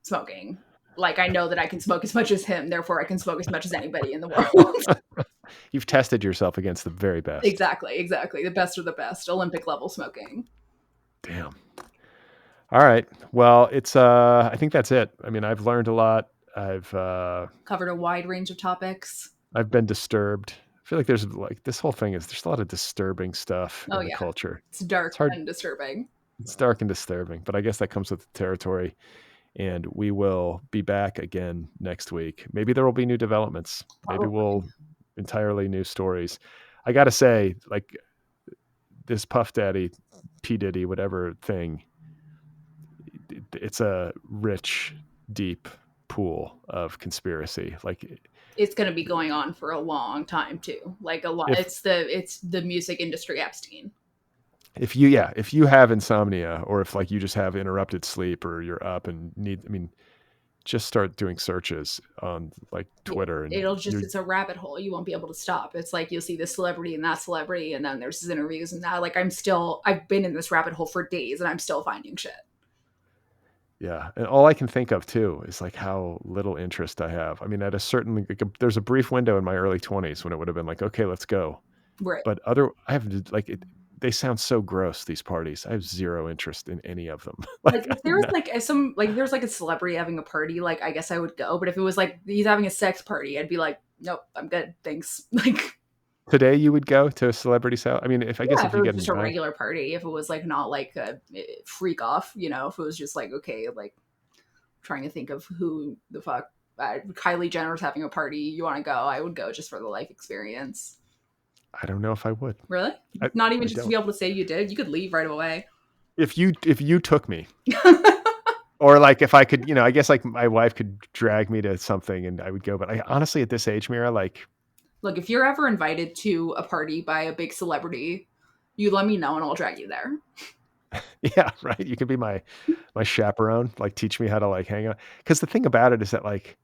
smoking. Like I know that I can smoke as much as him, therefore I can smoke as much as anybody in the world. You've tested yourself against the very best. Exactly. The best of the best. Olympic level smoking. Damn. All right. Well, it's I think that's it. I mean, I've learned a lot. Covered a wide range of topics. I've been disturbed. I feel like there's like this whole thing is there's a lot of disturbing stuff Oh in the yeah. culture. It's dark It's hard. and disturbing. It's dark and disturbing, but I guess that comes with the territory. And we will be back again next week. Maybe there will be new developments. Maybe Probably. entirely new stories. I got to say, like this Puff Daddy, P Diddy, whatever thing, it's a rich, deep pool of conspiracy. Like It's gonna be going on for a long time too. Like a lot. if It's the music industry Epstein. if you have insomnia, or if like you just have interrupted sleep, or you're up and just start doing searches on like Twitter, and it's a rabbit hole. You won't be able to stop. It's like you'll see this celebrity and that celebrity, and then there's these interviews and that. Like I've been in this rabbit hole for days, and I'm still finding shit. Yeah, and all I can think of too is like how little interest I have. I mean, at a certain there's a brief window in my early 20s when it would have been like, okay, let's go. Right. But I have like they sound so gross, these parties. I have zero interest in any of them. Like if there was there's like a celebrity having a party, like I guess I would go. But if it was like he's having a sex party, I'd be like, nope, I'm good, thanks. Like today, you would go to a celebrity's house. I mean, if if you it get was just a regular party, if it was like not like a freak off, if it was just like okay, like trying to think of who the fuck Kylie Jenner's having a party, you want to go? I would go just for the life experience. I don't know if I would. Really? Not even just to be able to say you did? You could leave right away. If you took me. Or like if I could, I guess like my wife could drag me to something and I would go. But I honestly, at this age, Mira, like... Look, if you're ever invited to a party by a big celebrity, you let me know and I'll drag you there. Yeah, right. You could be my chaperone, like teach me how to like hang out. Because the thing about it is that like,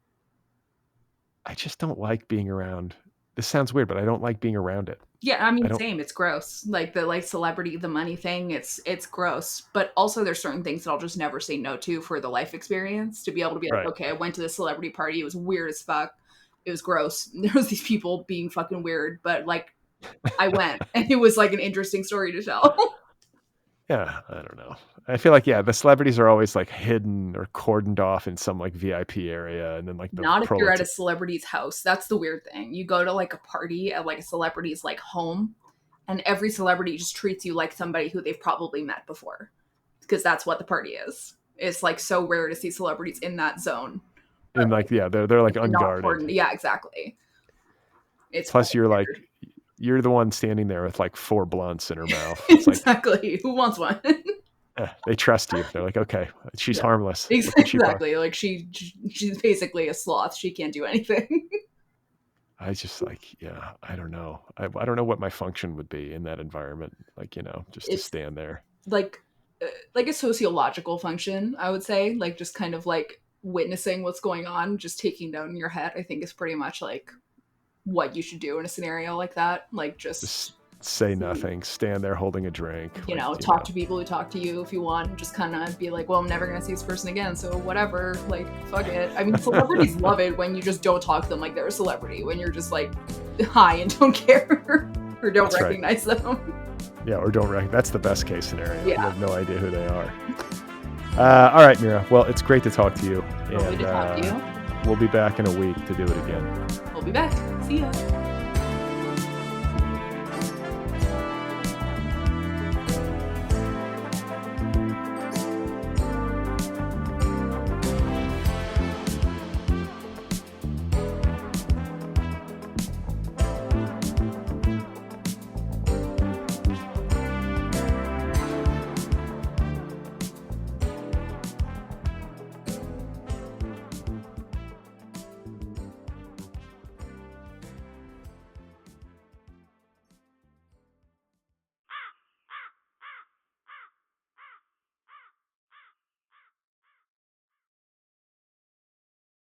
I just don't like being around. This sounds weird, but I don't like being around it. Yeah, I mean, same. It's gross. Like the celebrity, the money thing. It's gross. But also, there's certain things that I'll just never say no to for the life experience. To be able to be like, okay, I went to this celebrity party. It was weird as fuck. It was gross. There was these people being fucking weird, but like, I went, and it was like an interesting story to tell. Yeah, I don't know. I feel like the celebrities are always like hidden or cordoned off in some like VIP area, and then like not if you're at a celebrity's house. That's the weird thing. You go to like a party at like a celebrity's like home, and every celebrity just treats you like somebody who they've probably met before, because that's what the party is. It's like so rare to see celebrities in that zone. And like they're like unguarded. Yeah, exactly. It's plus you're weird. Like you're the one standing there with like 4 blunts in her mouth. Exactly. Like, who wants one? They trust you. They're like, okay, she's harmless. Exactly. Like she's basically a sloth. She can't do anything. I just like, I don't know. I don't know what my function would be in that environment. Like, just to stand there. Like a sociological function, I would say. Like just kind of like witnessing what's going on, just taking down in your head, I think is pretty much like what you should do in a scenario like that. Like just say nothing, stand there holding a drink. Talk to people who talk to you if you want, just kind of be like, well, I'm never going to see this person again, so whatever, like, fuck it. I mean, celebrities love it when you just don't talk to them like they're a celebrity, when you're just like, hi, and don't care, or don't recognize them. Yeah, or don't recognize. That's the best case scenario. Yeah. You have no idea who they are. All right, Mira. Well, it's great to talk to you. Lovely to talk to you. We'll be back in a week to do it again. We'll be back. See ya.